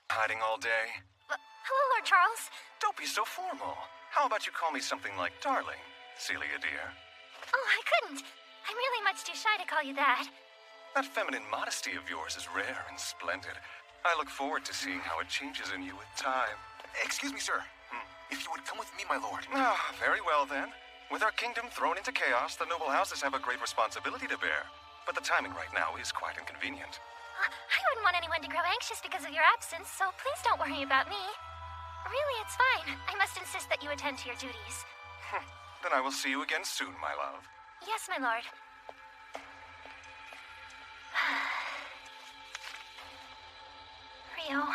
Hiding all day? Hello, Lord Charles. Don't be so formal. How about you call me something like darling, Celia dear? Oh, I couldn't. I'm really much too shy to call you that. That feminine modesty of yours is rare and splendid. I look forward to seeing how it changes in you with time. Excuse me, sir. If you would come with me, my lord. Ah, very well then. With our kingdom thrown into chaos, the noble houses have a great responsibility to bear. But the timing right now is quite inconvenient. I wouldn't want anyone to grow anxious because of your absence, so please don't worry about me. Really, it's fine. I must insist that you attend to your duties. Then I will see you again soon, my love. Yes, my lord. Rio.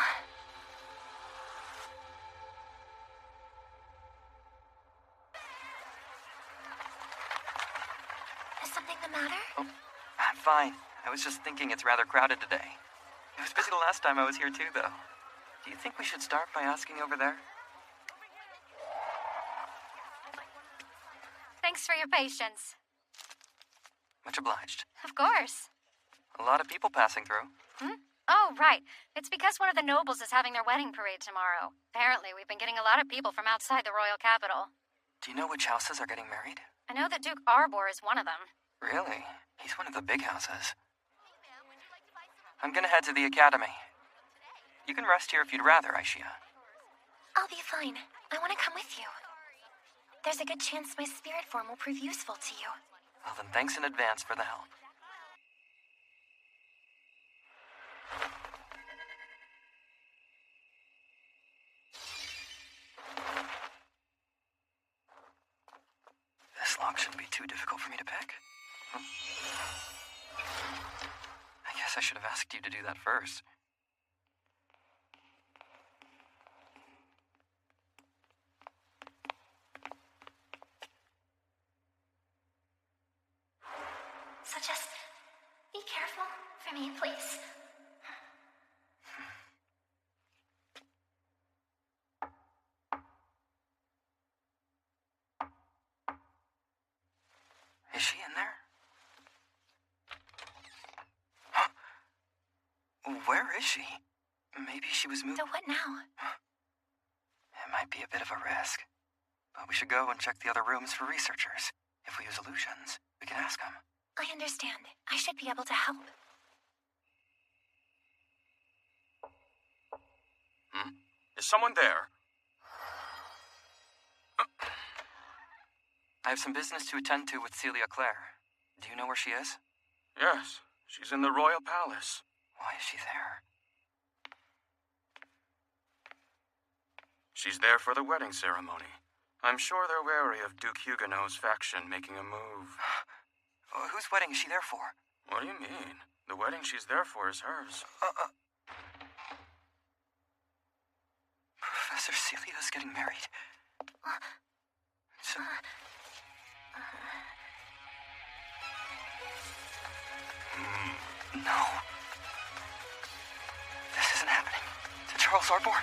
Is something the matter? Oh, I'm fine. I was just thinking it's rather crowded today. It was busy the last time I was here too, though. Do you think we should start by asking over there? Thanks for your patience. Much obliged. Of course. A lot of people passing through. Oh, right. It's because one of the nobles is having their wedding parade tomorrow. Apparently, we've been getting a lot of people from outside the royal capital. Do you know which houses are getting married? I know that Duke Arbor is one of them. Really? He's one of the big houses. I'm gonna head to the academy. You can rest here if you'd rather, Aisha. I'll be fine. I want to come with you. There's a good chance my spirit form will prove useful to you. Well, then thanks in advance for the help. too difficult for me to pick. I guess I should have asked you to do that first. So just be careful for me, please. Is she in there? Huh? Where is she? Maybe she was moved. So what now? It might be a bit of a risk. But we should go and check the other rooms for researchers. If we use illusions, we can ask them. I understand. I should be able to help. Is someone there? I have some business to attend to with Celia Clare. Do you know where she is? Yes, she's in the royal palace. Why is she there? She's there for the wedding ceremony. I'm sure they're wary of Duke Huguenot's faction making a move. Whose wedding is she there for? What do you mean? The wedding she's there for is hers. Professor Celia's getting married. So... No. This isn't happening. To Charles Ardmore?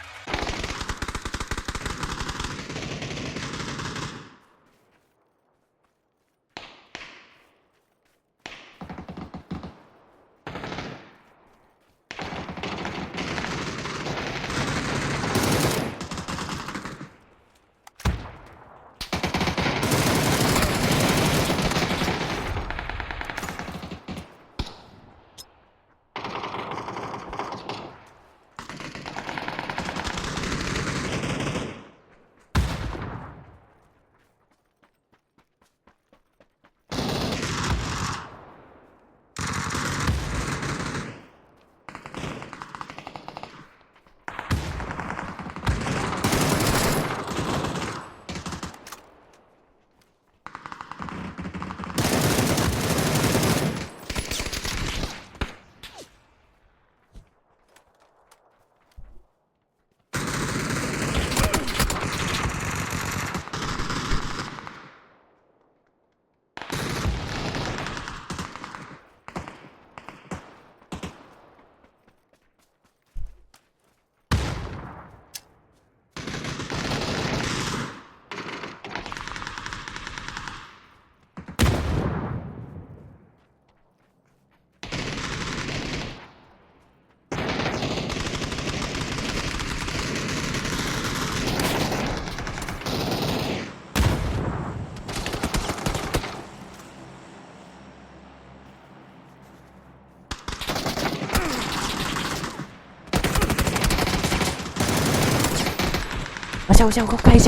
Sao gốc cây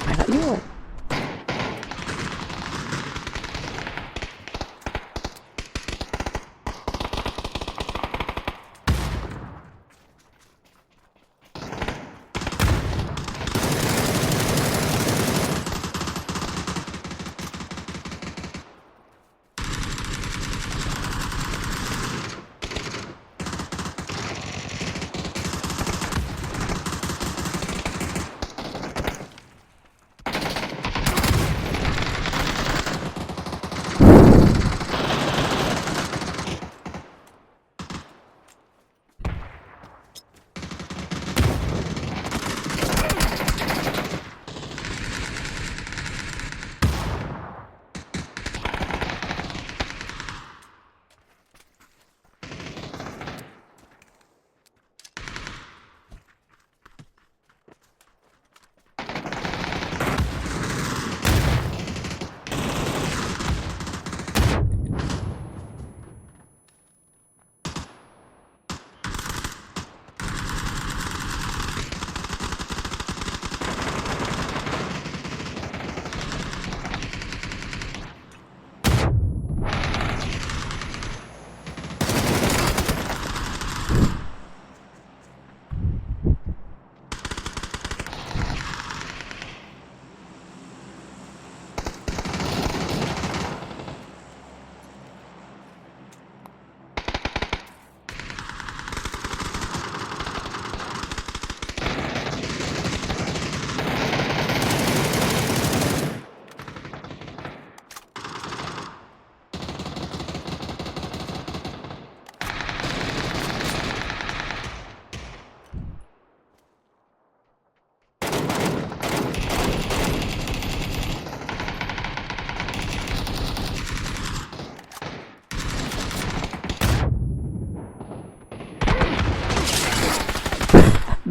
phải là yếu rồi.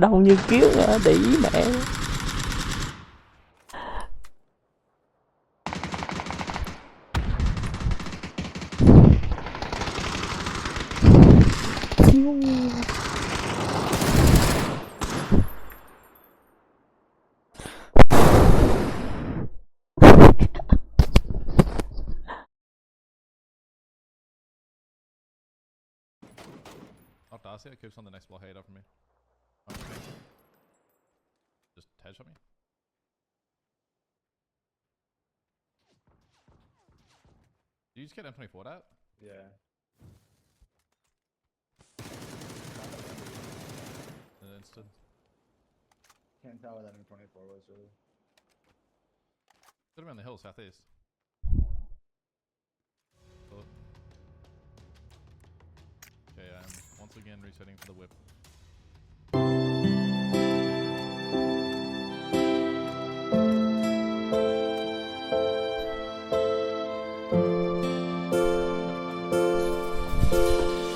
Đau như kiếng à, để ý mẹ. Oh, Darcy, it keeps on the next blockade over me. Okay. Just headshot me. Did you just get M24 out? Yeah. An instant. Can't tell what that M24 was really. Could have been on the hill southeast. Cool. Okay, I'm once again resetting for the whip.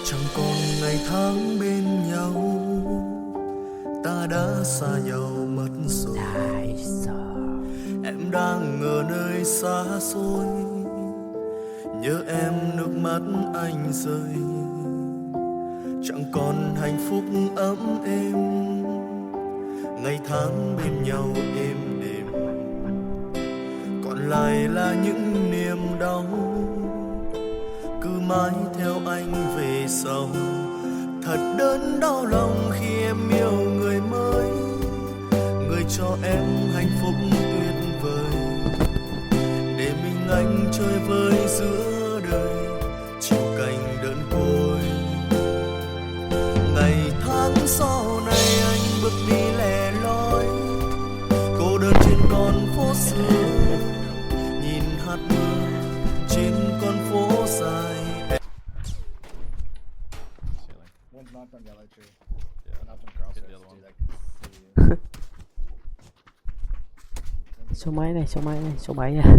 Chẳng còn ngày tháng bên nhau, ta đã xa nhau mất rồi. Em đang ở nơi xa xôi, nhớ em nước mắt anh rơi. Chẳng còn hạnh phúc ấm êm, ngày tháng bên nhau êm đềm. Còn lại là những niềm đau, cứ mãi theo anh về sau. Thật đớn đau lòng khi em yêu người mới, người cho em hạnh phúc tuyệt vời. Để mình anh chơi vơi giữa đời, chịu cảnh đơn côi. Ngày tháng sau này anh bước đi lẻ loi, cô đơn trên con phố xưa, nhìn hạt mưa trên con phố dài. One's knocked on yellow tree. Yeah, knocked on crossroads. The other one. Dude, Số mấy này, số mấy này, số 7 à. I'm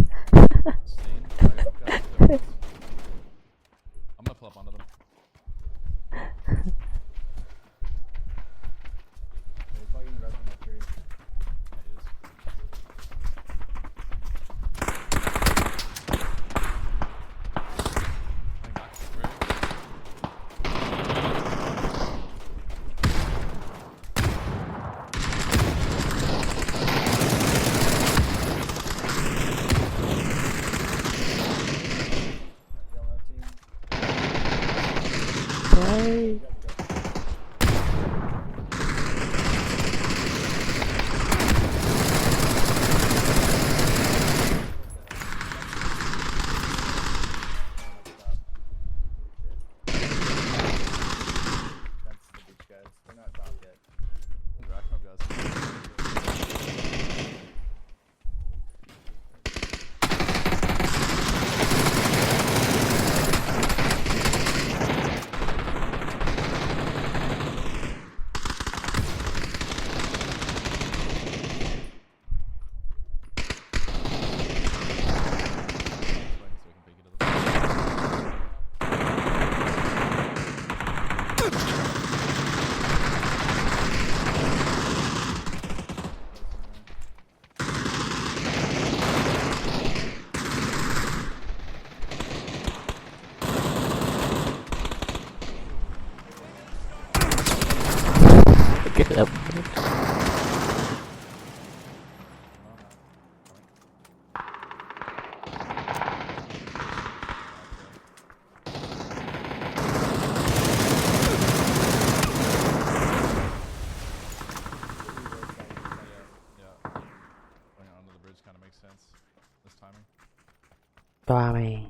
gonna pull up onto them. They're fucking res on that tree. Đấy. Get up. Toa mày.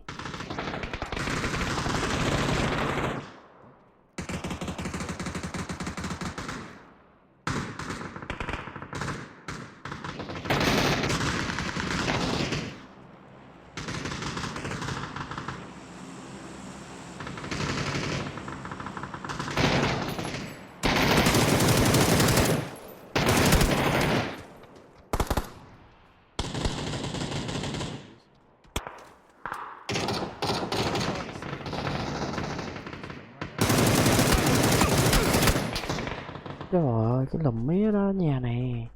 rồi, cái lùm mía đó nhà này.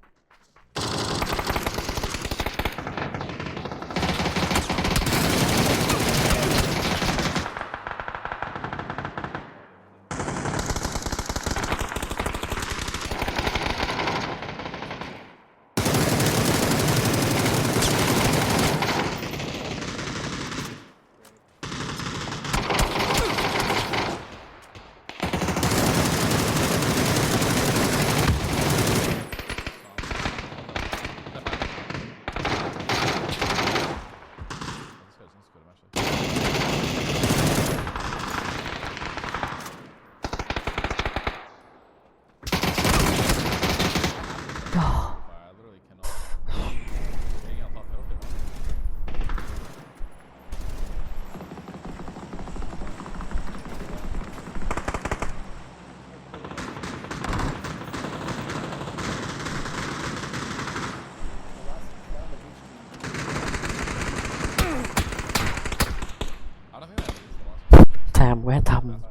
Tham quá thâm.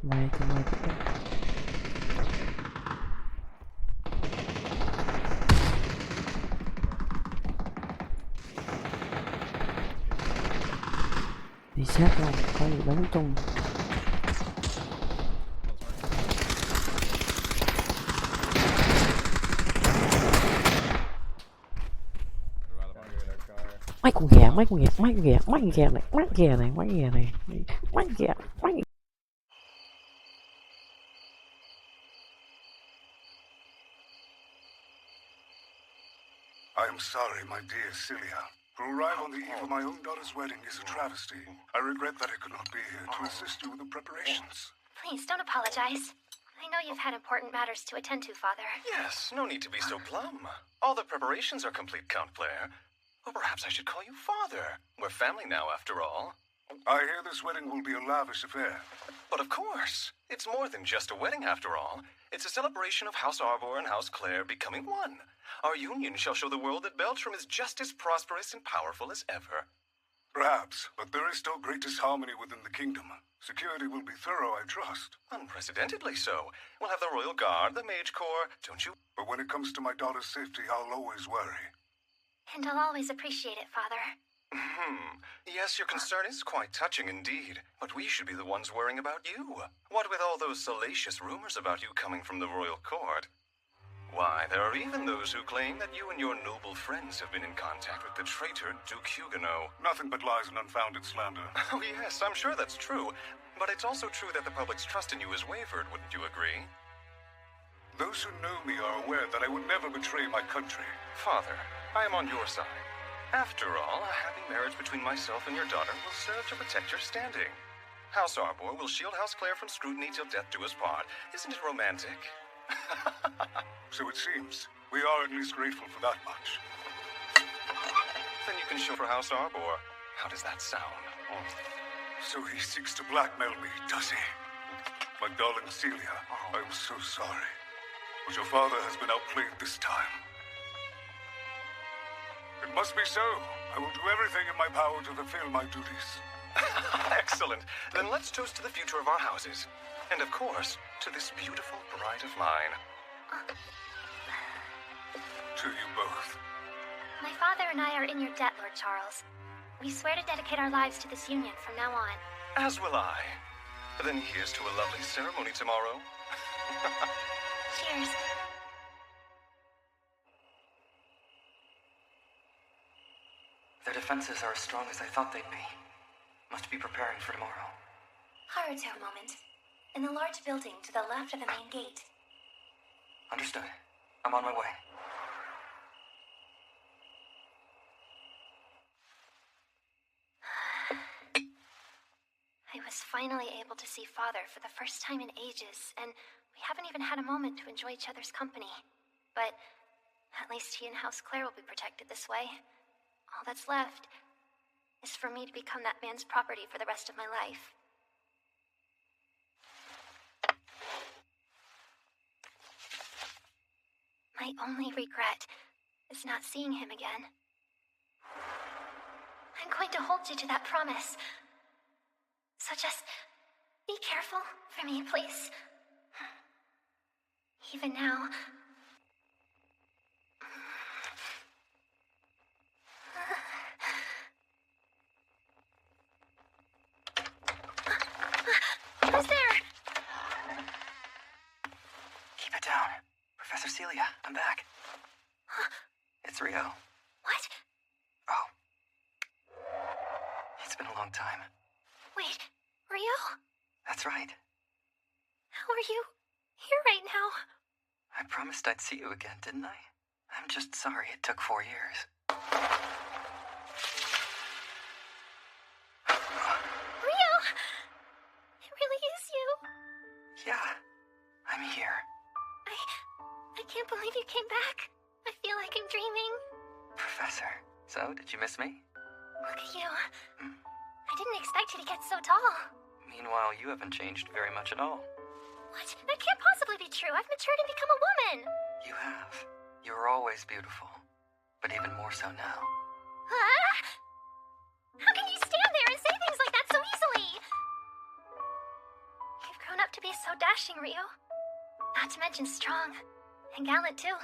May đi sát không có gì bắn tung. Mấy con gà này, I am sorry, my dear Cilia. To arrive on the eve of my own daughter's wedding is a travesty. I regret that I could not be here to assist you with the preparations. Please, don't apologize. I know you've had important matters to attend to, Father. Yes, no need to be so glum. All the preparations are complete, Count Blair. Or perhaps I should call you Father. We're family now, after all. I hear this wedding will be a lavish affair. But of course, it's more than just a wedding, after all. It's a celebration of House Arbor and House Clare becoming one. Our union shall show the world that Beltram is just as prosperous and powerful as ever. Perhaps, but there is still great disharmony within the kingdom. Security will be thorough, I trust. Unprecedentedly so. We'll have the Royal Guard, the Mage Corps, don't you? But when it comes to my daughter's safety, I'll always worry. And I'll always appreciate it, Father. Yes, your concern is quite touching indeed. But we should be the ones worrying about you. What with all those salacious rumors about you coming from the royal court? Why, there are even those who claim that you and your noble friends have been in contact with the traitor Duke Huguenot. Nothing but lies and unfounded slander. Oh yes, I'm sure that's true. But it's also true that the public's trust in you has wavered, wouldn't you agree? Those who know me are aware that I would never betray my country. Father, I am on your side. After all, a happy marriage between myself and your daughter will serve to protect your standing. House Arbor will shield House Clare from scrutiny till death do us part. Isn't it romantic? So it seems. We are at least grateful for that much. Then you can show for House Arbor. How does that sound? So he seeks to blackmail me, does he? My darling Celia, I am so sorry. But your father has been outplayed this time. It must be so. I will do everything in my power to fulfill my duties. Excellent. Then let's toast to the future of our houses. And of course, to this beautiful bride of mine. To you both. My father and I are in your debt, Lord Charles. We swear to dedicate our lives to this union from now on. As will I. Then here's to a lovely ceremony tomorrow. Cheers. Their defenses are as strong as I thought they'd be. Must be preparing for tomorrow. Haruto moment. In the large building to the left of the main gate. Understood. I'm on my way. I was finally able to see Father for the first time in ages, and we haven't even had a moment to enjoy each other's company. But at least he and House Clare will be protected this way. All that's left is for me to become that man's property for the rest of my life. My only regret is not seeing him again. going to hold you to that promise. So just be careful for me, please. Even now. Who's there? Keep it down. Professor Celia, I'm back. It's Rio. What? Oh. It's been a long time. Wait, Rio? That's right. How are you here right now? I promised I'd see you again, didn't I? I'm just sorry it took 4 years. Rio! It really is you. Yeah, I'm here. I can't believe you came back. I feel like I'm dreaming. Professor, so did you miss me? Look at you. I didn't expect you to get so tall. Meanwhile, you haven't changed very much at all. What? That can't possibly be true. I've matured and become a woman. You have. You were always beautiful. But even more so now. Huh? How can you stand there and say things like that so easily? You've grown up to be so dashing, Rio. Not to mention strong. And gallant, too.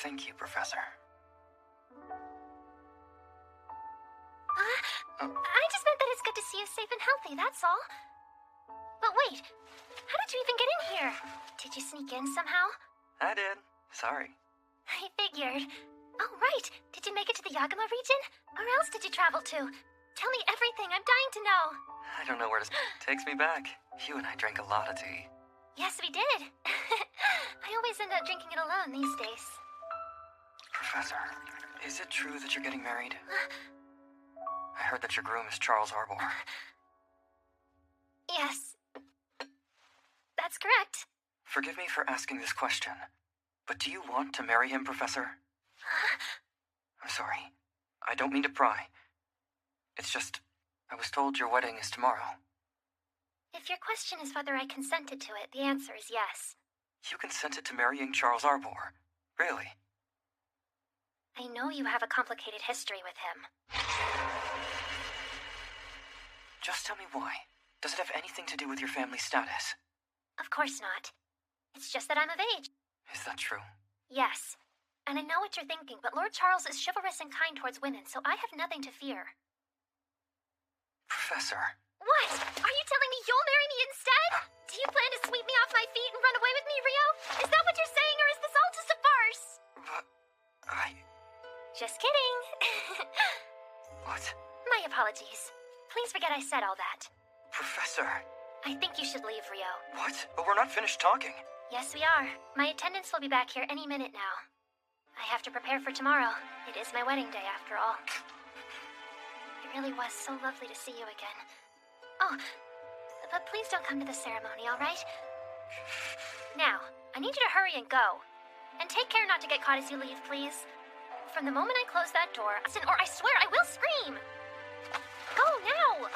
Thank you, Professor. I just meant that it's good to see you safe and healthy, that's all. But wait, how did you even get in here? Did you sneak in somehow? I did. Sorry. I figured. Oh, right. Did you make it to the Yagama region? Or else did you travel to? Tell me everything. I'm dying to know. I don't know where this takes me back. You and I drank a lot of tea. Yes, we did. I always end up drinking it alone these days. Professor, is it true that you're getting married? I heard that your groom is Charles Arbor. Yes. That's correct. Forgive me for asking this question, but do you want to marry him, Professor? I'm sorry. I don't mean to pry. It's just, I was told your wedding is tomorrow. If your question is whether I consented to it, the answer is yes. You consented to marrying Charles Arbor? Really? I know you have a complicated history with him. Just tell me why. Does it have anything to do with your family status? Of course not. It's just that I'm of age. Is that true? Yes. And I know what you're thinking, but Lord Charles is chivalrous and kind towards women, so I have nothing to fear. Professor. What? Are you telling me you'll marry me instead? Do you plan to sweep me off my feet and run away with me, Rio? Is that what you're saying, or is this all just a farce? But I... Just kidding. What? My apologies. Please forget I said all that. Professor. I think you should leave, Rio. What? But we're not finished talking. Yes, we are. My attendants will be back here any minute now. I have to prepare for tomorrow. It is my wedding day, after all. It really was so lovely to see you again. Oh, but please don't come to the ceremony, all right? Now, I need you to hurry and go. And take care not to get caught as you leave, please. From the moment I close that door, or I swear I will scream! Go now!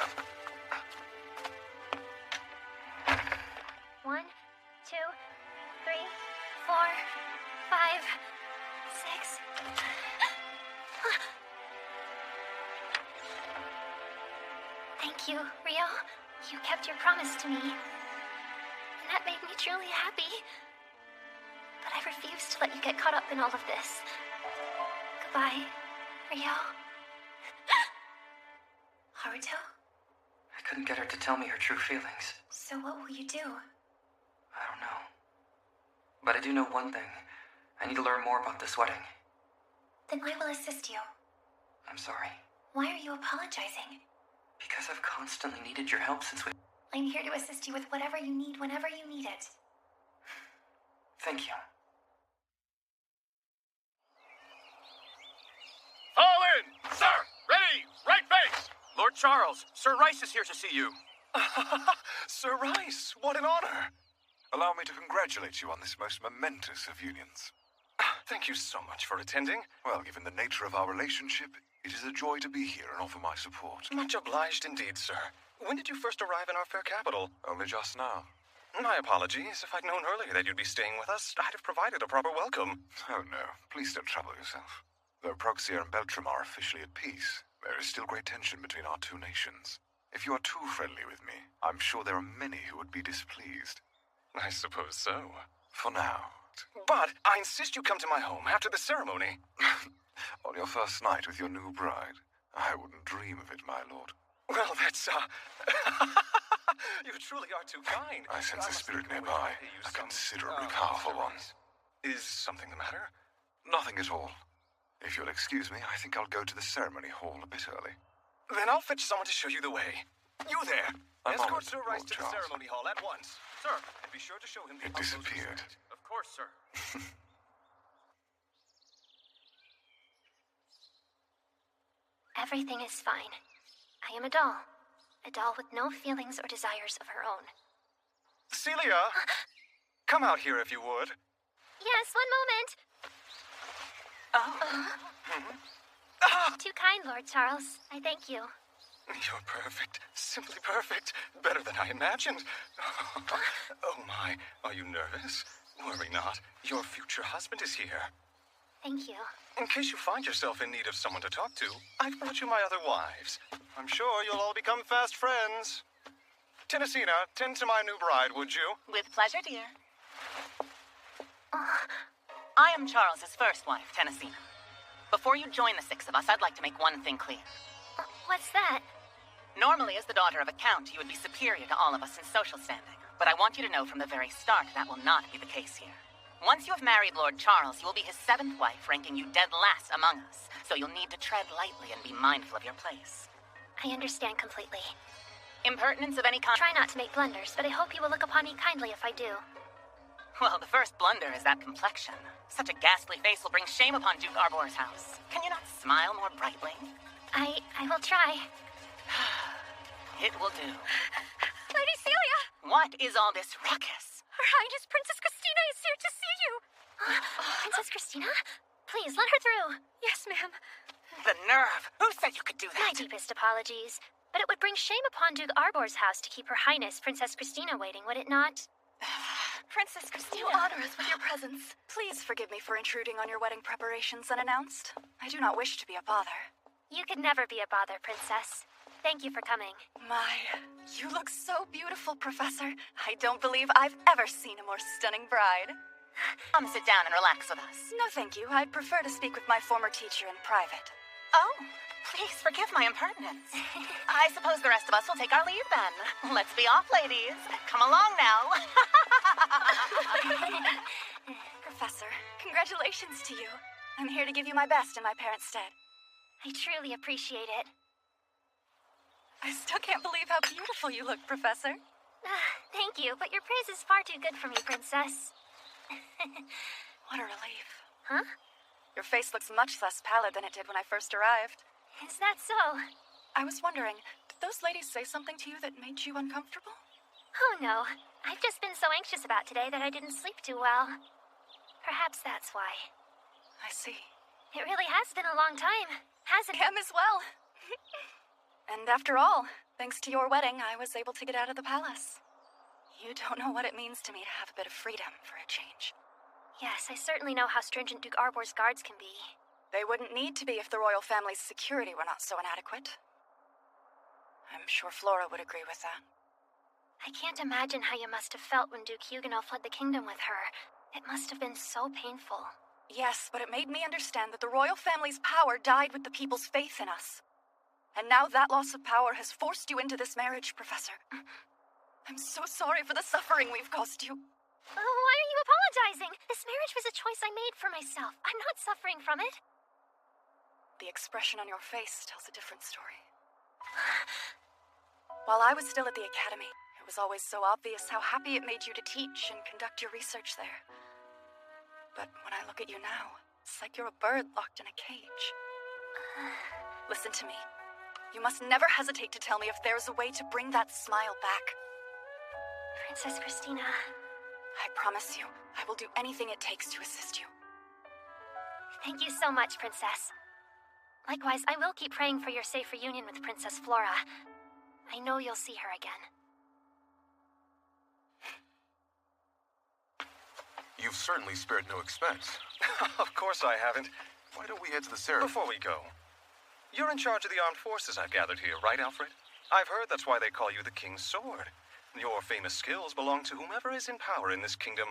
1, 2, 3, 4, 5, 6. Thank you, Rio. You kept your promise to me. And that made me truly happy. But I refuse to let you get caught up in all of this. Goodbye, Rio. Haruto? I couldn't get her to tell me her true feelings. So what will you do? I don't know. But I do know one thing. I need to learn more about this wedding. Then I will assist you. I'm sorry. Why are you apologizing? Because I've constantly needed your help since we... I'm here to assist you with whatever you need whenever you need it. Thank you. Fall in! Sir! Ready! Right base! Lord Charles, Sir Rice is here to see you. Sir Rice, what an honor! Allow me to congratulate you on this most momentous of unions. Thank you so much for attending. Well, given the nature of our relationship, it is a joy to be here and offer my support. Much obliged indeed, sir. When did you first arrive in our fair capital? Only just now. My apologies. If I'd known earlier that you'd be staying with us, I'd have provided a proper welcome. Oh, no. Please don't trouble yourself. Though Proxia and Beltram are officially at peace, there is still great tension between our two nations. If you are too friendly with me, I'm sure there are many who would be displeased. I suppose so. For now. But I insist you come to my home after the ceremony. On your first night with your new bride? I wouldn't dream of it, my lord. Well, that's, you truly are too kind. I sense a spirit nearby, a considerably powerful one. Is something the matter? Nothing at all. If you'll excuse me, I think I'll go to the ceremony hall a bit early. Then I'll fetch someone to show you the way. You there! I'm Escort honored, Sir Rice Lord to Charles. the ceremony hall at once. Sir, and be sure to show him the It disappeared. Of course, sir. Everything is fine. I am a doll. A doll with no feelings or desires of her own. Celia! Come out here if you would. Yes, one moment. Too kind, Lord Charles. I thank you. You're perfect. Simply perfect. Better than I imagined. Oh my, are you nervous? Worry not. Your future husband is here. Thank you. In case you find yourself in need of someone to talk to, I've brought you my other wives. I'm sure you'll all become fast friends. Tennessina, tend to my new bride, would you? With pleasure, dear. I am Charles's first wife, Tennessina. Before you join the six of us, I'd like to make one thing clear. What's that? Normally, as the daughter of a count, you would be superior to all of us in social standing. But I want you to know from the very start that will not be the case here. Once you have married Lord Charles, you will be his seventh wife, ranking you dead last among us. So you'll need to tread lightly and be mindful of your place. I understand completely. Impertinence of any kind. Try not to make blunders, but I hope you will look upon me kindly if I do. Well, the first blunder is that complexion. Such a ghastly face will bring shame upon Duke Arbor's house. Can you not smile more brightly? I will try. It will do. Lady Celia! What is all this ruckus? Her Highness Princess Christina is here to see you. Princess Christina? Please, let her through. Yes, ma'am. The nerve! Who said you could do My that? deepest apologies. But it would bring shame upon Duke Arbor's house to keep Her Highness Princess Christina waiting, would it not? Princess Christina, You honor us with your presence. please forgive me for intruding on your wedding preparations unannounced. I do not wish to be a bother. You could never be a bother, Princess. Thank you for coming. My, you look so beautiful, Professor. I don't believe I've ever seen a more stunning bride. Sit down and relax with us. No, thank you. I'd prefer to speak with my former teacher in private. Oh, please forgive my impertinence. I suppose the rest of us will take our leave then. Let's be off, ladies. Come along now. Professor, congratulations to you. I'm here to give you my best in my parents' stead. I truly appreciate it. I still can't believe how beautiful you look, Professor. Thank you, but your praise is far too good for me, Princess. What a relief. Huh? Your face looks much less pallid than it did when I first arrived. Is that so? I was wondering, did those ladies say something to you that made you uncomfortable? Oh, no. I've just been so anxious about today that I didn't sleep too well. Perhaps that's why. I see. It really has been a long time, hasn't it? Him as well. And after all, thanks to your wedding, I was able to get out of the palace. You don't know what it means to me to have a bit of freedom for a change. Yes, I certainly know how stringent Duke Arbor's guards can be. They wouldn't need to be if the royal family's security were not so inadequate. I'm sure Flora would agree with that. I can't imagine how you must have felt when Duke Huguenot fled the kingdom with her. It must have been so painful. Yes, but it made me understand that the royal family's power died with the people's faith in us. And now that loss of power has forced you into this marriage, Professor. I'm so sorry for the suffering we've caused you. Why are you apologizing? This marriage was a choice I made for myself. I'm not suffering from it. The expression on your face tells a different story. While I was still at the academy, it was always so obvious how happy it made you to teach and conduct your research there. But when I look at you now, it's like you're a bird locked in a cage. Listen to me. You must never hesitate to tell me if there's a way to bring that smile back. Princess Christina. I promise you, I will do anything it takes to assist you. Thank you so much, Princess. Likewise, I will keep praying for your safe reunion with Princess Flora. I know you'll see her again. You've certainly spared no expense. Of course I haven't. Why don't we head to the ceremony? Before we go, you're in charge of the armed forces I've gathered here, right, Alfred? I've heard that's why they call you the King's Sword. Your famous skills belong to whomever is in power in this kingdom.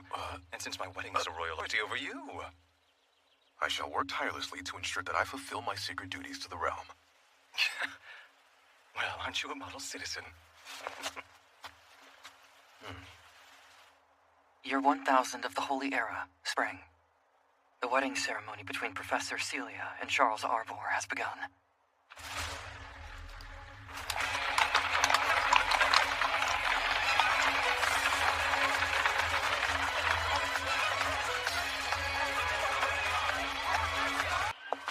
And since my wedding is a royal authority over you... I shall work tirelessly to ensure that I fulfill my sacred duties to the realm. Well, aren't you a model citizen? Year 1000 of the Holy Era, spring. The wedding ceremony between Professor Celia and Charles Arbor has begun.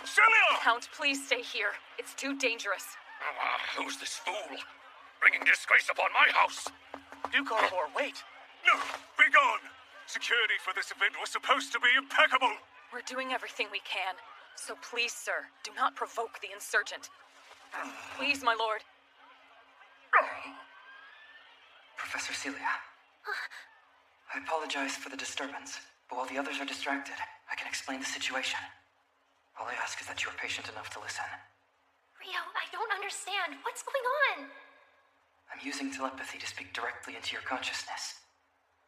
Celia! Count, please stay here. It's too dangerous. Who's this fool? Bringing disgrace upon my house! Duke Arbor, wait! No! Be gone! Security for this event was supposed to be impeccable! We're doing everything we can. So please, sir, do not provoke the insurgent. Please, my lord. Professor Celia. I apologize for the disturbance, but while the others are distracted, I can explain the situation. All I ask is that you are patient enough to listen. Rio, I don't understand. What's going on? I'm using telepathy to speak directly into your consciousness.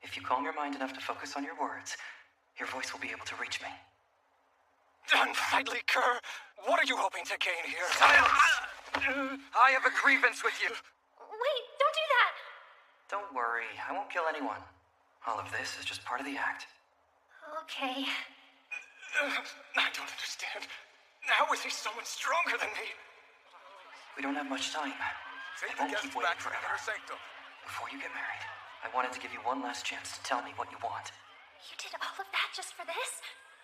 If you calm your mind enough to focus on your words, your voice will be able to reach me. Unsightly cur! What are you hoping to gain here? Silence! I have a grievance with you! Wait, don't do that! Don't worry, I won't kill anyone. All of this is just part of the act. Okay. I don't understand. How is he so much stronger than me? We don't have much time. Take I won't the keep guests waiting back to the forever. inner sanctum. Before you get married, I wanted to give you one last chance to tell me what you want. You did all of that just for this?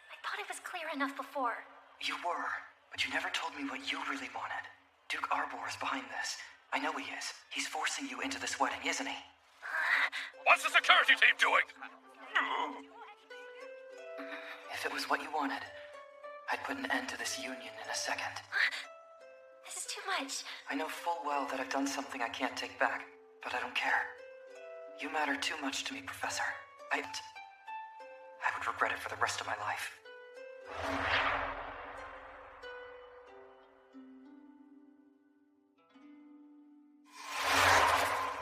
I thought it was clear enough before. You were, but you never told me what you really wanted. Duke Arbor is behind this. I know he is. He's forcing you into this wedding, isn't he? What's the security team doing? If it was what you wanted, I'd put an end to this union in a second. This is too much. I know full well that I've done something I can't take back, but I don't care. You matter too much to me, Professor. I would regret it for the rest of my life.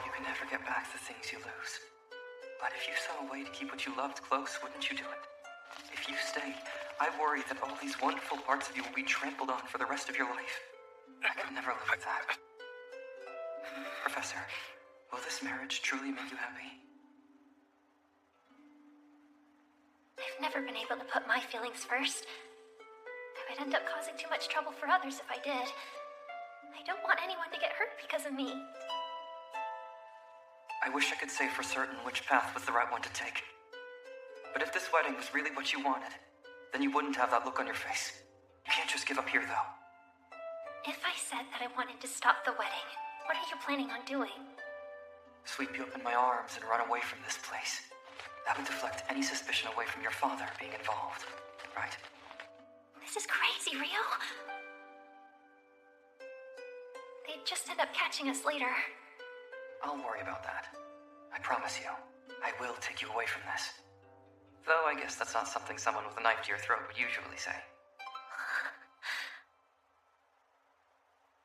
You can never get back the things you lose. But if you saw a way to keep what you loved close, wouldn't you do it? If you stay, I worry that all these wonderful parts of you will be trampled on for the rest of your life. I could never live with that. Professor, will this marriage truly make you happy? I've never been able to put my feelings first. I would end up causing too much trouble for others if I did. I don't want anyone to get hurt because of me. I wish I could say for certain which path was the right one to take. But if this wedding was really what you wanted, then you wouldn't have that look on your face. You can't just give up here, though. If I said that I wanted to stop the wedding, what are you planning on doing? Sweep you up in my arms and run away from this place. That would deflect any suspicion away from your father being involved, right? This is crazy, Rio. They'd just end up catching us later. I'll worry about that. I promise you, I will take you away from this. Though I guess that's not something someone with a knife to your throat would usually say.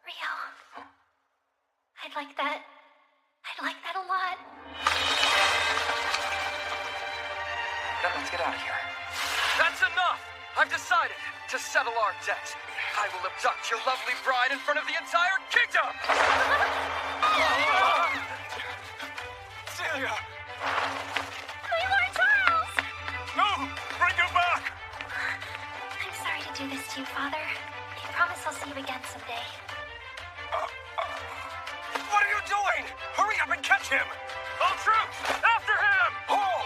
Rio. Huh? I'd like that. I'd like that a lot. Then let's get out of here. That's enough! I've decided to settle our debt. I will abduct your lovely bride in front of the entire kingdom! Celia! My Lord Charles! No! Bring her back! I'm sorry to do this to you, Father. I promise I'll see you again someday. What are you doing? Hurry up and catch him! All troops, after him! Hold!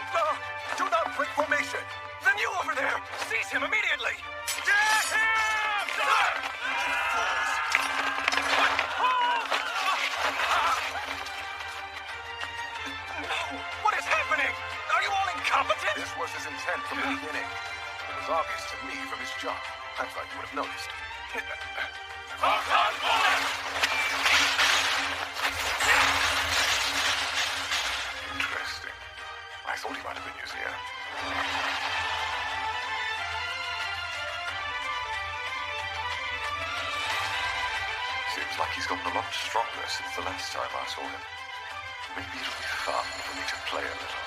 Do not break formation! Then you over there, seize him immediately! Get him! No! What is happening? Are you all incompetent? This was his intent from the beginning. It was obvious to me from his jump. I thought you would have noticed. Interesting. I thought he might have been using it. gotten a lot stronger since the last time I saw him. Maybe it'll be fun for me to play a little.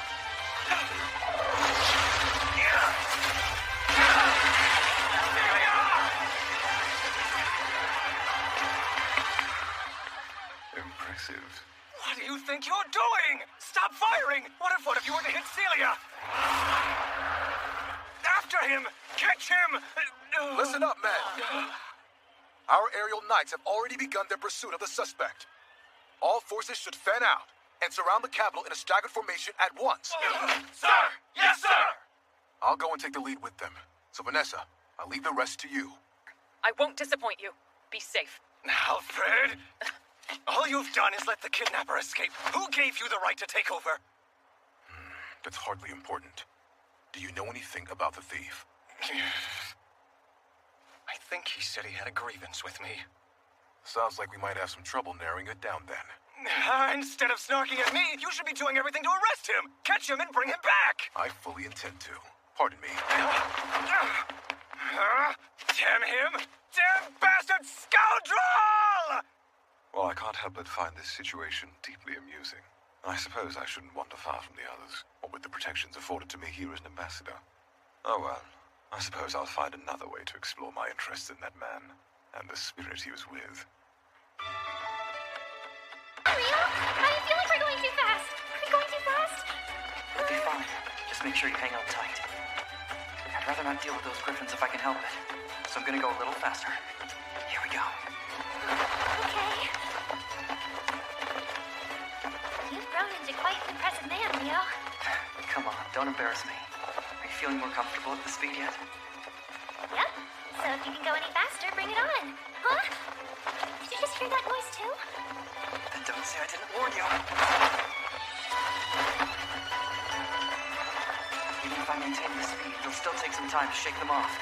Impressive. What do you think you're doing? Stop firing! What if you were to hit Celia? After him! Catch him! Listen up, men. Our aerial knights have already begun their pursuit of the suspect. All forces should fan out and surround the capital in a staggered formation at once. Sir! Yes, sir! I'll go and take the lead with them. So, Vanessa, I'll leave the rest to you. I won't disappoint you. Be safe. Alfred! All you've done is let the kidnapper escape. Who gave you the right to take over? That's hardly important. Do you know anything about the thief? I think he said he had a grievance with me. Sounds like we might have some trouble narrowing it down then. Instead of snarking at me, you should be doing everything to arrest him. Catch him and bring him back. I fully intend to. Pardon me. Damn him! Damn bastard scoundrel! Well, I can't help but find this situation deeply amusing. I suppose I shouldn't wander far from the others, what with the protections afforded to me here as an ambassador. Oh well, I suppose I'll find another way to explore my interest in that man, and the spirit he was with. Rio, I feel like we're going too fast. Are we going too fast? You'll be fine. Just make sure you hang on tight. I'd rather not deal with those griffins if I can help it. So I'm gonna go a little faster. Here we go. Okay. You've grown into quite an impressive man, Rio. Come on, don't embarrass me. Are you feeling more comfortable at the speed yet? Yep. So if you can go any faster, bring it on. Huh? Did you just hear that noise too? Then don't say I didn't warn you. Even if I maintain the speed, it'll still take some time to shake them off.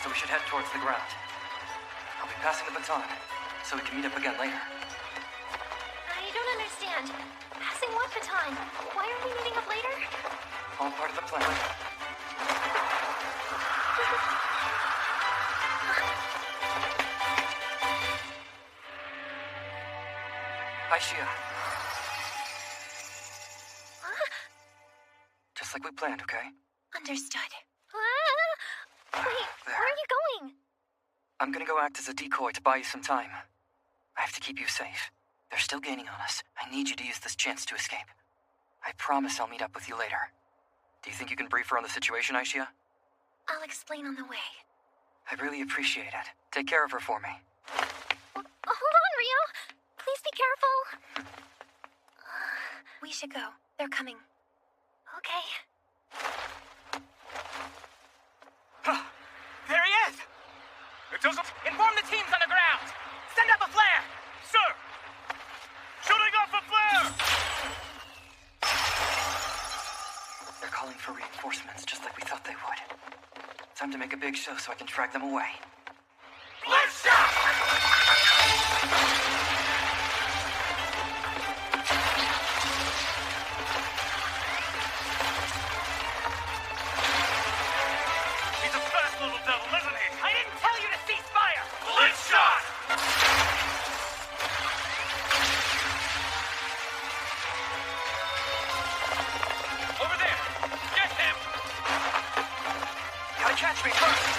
So we should head towards the ground. I'll be passing the baton, so we can meet up again later. I don't understand. Passing what baton? Why are we meeting up later? All part of the plan. Hi, Shia. Huh? Just like we planned, okay? Understood. Wait, where are you going? I'm gonna go act as a decoy to buy you some time. I have to keep you safe. They're still gaining on us. I need you to use this chance to escape. I promise I'll meet up with you later. Do you think you can brief her on the situation, Aishia? I'll explain on the way. I really appreciate it. Take care of her for me. Hold on, Rio. Please be careful. We should go. They're coming. Okay. There he is! It doesn't... Inform the teams on the ground! Send up a flare! Sir! Shooting off a flare! They're calling for reinforcements, just like we thought they would. Time to make a big show so I can drag them away. Let's shot! He's a fast little devil, isn't he? I didn't tell you to cease fire! Let's shot! Over there! Get him! Gotta catch me first!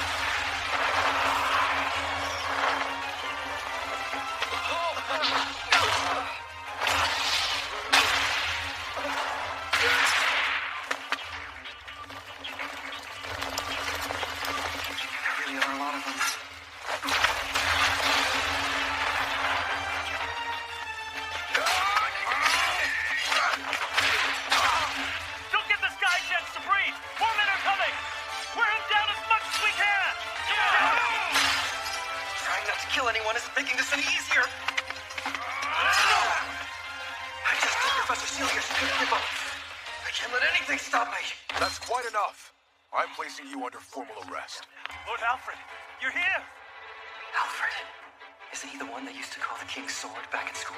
There really are a lot of them. Don't get this guy a chance to breathe! More men are coming! Wear him down as much as we can! Trying not to kill anyone isn't making this any easier. I just told Professor Celia she couldn't give up. I can't let anything stop me. That's quite enough. I'm placing you under formal arrest. Lord Alfred, you're here! Alfred. Isn't he the one they used to call the King's Sword back at school?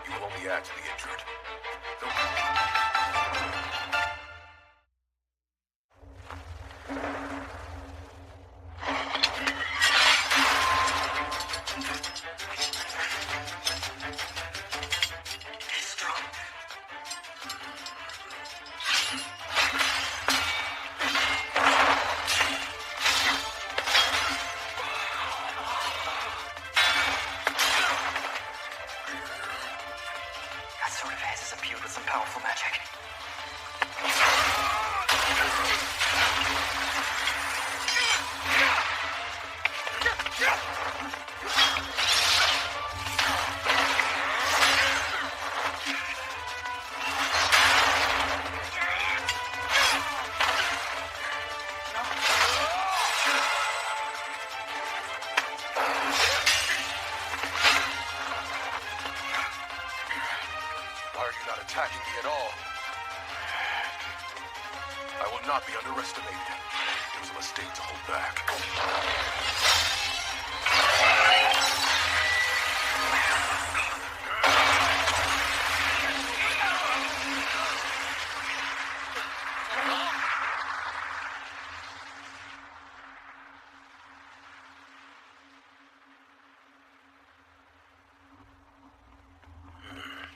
You will only add to the injured. powerful magic. Why are you not attacking me at all? I will not be underestimated. It was a mistake to hold back.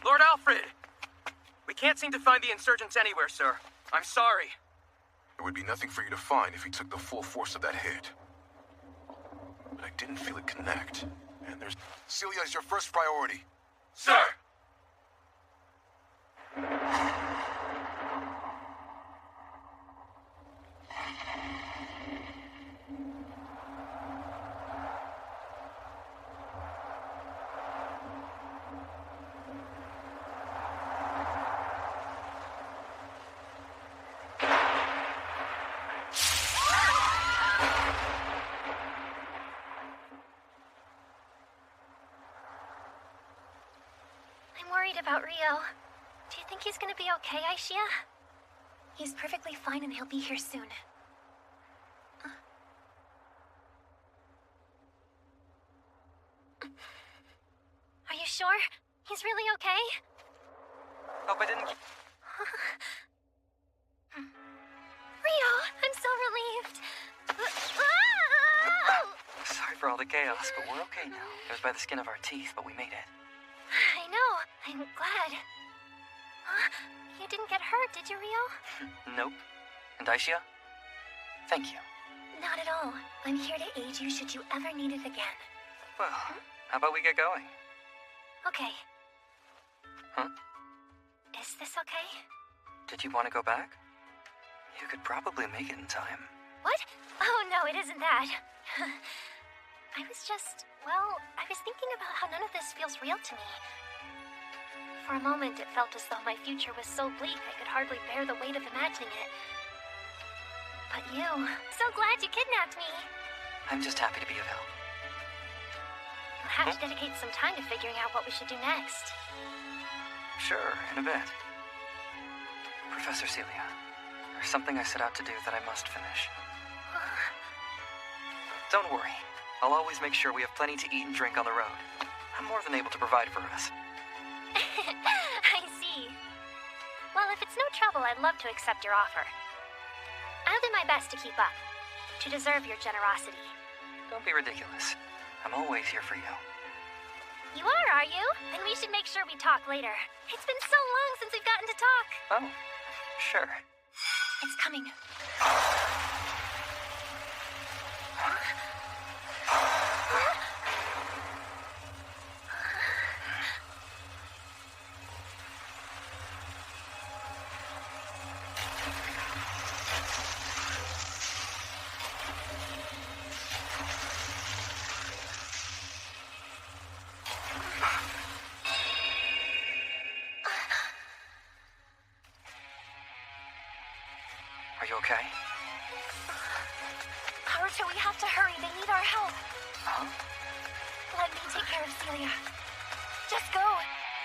Lord Alfred! We can't seem to find the insurgents anywhere, sir. I'm sorry. There would be nothing for you to find if he took the full force of that hit. But I didn't feel it connect. And there's... Celia is your first priority. Sir! I'm worried about Rio. Do you think he's gonna be okay, Aishia? He's perfectly fine and he'll be here soon. Are you sure? He's really okay? Hope I didn't... Rio, I'm so relieved. Sorry for all the chaos, but we're okay now. It was by the skin of our teeth, but we made it. I know. I'm glad. You didn't get hurt, did you, Rio? Nope. And Aishia? Thank you. Not at all. I'm here to aid you should you ever need it again. Well, how about we get going? Okay. Huh? Is this okay? Did you want to go back? You could probably make it in time. What? Oh, no, it isn't that. I was just, well, I was thinking about how none of this feels real to me. For a moment, it felt as though my future was so bleak I could hardly bear the weight of imagining it. But you, so glad you kidnapped me. I'm just happy to be of help. You'll have to dedicate some time to figuring out what we should do next. Sure, in a bit. Professor Celia, there's something I set out to do that I must finish. Don't worry. I'll always make sure we have plenty to eat and drink on the road. I'm more than able to provide for us. I see. Well, if it's no trouble, I'd love to accept your offer. I'll do my best to keep up, to deserve your generosity. Don't be ridiculous. I'm always here for you. You are you? Then we should make sure we talk later. It's been so long since we've gotten to talk. Oh, sure. It's coming. Are you okay? Haruto, we have to hurry. They need our help. Huh? Let me take care of Celia. Just go.